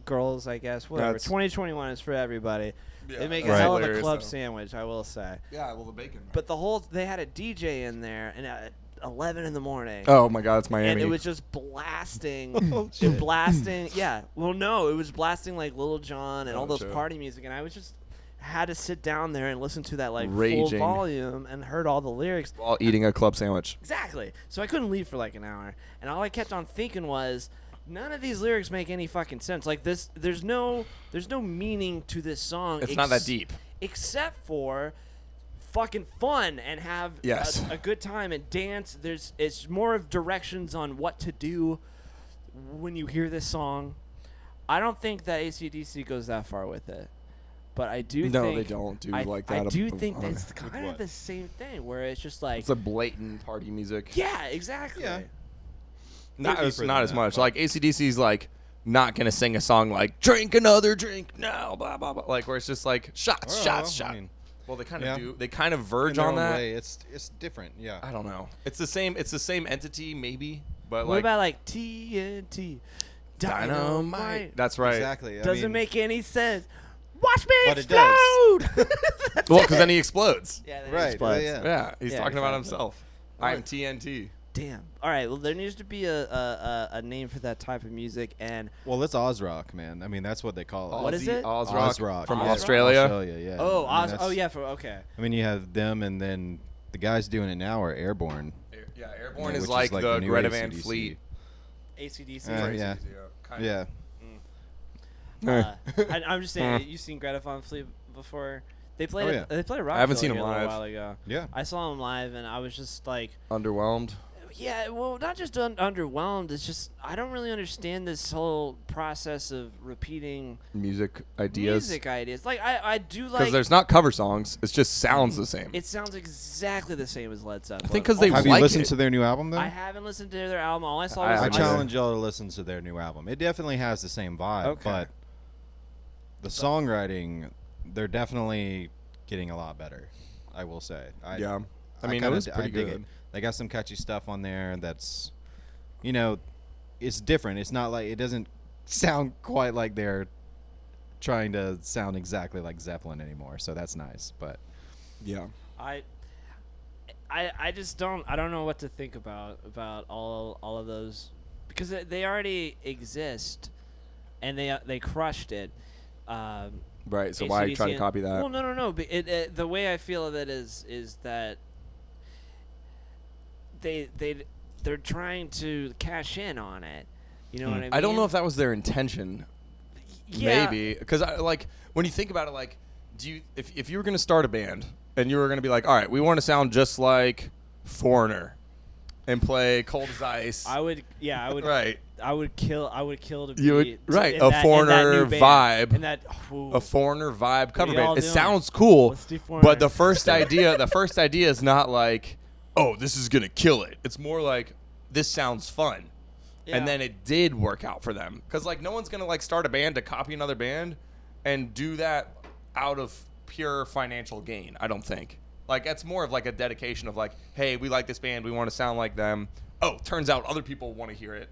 Speaker 1: girls, I guess. Whatever.
Speaker 2: That's-
Speaker 1: 2021 is for everybody.
Speaker 2: Yeah,
Speaker 1: They make a
Speaker 3: that's
Speaker 1: hell of a
Speaker 2: hilarious,
Speaker 1: club
Speaker 2: though.
Speaker 1: sandwich, I will say.
Speaker 2: Yeah, well, the bacon.
Speaker 1: But they had a DJ in there, and at 11 in the morning.
Speaker 2: Oh my God, it's Miami.
Speaker 1: And it was just blasting,
Speaker 3: Oh, shit.
Speaker 1: blasting. Yeah, well, no, it was blasting like Little John and all
Speaker 2: Oh,
Speaker 1: those
Speaker 2: shit.
Speaker 1: party music, and I was just had to sit down there and listen to that like full
Speaker 2: Raging.
Speaker 1: volume and heard all the lyrics.
Speaker 2: while eating a club sandwich.
Speaker 1: Exactly. So I couldn't leave for like an hour, and all I kept on thinking was, none of these lyrics make any fucking sense. Like this, there's no meaning to this song.
Speaker 2: It's not that deep.
Speaker 1: Except for fucking fun and have
Speaker 2: Yes.
Speaker 1: a good time and dance. It's more of directions on what to do when you hear this song. I don't think that AC/DC goes that far with it, but I do
Speaker 2: No,
Speaker 1: think
Speaker 2: they don't do
Speaker 1: I,
Speaker 2: like
Speaker 1: I
Speaker 2: that.
Speaker 1: do think that's
Speaker 3: With
Speaker 1: kind of
Speaker 3: what?
Speaker 1: the same thing where it's just like
Speaker 2: It's a blatant party music.
Speaker 1: yeah, exactly.
Speaker 3: Yeah.
Speaker 2: Not
Speaker 3: They're
Speaker 2: as
Speaker 3: deeper
Speaker 2: not
Speaker 3: than
Speaker 2: as
Speaker 3: that,
Speaker 2: much.
Speaker 3: but-
Speaker 2: Like AC/DC's like not gonna sing a song like "Drink another drink now," blah blah blah. Like where it's just like shots,
Speaker 3: Well,
Speaker 2: shots,
Speaker 3: I
Speaker 2: shots.
Speaker 3: mean,
Speaker 2: Well, they kind of
Speaker 3: yeah.
Speaker 2: do. They kind of
Speaker 3: in
Speaker 2: verge
Speaker 3: their
Speaker 2: on
Speaker 3: own
Speaker 2: that.
Speaker 3: way, it's different. Yeah.
Speaker 2: I don't know. It's the same. It's the same entity, maybe. But
Speaker 1: What
Speaker 2: like
Speaker 1: about like TNT?
Speaker 2: dynamite. That's right.
Speaker 3: Exactly. I
Speaker 1: Doesn't
Speaker 3: mean,
Speaker 1: make any sense. Watch me
Speaker 3: But it does.
Speaker 1: explode.
Speaker 2: Well, because then he explodes.
Speaker 1: Yeah, then it
Speaker 3: Right.
Speaker 1: explodes.
Speaker 3: Yeah.
Speaker 2: Yeah, he's
Speaker 1: Yeah,
Speaker 2: talking about
Speaker 1: exactly.
Speaker 2: himself. I'm TNT.
Speaker 1: Damn. All right. Well, there needs to be a name for that type of music, and
Speaker 3: Well, it's Oz rock, man. I mean, that's what they call it.
Speaker 1: What is it?
Speaker 2: Oz
Speaker 3: Oz
Speaker 2: rock
Speaker 3: rock
Speaker 2: from
Speaker 3: yeah.
Speaker 2: Australia.
Speaker 3: Australia, yeah.
Speaker 1: oh,
Speaker 3: I mean,
Speaker 1: Oz. Oh
Speaker 3: that's-
Speaker 1: yeah. For okay.
Speaker 3: I mean, you have them, and then the guys doing it now are Airborne.
Speaker 2: Yeah, Airborne
Speaker 3: which
Speaker 2: is like the
Speaker 3: new
Speaker 2: Greta Van
Speaker 3: AC/DC.
Speaker 2: Fleet.
Speaker 1: AC/DC.
Speaker 3: Yeah.
Speaker 2: Kind of.
Speaker 3: Yeah.
Speaker 1: I'm just saying. You've seen Greta Van Fleet before? They played.
Speaker 3: Oh, yeah.
Speaker 1: They played a rock.
Speaker 2: I haven't
Speaker 1: show
Speaker 2: seen
Speaker 1: here
Speaker 2: them
Speaker 1: a little
Speaker 2: live.
Speaker 1: while ago.
Speaker 3: Yeah.
Speaker 1: I saw them live, and I was just like,
Speaker 2: Underwhelmed.
Speaker 1: Yeah, well, not just underwhelmed. It's just I don't really understand this whole process of repeating
Speaker 2: Music ideas.
Speaker 1: Like I do like.
Speaker 2: Because there's not cover songs. It just sounds the same.
Speaker 1: It sounds exactly the same as Led Zeppelin.
Speaker 2: I think because they
Speaker 3: Have you
Speaker 2: like
Speaker 3: listened
Speaker 2: it.
Speaker 3: to their new album though?
Speaker 1: I haven't listened to their album. All I saw
Speaker 2: I
Speaker 1: was
Speaker 3: I
Speaker 2: haven't
Speaker 3: challenge y'all to listen to their new album. It definitely has the same vibe,
Speaker 1: Okay.
Speaker 3: but the songwriting, they're definitely getting a lot better. I will say.
Speaker 2: Yeah. I mean, it
Speaker 3: kinda
Speaker 2: was pretty
Speaker 3: dig
Speaker 2: good.
Speaker 3: it. They got some catchy stuff on there that's, it's different. It's not like, it doesn't sound quite like they're trying to sound exactly like Zeppelin anymore. So that's nice. But
Speaker 2: Yeah.
Speaker 1: I just don't. I don't know what to think about all of those because they already exist, and they crushed it.
Speaker 2: Right. So why try to
Speaker 1: AC/DC
Speaker 2: copy that?
Speaker 1: Well, no. But the way I feel of it is that they're trying to cash in on it. You know what I mean?
Speaker 2: I don't know if that was their intention.
Speaker 1: Yeah.
Speaker 2: Maybe because when you think about it, like, if you were gonna start a band and you were gonna be like, all right, we want to sound just like Foreigner and play Cold as Ice.
Speaker 1: I would.
Speaker 2: Right.
Speaker 1: I would kill to be
Speaker 2: You would- right,
Speaker 1: in
Speaker 2: a
Speaker 1: that
Speaker 2: Foreigner
Speaker 1: new band.
Speaker 2: vibe.
Speaker 1: And that
Speaker 2: A Foreigner vibe cover
Speaker 1: we all
Speaker 2: band. It
Speaker 1: doing?
Speaker 2: sounds cool,
Speaker 1: Let's do Foreigner.
Speaker 2: but the first idea is not like, oh, this is gonna kill it. It's more like, this sounds fun.
Speaker 1: Yeah.
Speaker 2: And then it did work out for them. Because, like, no one's going to, like, start a band to copy another band and do that out of pure financial gain, I don't think. Like, that's more of, like, a dedication of, like, hey, we like this band. We want to sound like them. Oh, turns out other people want to hear it.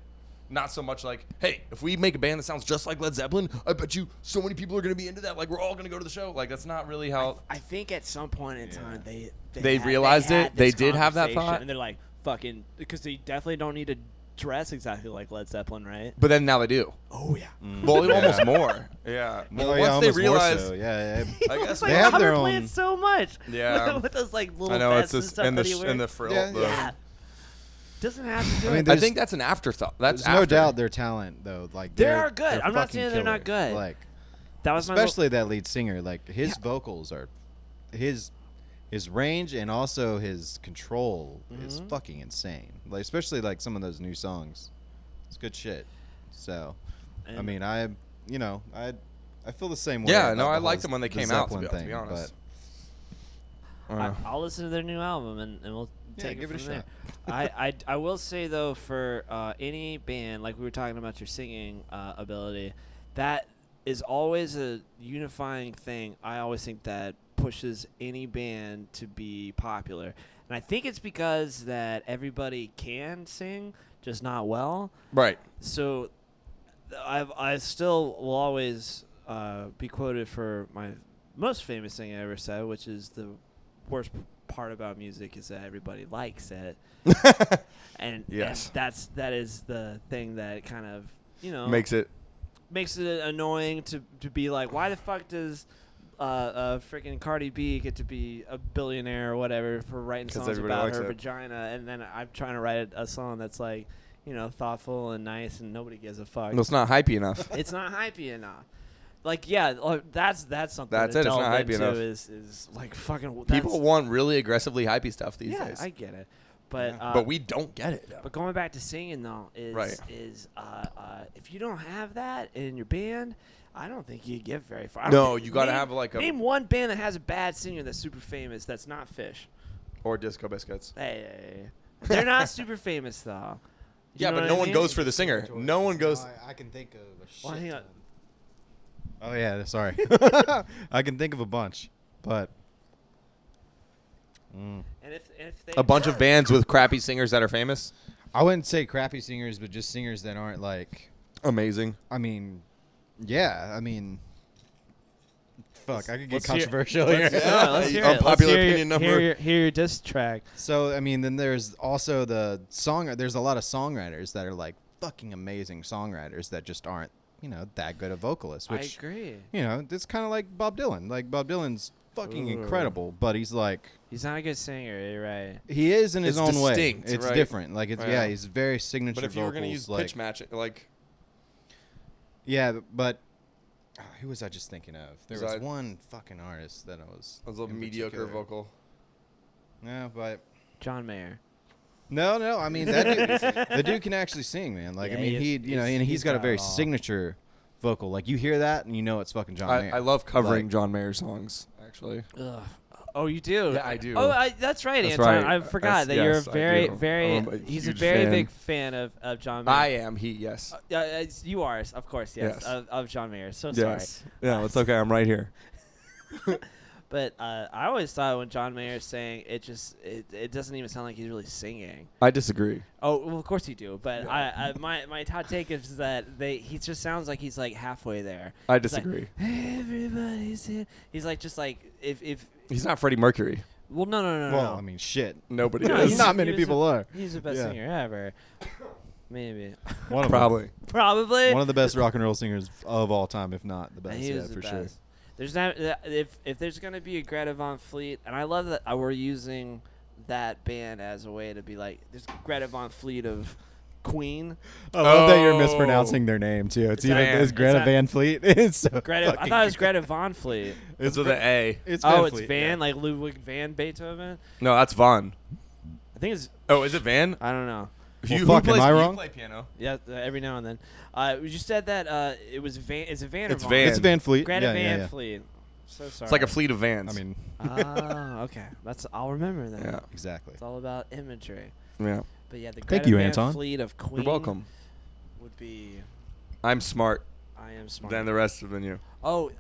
Speaker 2: Not so much like, hey, if we make a band that sounds just like Led Zeppelin, I bet you so many people are going to be into that. Like, we're all going to go to the show. Like, that's not really how...
Speaker 1: I think at some point in time
Speaker 2: They realized
Speaker 1: had
Speaker 2: it? They
Speaker 1: this
Speaker 2: did have that
Speaker 1: conversation,
Speaker 2: thought?
Speaker 1: and they're like, fucking, because they definitely don't need to dress exactly like Led Zeppelin, right?
Speaker 2: But then now they do.
Speaker 1: Oh yeah.
Speaker 2: Well, almost more. Yeah. Well,
Speaker 3: Oh,
Speaker 2: once
Speaker 3: yeah,
Speaker 2: they
Speaker 3: almost more
Speaker 2: realized...
Speaker 3: so. Yeah.
Speaker 2: I guess
Speaker 3: They have their
Speaker 1: Robert
Speaker 3: own-
Speaker 1: Plant so much.
Speaker 2: Yeah.
Speaker 1: with those like little
Speaker 2: I know, it's
Speaker 1: vests and
Speaker 2: just
Speaker 1: stuff
Speaker 2: in
Speaker 1: that he
Speaker 2: the
Speaker 1: wears.
Speaker 2: frill.
Speaker 3: Yeah,
Speaker 1: Yeah. Doesn't have to do
Speaker 3: I mean,
Speaker 1: it.
Speaker 2: I think that's an afterthought. That's
Speaker 3: There's no
Speaker 2: after.
Speaker 3: doubt their talent, though. Like
Speaker 1: They
Speaker 3: they're-
Speaker 1: are good.
Speaker 3: they're
Speaker 1: I'm not
Speaker 3: fucking
Speaker 1: saying they're not
Speaker 3: killer.
Speaker 1: good.
Speaker 3: Like,
Speaker 1: That was my
Speaker 3: especially that lead singer. Like his vocals are, his range and also his control is fucking insane. Like especially like some of those new songs, it's good shit. So, I
Speaker 1: And-
Speaker 3: mean, I feel the same way.
Speaker 2: Yeah,
Speaker 3: about
Speaker 2: no, I
Speaker 3: the
Speaker 2: liked
Speaker 3: whole
Speaker 2: them when they
Speaker 3: the
Speaker 2: came out, to
Speaker 3: Zeppelin
Speaker 2: be
Speaker 3: thing,
Speaker 2: honest.
Speaker 1: I'll listen to their new album and we'll take
Speaker 3: give it a
Speaker 1: from there.
Speaker 3: shot.
Speaker 1: I will say though, for any band, like we were talking about your singing ability, that is always a unifying thing. I always think that pushes any band to be popular, and I think it's because that everybody can sing, just not well.
Speaker 2: Right.
Speaker 1: So I still will always be quoted for my most famous thing I ever said, which is the worst part about music is that everybody likes it. and
Speaker 2: Yes.
Speaker 1: and that is the thing that kind of
Speaker 2: Makes it.
Speaker 1: makes it annoying to be like, why the fuck does freaking Cardi B get to be a billionaire or whatever for writing
Speaker 2: 'Cause
Speaker 1: songs
Speaker 2: everybody
Speaker 1: about
Speaker 2: likes
Speaker 1: her
Speaker 2: it.
Speaker 1: vagina, and then I'm trying to write a song that's like thoughtful and nice and nobody gives a fuck.
Speaker 2: Well, it's not hypey enough.
Speaker 1: It's not hypey enough. Like, yeah, that's something.
Speaker 2: That's
Speaker 1: to
Speaker 2: it, it's
Speaker 1: delve
Speaker 2: not hypey
Speaker 1: into
Speaker 2: enough.
Speaker 1: Is like fucking.
Speaker 2: People want really aggressively hypey stuff these
Speaker 1: Yeah,
Speaker 2: days.
Speaker 1: I get it, but
Speaker 2: but we don't get it.
Speaker 1: But going back to singing though
Speaker 2: Right.
Speaker 1: is if you don't have that in your band, I don't think you get very far. I
Speaker 2: No,
Speaker 1: don't think-
Speaker 2: you gotta
Speaker 1: name-
Speaker 2: have, like, a-
Speaker 1: name one band that has a bad singer that's super famous. That's not Fish.
Speaker 2: Or Disco Biscuits.
Speaker 1: Hey, they're not super famous though. You
Speaker 2: Yeah,
Speaker 1: know
Speaker 2: but
Speaker 1: what
Speaker 2: no
Speaker 1: I
Speaker 2: one
Speaker 1: mean?
Speaker 2: goes for the singer. No one goes.
Speaker 3: I can think of a shit.
Speaker 1: Well, hang on.
Speaker 3: Oh yeah, sorry. I can think of a bunch, but
Speaker 1: And if they
Speaker 2: A bunch of bands with crappy singers that are famous.
Speaker 3: I wouldn't say crappy singers, but just singers that aren't like.
Speaker 2: Amazing.
Speaker 3: I mean, yeah. I mean, fuck. I could get
Speaker 1: Let's hear-
Speaker 3: controversial
Speaker 1: Let's,
Speaker 3: here.
Speaker 1: no, let's hear it. Let's
Speaker 2: Unpopular
Speaker 1: hear
Speaker 2: opinion number.
Speaker 1: Hear your diss track.
Speaker 3: So I mean, then there's also the song. There's a lot of songwriters that are like fucking amazing songwriters that just aren't that good of vocalists.
Speaker 1: I
Speaker 3: Which
Speaker 1: agree.
Speaker 3: it's kind of like Bob Dylan. Like Bob Dylan's fucking incredible, but he's like.
Speaker 1: He's not a good singer. You're right.
Speaker 3: He is in his
Speaker 2: It's
Speaker 3: own way.
Speaker 2: distinct,
Speaker 3: It's
Speaker 2: right?
Speaker 3: different. Like it's
Speaker 2: Right.
Speaker 3: yeah, he's very signature.
Speaker 2: But if you were going to
Speaker 3: vocals,
Speaker 2: use
Speaker 3: like,
Speaker 2: pitch matching, like.
Speaker 3: yeah, but who was I just thinking of? There was
Speaker 2: Besides-
Speaker 3: one fucking artist that I was.
Speaker 2: A little
Speaker 3: in
Speaker 2: mediocre
Speaker 3: particular.
Speaker 2: vocal.
Speaker 3: Yeah, but
Speaker 1: John Mayer.
Speaker 3: No. I mean, the dude can actually sing, man. Like,
Speaker 5: Yeah,
Speaker 3: I mean, he's got a very signature vocal. Like, you hear that and you know it's fucking John Mayer.
Speaker 2: I love covering John Mayer songs, actually.
Speaker 1: Ugh. Oh, you do?
Speaker 2: Yeah, I do.
Speaker 1: Oh, that's right,
Speaker 2: That's
Speaker 1: Anton.
Speaker 2: right.
Speaker 1: I forgot that
Speaker 2: Yes,
Speaker 1: you're
Speaker 2: I do.
Speaker 1: very.
Speaker 2: I'm a
Speaker 1: He's a
Speaker 2: huge
Speaker 1: very
Speaker 2: fan.
Speaker 1: big fan of John Mayer.
Speaker 2: I am. Yes.
Speaker 1: You are, of course, yes,
Speaker 2: Yes.
Speaker 1: of John Mayer. So
Speaker 2: Yes. Yeah, it's okay. I'm right here.
Speaker 1: sorry. But I always thought when John Mayer sang, it doesn't even sound like he's really singing.
Speaker 2: I disagree.
Speaker 1: Oh, well, of course you do. But
Speaker 2: Yeah.
Speaker 1: my hot take is that he just sounds like he's like halfway there.
Speaker 2: I
Speaker 1: He's like,
Speaker 2: disagree.
Speaker 1: everybody's in. He's like just like if
Speaker 2: He's not Freddie Mercury.
Speaker 1: well no.
Speaker 3: Well, I mean, shit.
Speaker 2: Nobody
Speaker 1: No,
Speaker 2: is.
Speaker 1: he's
Speaker 3: Not many
Speaker 1: he was
Speaker 3: people are.
Speaker 1: He's the best
Speaker 3: Yeah.
Speaker 1: singer ever. Maybe.
Speaker 3: One of
Speaker 2: Probably.
Speaker 1: Probably.
Speaker 3: one of the best rock and roll singers of all time, if not the best.
Speaker 1: He
Speaker 3: Yeah,
Speaker 1: was the
Speaker 3: for
Speaker 1: best.
Speaker 3: sure.
Speaker 1: There's not if there's gonna be a Greta Van Fleet, and I love that we're using that band as a way to be like there's Greta Van Fleet of Queen.
Speaker 3: I love that you're
Speaker 2: Oh.
Speaker 3: mispronouncing their name too. It's
Speaker 1: It's
Speaker 3: even
Speaker 1: Van.
Speaker 3: it's Greta
Speaker 1: It's
Speaker 3: Van Fleet. It's so
Speaker 1: Greta. I
Speaker 3: fucking
Speaker 1: thought it was
Speaker 3: good.
Speaker 1: Greta Von Fleet.
Speaker 2: It's with an A.
Speaker 3: It's
Speaker 1: Oh,
Speaker 3: Van
Speaker 1: it's
Speaker 3: Fleet,
Speaker 1: Van,
Speaker 3: yeah.
Speaker 1: like Ludwig van Beethoven.
Speaker 2: No, that's Vaughn.
Speaker 1: I think it's.
Speaker 2: Oh, is it Van?
Speaker 1: I don't know.
Speaker 3: Well, fuck, am I
Speaker 2: You
Speaker 3: wrong?
Speaker 2: play piano.
Speaker 1: Yeah, every now and then. You said that it was Van. Is it Van or
Speaker 2: It's
Speaker 1: Von?
Speaker 2: Van.
Speaker 3: It's Van Fleet.
Speaker 1: Greta
Speaker 3: yeah,
Speaker 1: Van
Speaker 3: yeah.
Speaker 1: Fleet. So sorry.
Speaker 2: It's like a fleet of vans.
Speaker 3: I mean,
Speaker 1: Okay. I'll remember that.
Speaker 2: Yeah.
Speaker 3: exactly.
Speaker 1: It's all about imagery.
Speaker 2: Yeah.
Speaker 1: But yeah, the
Speaker 3: Thank
Speaker 1: Greta
Speaker 3: you,
Speaker 1: Van
Speaker 3: Anton.
Speaker 1: Fleet of Queen.
Speaker 2: You're welcome.
Speaker 1: Would be.
Speaker 2: I'm smart
Speaker 1: I am smart.
Speaker 2: than the rest of you.
Speaker 1: Oh,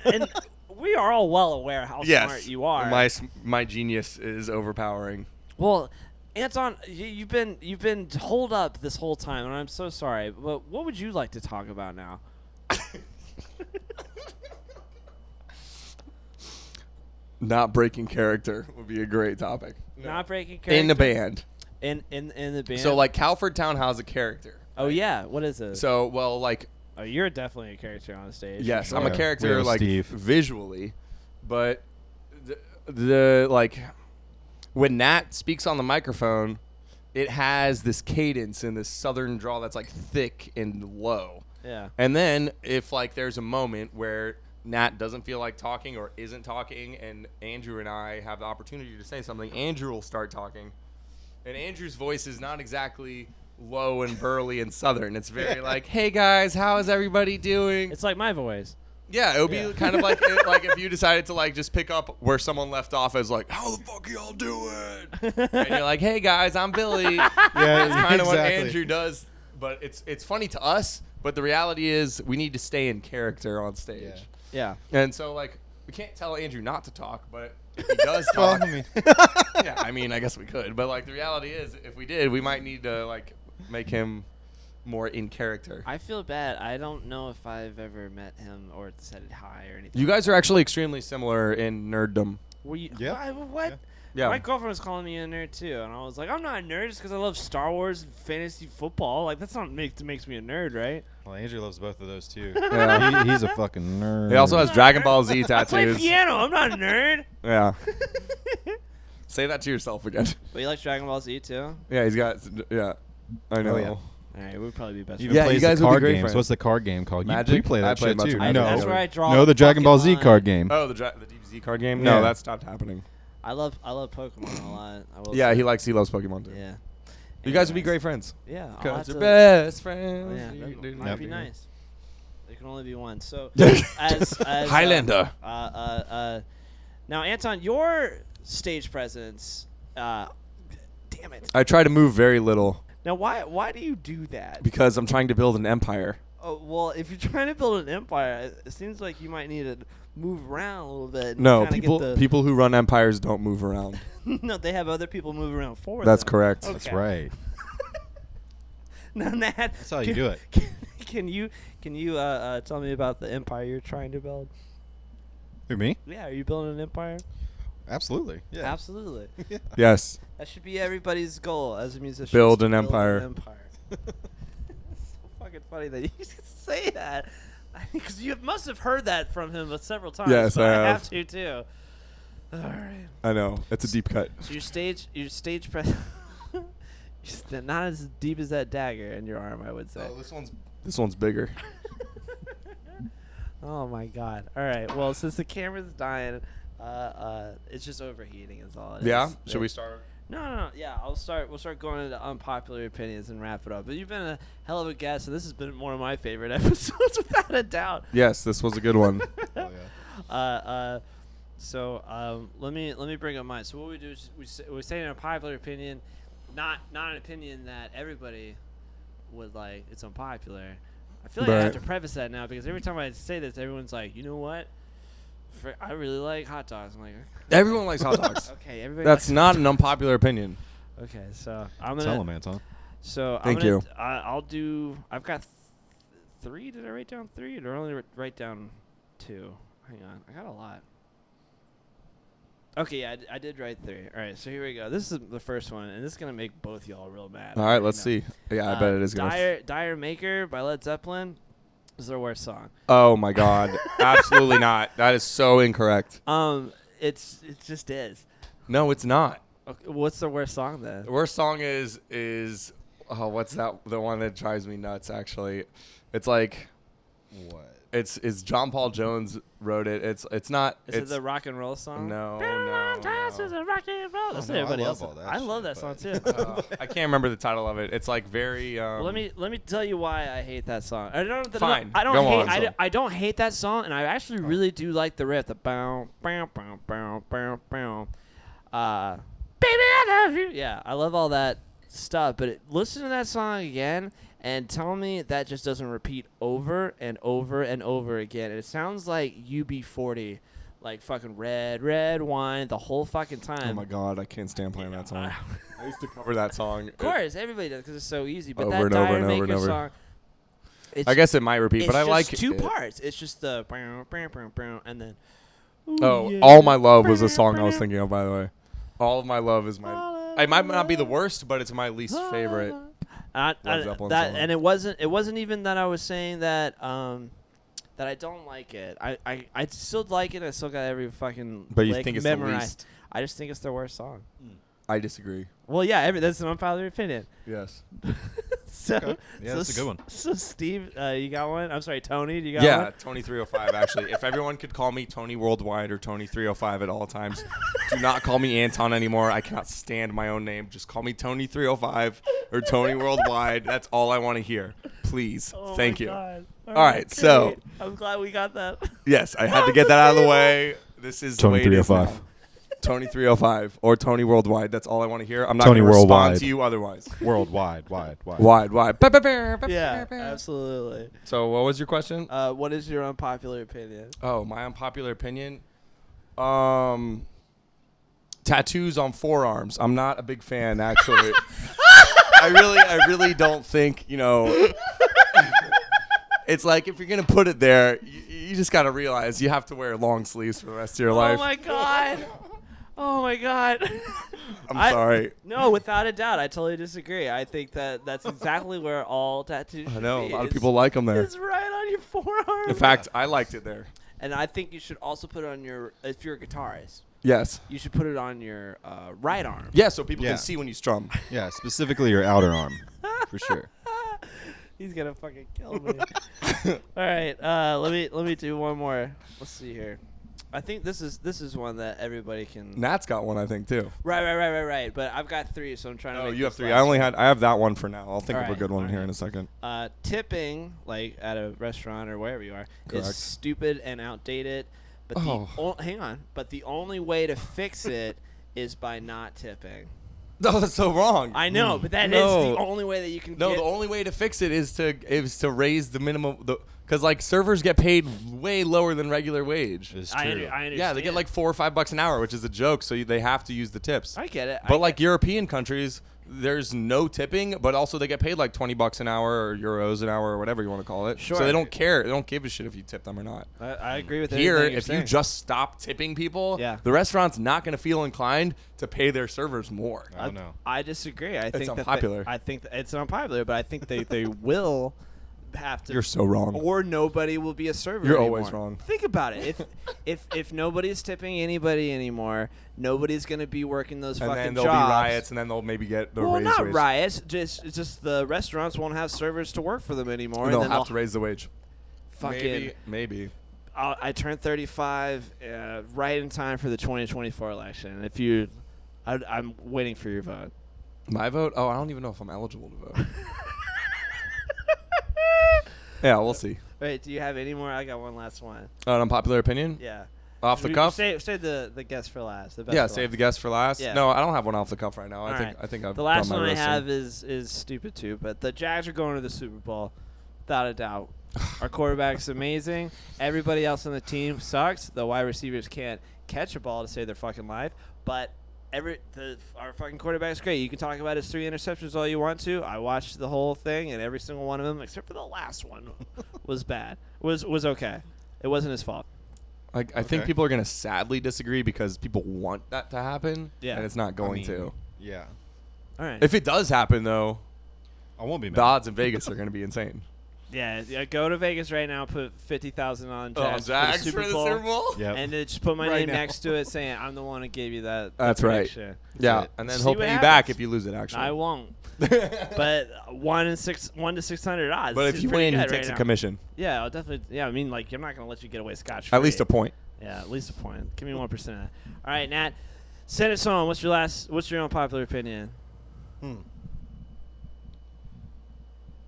Speaker 1: and we are all well aware how
Speaker 2: Yes.
Speaker 1: smart you are.
Speaker 2: My genius is overpowering.
Speaker 1: Well, Anton, you've been holed up this whole time, and I'm so sorry. But what would you like to talk about now?
Speaker 2: Not breaking character would be a great topic.
Speaker 1: Not breaking character
Speaker 2: In the band.
Speaker 1: In the band.
Speaker 2: So like Cowford Town has a character.
Speaker 1: Oh yeah, what is it?
Speaker 2: So well like
Speaker 1: Oh, you're definitely a character on stage.
Speaker 2: yes,
Speaker 3: Sure.
Speaker 2: I'm a
Speaker 3: We
Speaker 2: character
Speaker 3: have
Speaker 2: like
Speaker 3: Steve.
Speaker 2: visually, but the like when Nat speaks on the microphone, it has this cadence and this southern drawl that's like thick and low.
Speaker 1: Yeah.
Speaker 2: And then if like there's a moment where Nat doesn't feel like talking or isn't talking and Andrew and I have the opportunity to say something, Andrew will start talking. And Andrew's voice is not exactly low and burly and southern. It's very like, "Hey guys, how is everybody doing?"
Speaker 1: It's like my voice.
Speaker 2: Yeah, it would be
Speaker 1: Yeah.
Speaker 2: kind of like like if you decided to like just pick up where someone left off as like, "How the fuck y'all doing?" And you're like, "Hey guys, I'm Billy."
Speaker 3: Yeah,
Speaker 2: That's kind of what
Speaker 3: exactly.
Speaker 2: Andrew does, but it's funny to us. But the reality is, we need to stay in character on stage.
Speaker 3: Yeah.
Speaker 1: Yeah.
Speaker 2: And so, like, we can't tell Andrew not to talk, but if he does
Speaker 3: Well,
Speaker 2: talk,
Speaker 3: I mean,
Speaker 2: yeah, I mean, I guess we could. But, like, the reality is, if we did, we might need to, like, make him more in character.
Speaker 1: I feel bad. I don't know if I've ever met him or said hi or anything.
Speaker 2: You guys are actually extremely similar in nerddom.
Speaker 1: Were you?
Speaker 3: Yeah.
Speaker 1: What?
Speaker 3: Yeah.
Speaker 2: Yeah.
Speaker 1: My girlfriend was calling me a nerd too, and I was like, I'm not a nerd just because I love Star Wars and fantasy football. Like that's not makes me a nerd, right?
Speaker 3: well, Andrew loves both of those too.
Speaker 2: Yeah.
Speaker 3: He's a fucking nerd.
Speaker 2: He also has Dragon Ball Z
Speaker 1: I play
Speaker 2: tattoos.
Speaker 1: piano. I'm not a nerd.
Speaker 2: Yeah. Say that to yourself again.
Speaker 1: But you like Dragon Ball Z too?
Speaker 2: Yeah, he's got. Yeah, I know.
Speaker 3: Oh, yeah.
Speaker 1: All right, we'd probably be best
Speaker 3: He
Speaker 1: friends.
Speaker 3: even
Speaker 2: Yeah,
Speaker 3: plays
Speaker 2: you guys
Speaker 3: the
Speaker 2: would be
Speaker 3: card
Speaker 2: great
Speaker 3: games.
Speaker 2: friends.
Speaker 3: What's the card game called?
Speaker 2: Magic?
Speaker 3: You play
Speaker 2: I
Speaker 3: that
Speaker 2: play
Speaker 3: shit
Speaker 2: much
Speaker 3: too.
Speaker 2: of
Speaker 1: I-
Speaker 2: Magic.
Speaker 3: No,
Speaker 1: that's where I draw.
Speaker 3: no, the Dragon Ball Z
Speaker 1: Pokemon.
Speaker 3: card game.
Speaker 2: Oh, the DBZ card game? No,
Speaker 3: Yeah.
Speaker 2: that stopped happening.
Speaker 1: I love Pokemon a lot. I will
Speaker 2: Yeah,
Speaker 1: say.
Speaker 2: he loves Pokemon too.
Speaker 1: Yeah.
Speaker 2: You guys would be
Speaker 1: Anyways.
Speaker 2: great friends.
Speaker 1: Yeah. I'll have
Speaker 2: Cause
Speaker 1: to-
Speaker 2: you're best
Speaker 1: Oh,
Speaker 2: friends.
Speaker 1: yeah,
Speaker 2: You
Speaker 1: that
Speaker 2: do
Speaker 1: might
Speaker 2: not
Speaker 1: be
Speaker 2: do-
Speaker 1: nice. There can only be one. So,
Speaker 2: Yes.
Speaker 1: as
Speaker 2: Highlander.
Speaker 1: Now, Anton, your stage presence. Damn it.
Speaker 2: I try to move very little
Speaker 1: Now, why do you do that?
Speaker 2: because I'm trying to build an empire.
Speaker 1: Oh, well, if you're trying to build an empire, it seems like you might need to move around a little bit. and
Speaker 2: No,
Speaker 1: kinda
Speaker 2: people
Speaker 1: get the
Speaker 2: people who run empires don't move around.
Speaker 1: no, they have other people move around for
Speaker 2: That's
Speaker 1: them.
Speaker 2: correct.
Speaker 1: Okay.
Speaker 3: That's right.
Speaker 1: Now, Nat,
Speaker 3: That's how you do it.
Speaker 1: Can you tell me about the empire you're trying to build?
Speaker 3: Who, me?
Speaker 1: Yeah, are you building an empire?
Speaker 3: Absolutely. Yeah.
Speaker 1: Absolutely.
Speaker 2: Yes.
Speaker 1: That should be everybody's goal as a musician.
Speaker 2: Build
Speaker 1: is to
Speaker 2: an empire.
Speaker 1: It's so fucking funny that you say that. Because you must have heard that from him several times.
Speaker 2: Yes,
Speaker 1: but
Speaker 2: I
Speaker 1: I
Speaker 2: have.
Speaker 1: have to too. All right.
Speaker 2: I know. It's a deep cut.
Speaker 1: So your stage press. Not as deep as that dagger in your arm, I would say.
Speaker 2: This one's bigger.
Speaker 1: Oh my God! All right. Well, since the camera's dying, it's just overheating. Is all it is.
Speaker 2: Yeah. Should we start?
Speaker 1: No. Yeah, we'll start going into unpopular opinions and wrap it up. But you've been a hell of a guest, and this has been one of my favorite episodes, without a doubt.
Speaker 2: Yes, this was a good one.
Speaker 3: Oh, yeah.
Speaker 1: So let me bring up mine. So what we do is we say an unpopular opinion, not an opinion that everybody would like. It's unpopular. I feel like I have to preface that now because every time I say this, everyone's like, you know what? I really like hot dogs. I'm like,
Speaker 2: Everyone likes hot dogs.
Speaker 1: okay, everybody.
Speaker 2: That's
Speaker 1: likes
Speaker 2: not an unpopular opinion.
Speaker 1: Okay, so I'm gonna
Speaker 3: Tell him, Anton.
Speaker 1: So
Speaker 2: Thank
Speaker 1: I'm gonna,
Speaker 2: you.
Speaker 1: I'll do. I've got 3. Did I write down 3? Or did I only write down 2? Hang on, I got a lot. Okay, yeah, I did write 3. All right, so here we go. This is the first one, and this is gonna make both y'all real mad.
Speaker 2: All right, let's see. Yeah, I bet it is gonna.
Speaker 1: Dire Maker by Led Zeppelin is their worst song.
Speaker 2: Oh my God! Absolutely not. That is so incorrect.
Speaker 1: It just is.
Speaker 2: No, it's not.
Speaker 1: Okay, what's the worst song then?
Speaker 2: The worst song is what's that? The one that drives me nuts. Actually, it's like
Speaker 3: What?
Speaker 2: it's John Paul Jones wrote it. It's not.
Speaker 1: Is it the rock and roll song?
Speaker 2: No.
Speaker 1: That's rock and roll. That's
Speaker 3: no, I
Speaker 1: everybody
Speaker 3: love
Speaker 1: else.
Speaker 3: all that
Speaker 1: I love
Speaker 3: shit,
Speaker 1: that song
Speaker 3: but-
Speaker 1: too.
Speaker 2: I can't remember the title of it. It's like very.
Speaker 1: Let me tell you why I hate that song. I don't.
Speaker 2: Fine.
Speaker 1: I don't
Speaker 2: Go
Speaker 1: hate.
Speaker 2: on, so.
Speaker 1: I don't hate that song, and I actually really do like the riff. The bow, bow, bow, bow, bow, bow. Baby, I love you. Yeah, I love all that stuff. But listen to that song again and tell me that just doesn't repeat over and over and over again. And it sounds like UB40, like fucking red wine the whole fucking time.
Speaker 2: Oh my God! I can't stand playing that song. I used to cover that song.
Speaker 1: Of course, everybody does because it's so easy. But
Speaker 2: Over
Speaker 1: that
Speaker 2: and over
Speaker 1: Dire
Speaker 2: and over
Speaker 1: Maker
Speaker 2: and over.
Speaker 1: song, it's
Speaker 2: I guess it might repeat, but I
Speaker 1: just
Speaker 2: like
Speaker 1: 2
Speaker 2: it.
Speaker 1: parts. It's just the and then.
Speaker 2: Oh,
Speaker 1: yeah.
Speaker 2: All My Love was a song I was thinking of, by the way. All of My Love is my. It might not be the worst, but it's my least favorite. Led Zeppelin song.
Speaker 1: And it wasn't even that I was saying that that I don't like it. I still like it. I still got every fucking.
Speaker 2: But you
Speaker 1: lick
Speaker 2: think it's
Speaker 1: memorized.
Speaker 2: the least?
Speaker 1: I just think it's their worst song.
Speaker 2: I disagree.
Speaker 1: Well, yeah, that's an unpopular opinion.
Speaker 2: Yes.
Speaker 1: So,
Speaker 3: Okay. Yeah, that's a good one.
Speaker 1: So, Steve, you got one? I'm sorry, Tony, do you got
Speaker 2: Yeah,
Speaker 1: one?
Speaker 2: Tony 305. Actually, if everyone could call me Tony Worldwide or Tony 305 at all times, do not call me Anton anymore. I cannot stand my own name. Just call me Tony 305 or Tony Worldwide. That's all I want to hear. Please,
Speaker 1: Oh
Speaker 2: thank
Speaker 1: my
Speaker 2: you.
Speaker 1: God.
Speaker 2: All right, so-
Speaker 1: great. I'm glad we got that.
Speaker 2: Yes, I had to get that out of the way. This is
Speaker 3: Tony
Speaker 2: the way it is
Speaker 3: 305.
Speaker 2: now. Tony 305 or Tony Worldwide. That's all I want to hear. I'm not
Speaker 3: Tony
Speaker 2: going to respond
Speaker 3: Worldwide.
Speaker 2: to you otherwise.
Speaker 3: Wide.
Speaker 2: Wide.
Speaker 1: Yeah, absolutely.
Speaker 2: So what was your question?
Speaker 1: What is your unpopular opinion?
Speaker 2: Oh, my unpopular opinion. Tattoos on forearms. I'm not a big fan, actually. I really don't think, it's like if you're gonna put it there, you just gotta realize you have to wear long sleeves for the rest of your life.
Speaker 1: Oh my god. Oh my god.
Speaker 2: I'm sorry.
Speaker 1: No, without a doubt, I totally disagree. I think that's exactly where all tattoos should
Speaker 2: I know a
Speaker 1: be.
Speaker 2: lot of people like them there.
Speaker 1: It's right on your forearm.
Speaker 2: In fact, I liked it there.
Speaker 1: And I think you should also put it on if you're a guitarist,
Speaker 2: Yes.
Speaker 1: you should put it on your right arm.
Speaker 2: Yeah, so people
Speaker 3: Yeah.
Speaker 2: can see when you strum.
Speaker 3: Yeah, specifically your outer arm, for sure.
Speaker 1: He's gonna fucking kill me. All right, let me do one more. Let's see here. I think this is one that everybody can.
Speaker 2: Nat's got one, I think, too.
Speaker 1: Right. But I've got 3, so I'm trying to.
Speaker 2: Oh,
Speaker 1: make
Speaker 2: you have
Speaker 1: this
Speaker 2: 3.
Speaker 1: last
Speaker 2: I have that one for now. I'll think of a
Speaker 1: Alright,
Speaker 2: good one here
Speaker 1: alright.
Speaker 2: in a second.
Speaker 1: Tipping, like at a restaurant or wherever you are,
Speaker 2: Correct.
Speaker 1: is stupid and outdated. But
Speaker 2: Oh.
Speaker 1: hang on. But the only way to fix it is by not tipping.
Speaker 2: No, that's so wrong.
Speaker 1: I know, but that is
Speaker 2: No.
Speaker 1: the only way that you can.
Speaker 2: No,
Speaker 1: get
Speaker 2: the only way to fix it is to raise the minimum, because like servers get paid way lower than regular wage.
Speaker 3: It's
Speaker 1: I
Speaker 3: true.
Speaker 1: understand.
Speaker 2: Yeah, they get like $4 or $5 an hour, which is a joke. So they have to use the tips.
Speaker 1: I get it.
Speaker 2: But like European countries, there's no tipping, but also they get paid like $20 an hour or euros an hour or whatever you want to call it.
Speaker 1: Sure.
Speaker 2: So they don't care. They don't give a shit if you tip them or not.
Speaker 1: I agree with
Speaker 2: Here,
Speaker 1: everything you're
Speaker 2: if you
Speaker 1: saying.
Speaker 2: just stop tipping people,
Speaker 1: Yeah.
Speaker 2: the restaurant's not going to feel inclined to pay their servers more.
Speaker 3: I don't know.
Speaker 1: I disagree. I think
Speaker 2: unpopular.
Speaker 1: I think it's unpopular, but I think they will have to.
Speaker 2: You're so wrong.
Speaker 1: Or nobody will be a server.
Speaker 2: You're
Speaker 1: anymore.
Speaker 2: always wrong.
Speaker 1: Think about it. If nobody's tipping anybody anymore, nobody's gonna be working those
Speaker 2: And
Speaker 1: fucking
Speaker 2: then there'll
Speaker 1: jobs.
Speaker 2: be riots, and then they'll maybe get the
Speaker 1: Well,
Speaker 2: raise
Speaker 1: not
Speaker 2: wage.
Speaker 1: riots. Just the restaurants won't have servers to work for them anymore.
Speaker 2: They'll
Speaker 1: and then
Speaker 2: have to raise the wage.
Speaker 1: fucking.
Speaker 2: Maybe.
Speaker 1: I turned 35 right in time for the 2024 election. If you I'm waiting for your vote.
Speaker 2: My vote? Oh, I don't even know if I'm eligible to vote. Yeah, we'll see.
Speaker 1: Wait, do you have any more? I got one last one.
Speaker 2: An unpopular opinion?
Speaker 1: Yeah.
Speaker 2: Off the cuff?
Speaker 1: Save the guest for last. The best
Speaker 2: Yeah,
Speaker 1: for
Speaker 2: save
Speaker 1: last.
Speaker 2: the guest for last.
Speaker 1: Yeah.
Speaker 2: No, I don't have one off the cuff right now.
Speaker 1: All
Speaker 2: I
Speaker 1: right.
Speaker 2: think I've
Speaker 1: The last
Speaker 2: done my
Speaker 1: one I
Speaker 2: roasting.
Speaker 1: have is stupid too, but the Jags are going to the Super Bowl, without a doubt. Our quarterback's amazing. Everybody else on the team sucks. The wide receivers can't catch a ball to save their fucking life. But our fucking quarterback's great. You can talk about his 3 interceptions all you want to. I watched the whole thing, and every single one of them, except for the last one, was bad. Was okay. It wasn't his fault.
Speaker 2: Like, I think people are going to sadly disagree because people want that to happen,
Speaker 1: Yeah.
Speaker 2: and it's not going to.
Speaker 3: Yeah.
Speaker 1: All right.
Speaker 2: If it does happen, though,
Speaker 3: I won't be mad.
Speaker 2: the odds in Vegas are going to be insane.
Speaker 1: Yeah, go to Vegas right now. Put 50,000 on Jags,
Speaker 2: Jags
Speaker 1: for the Super Bowl.
Speaker 3: Yep.
Speaker 1: And then just put my
Speaker 2: Right
Speaker 1: name
Speaker 2: now.
Speaker 1: next to it saying I'm the one who gave you that.
Speaker 2: That's right.
Speaker 1: prediction.
Speaker 2: Yeah,
Speaker 3: it.
Speaker 2: and then
Speaker 1: See
Speaker 2: he'll
Speaker 1: what
Speaker 2: pay you
Speaker 1: happens.
Speaker 2: back if you lose it, actually.
Speaker 1: I won't. But 1 to 600 odds.
Speaker 2: But if
Speaker 1: is
Speaker 2: you
Speaker 1: pretty
Speaker 2: win, he
Speaker 1: good
Speaker 2: takes
Speaker 1: right
Speaker 2: a
Speaker 1: now.
Speaker 2: commission.
Speaker 1: Yeah, I'll definitely. Yeah, I mean, like, I'm not gonna let you get away scotch-free.
Speaker 2: At least a point.
Speaker 1: Yeah, at least a point. Give me 1% of that. All right, Nat, send us on. What's your unpopular opinion?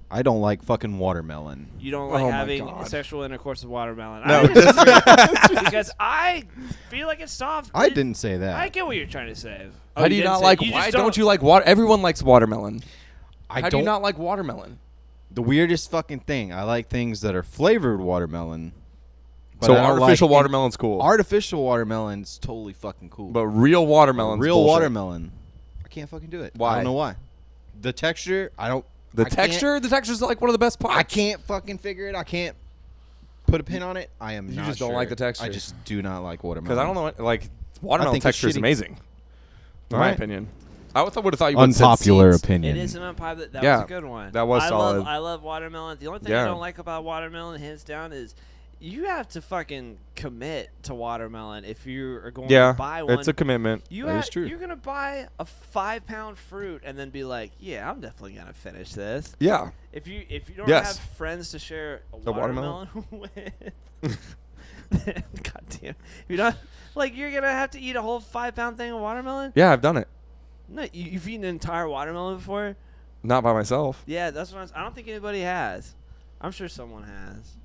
Speaker 3: I don't like fucking watermelon.
Speaker 1: You don't like
Speaker 2: Oh my
Speaker 1: having
Speaker 2: God.
Speaker 1: sexual intercourse with watermelon.
Speaker 2: No.
Speaker 1: I disagree because I feel like it's soft.
Speaker 3: I didn't say that.
Speaker 1: I get what you're trying to say.
Speaker 2: How do you not like? Why don't you like water? Everyone likes watermelon. How do you not like watermelon?
Speaker 3: The weirdest fucking thing. I like things that are flavored watermelon. but
Speaker 2: So
Speaker 3: I don't
Speaker 2: artificial
Speaker 3: like
Speaker 2: watermelon's cool.
Speaker 3: Artificial watermelon's totally fucking cool.
Speaker 2: But real watermelon's
Speaker 3: real
Speaker 2: bullshit.
Speaker 3: watermelon, I can't fucking do it.
Speaker 2: Why?
Speaker 3: I don't know why. The texture, I don't.
Speaker 2: The
Speaker 3: I can't-
Speaker 2: texture? The texture's like one of the best parts.
Speaker 3: I can't fucking figure it. I can't put a pin on it. I am
Speaker 2: You
Speaker 3: not
Speaker 2: just don't
Speaker 3: sure.
Speaker 2: like the texture.
Speaker 3: I just do not like watermelon.
Speaker 2: Because I don't know what, like, watermelon
Speaker 3: think it's
Speaker 2: texture is
Speaker 3: shitty.
Speaker 2: amazing. In my
Speaker 3: Right.
Speaker 2: opinion. I would have thought you would have said
Speaker 3: Unpopular
Speaker 2: seeds.
Speaker 3: opinion.
Speaker 1: It is an unpopular. That
Speaker 2: Yeah,
Speaker 1: was a good one.
Speaker 2: that was solid.
Speaker 1: I love watermelon. The only thing I
Speaker 2: Yeah.
Speaker 1: don't like about watermelon, hands down, is you have to fucking commit to watermelon if you are going
Speaker 2: Yeah,
Speaker 1: to buy one.
Speaker 2: it's a commitment.
Speaker 3: That is true.
Speaker 1: You're gonna buy a 5-pound fruit and then be like, yeah, I'm definitely gonna finish this.
Speaker 2: Yeah.
Speaker 1: If you don't
Speaker 2: Yes.
Speaker 1: have friends to share a
Speaker 2: The
Speaker 1: watermelon with, God damn, if you don't like, you're gonna have to eat a whole 5-pound thing of watermelon.
Speaker 2: Yeah, I've done it.
Speaker 1: No, you've eaten an entire watermelon before.
Speaker 2: Not by myself.
Speaker 1: Yeah, that's what I don't think anybody has. I'm sure someone has,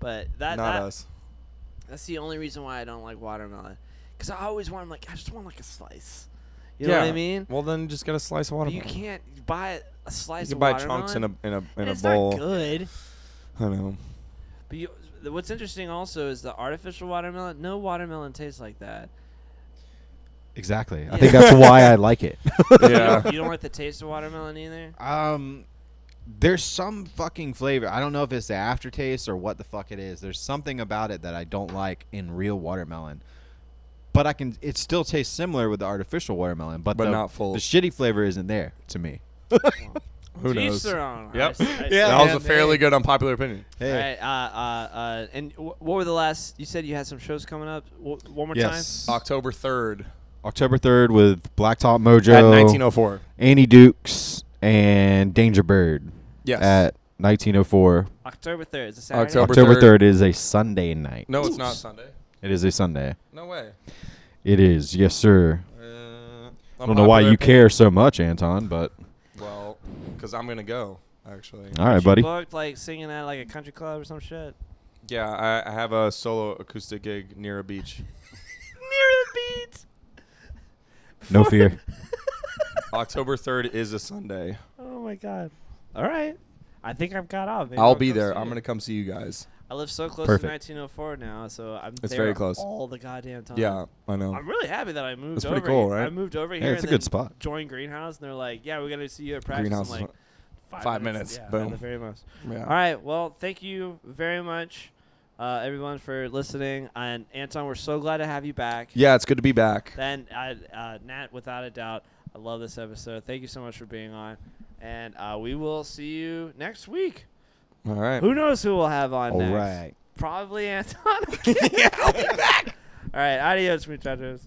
Speaker 1: but
Speaker 2: Not us.
Speaker 1: that's the only reason why I don't like watermelon. Because I always want, I just want like a slice. You know what I mean?
Speaker 2: Well, then just get a slice of
Speaker 1: But you
Speaker 2: watermelon.
Speaker 1: can't buy a slice
Speaker 2: You
Speaker 1: of
Speaker 2: can buy
Speaker 1: watermelon.
Speaker 2: chunks in a
Speaker 1: and it's
Speaker 2: bowl.
Speaker 1: not good.
Speaker 2: I know.
Speaker 1: But what's interesting also is the artificial watermelon. No watermelon tastes like that.
Speaker 3: Exactly.
Speaker 1: Yeah.
Speaker 3: I think that's why I like it.
Speaker 2: Yeah.
Speaker 1: You don't like the taste of watermelon either?
Speaker 3: There's some fucking flavor. I don't know if it's the aftertaste or what the fuck it is. There's something about it that I don't like in real watermelon. But it still tastes similar with the artificial watermelon, but
Speaker 2: not full.
Speaker 3: The shitty flavor isn't there to me.
Speaker 2: Who
Speaker 1: To each
Speaker 2: knows?
Speaker 1: their own.
Speaker 2: Yep.
Speaker 3: Yeah,
Speaker 2: That was
Speaker 3: man,
Speaker 2: a fairly
Speaker 3: hey.
Speaker 2: good unpopular opinion.
Speaker 3: Hey.
Speaker 1: All right. And what were the last? You said you had some shows coming up. One more
Speaker 3: Yes.
Speaker 2: October 3rd
Speaker 3: October 3rd with Blacktop Mojo,
Speaker 2: at 1904.
Speaker 3: Annie Dukes, and Danger Bird.
Speaker 2: Yes.
Speaker 3: At 1904.
Speaker 1: time. October 3rd. Is it Saturday?
Speaker 2: October
Speaker 3: October
Speaker 2: 3rd.
Speaker 3: 3rd is a Sunday night.
Speaker 2: No, it's not Sunday.
Speaker 3: It is a Sunday.
Speaker 2: No way.
Speaker 3: It is, yes, sir. I don't know
Speaker 2: Unpopular
Speaker 3: why you
Speaker 2: opinion.
Speaker 3: care so much, Anton, but
Speaker 2: Well, because I'm going to go, actually.
Speaker 3: all right,
Speaker 1: You
Speaker 3: buddy.
Speaker 1: booked singing at a country club or some shit.
Speaker 2: Yeah, I have a solo acoustic gig near a beach.
Speaker 1: Near the beach.
Speaker 3: No fear.
Speaker 2: October 3rd is a Sunday.
Speaker 1: Oh my god. All right. I think I've got off. Maybe
Speaker 2: I'll
Speaker 1: I'll
Speaker 2: be
Speaker 1: come
Speaker 2: there.
Speaker 1: see
Speaker 2: I'm
Speaker 1: you.
Speaker 2: going to come see you guys.
Speaker 1: I live so close
Speaker 3: Perfect.
Speaker 1: to 1904 now, so I'm
Speaker 2: It's
Speaker 1: there
Speaker 2: very close.
Speaker 1: all the goddamn time.
Speaker 2: Yeah, I know.
Speaker 1: I'm really happy that I moved
Speaker 2: That's
Speaker 1: over
Speaker 2: pretty cool,
Speaker 1: here.
Speaker 2: right?
Speaker 1: I moved over here
Speaker 3: Hey, it's
Speaker 1: and
Speaker 3: a good
Speaker 1: then
Speaker 3: spot.
Speaker 1: joined Greenhouse, and they're like, yeah, we're going to see you at practice
Speaker 2: Greenhouse
Speaker 1: in
Speaker 2: is
Speaker 1: like
Speaker 2: 5 minutes.
Speaker 1: Yeah,
Speaker 2: Boom.
Speaker 1: at the very most.
Speaker 2: Yeah.
Speaker 1: All right. Well, thank you very much, everyone, for listening. And Anton, we're so glad to have you back.
Speaker 2: Yeah, it's good to be back.
Speaker 1: Then, Nat, without a doubt, I love this episode. Thank you so much for being on. And we will see you next week.
Speaker 2: All right.
Speaker 1: Who knows who we'll have on
Speaker 3: All
Speaker 1: next?
Speaker 3: right.
Speaker 1: Probably Anton.
Speaker 2: Yeah, I'll be back.
Speaker 1: All right. Adios, muchachos.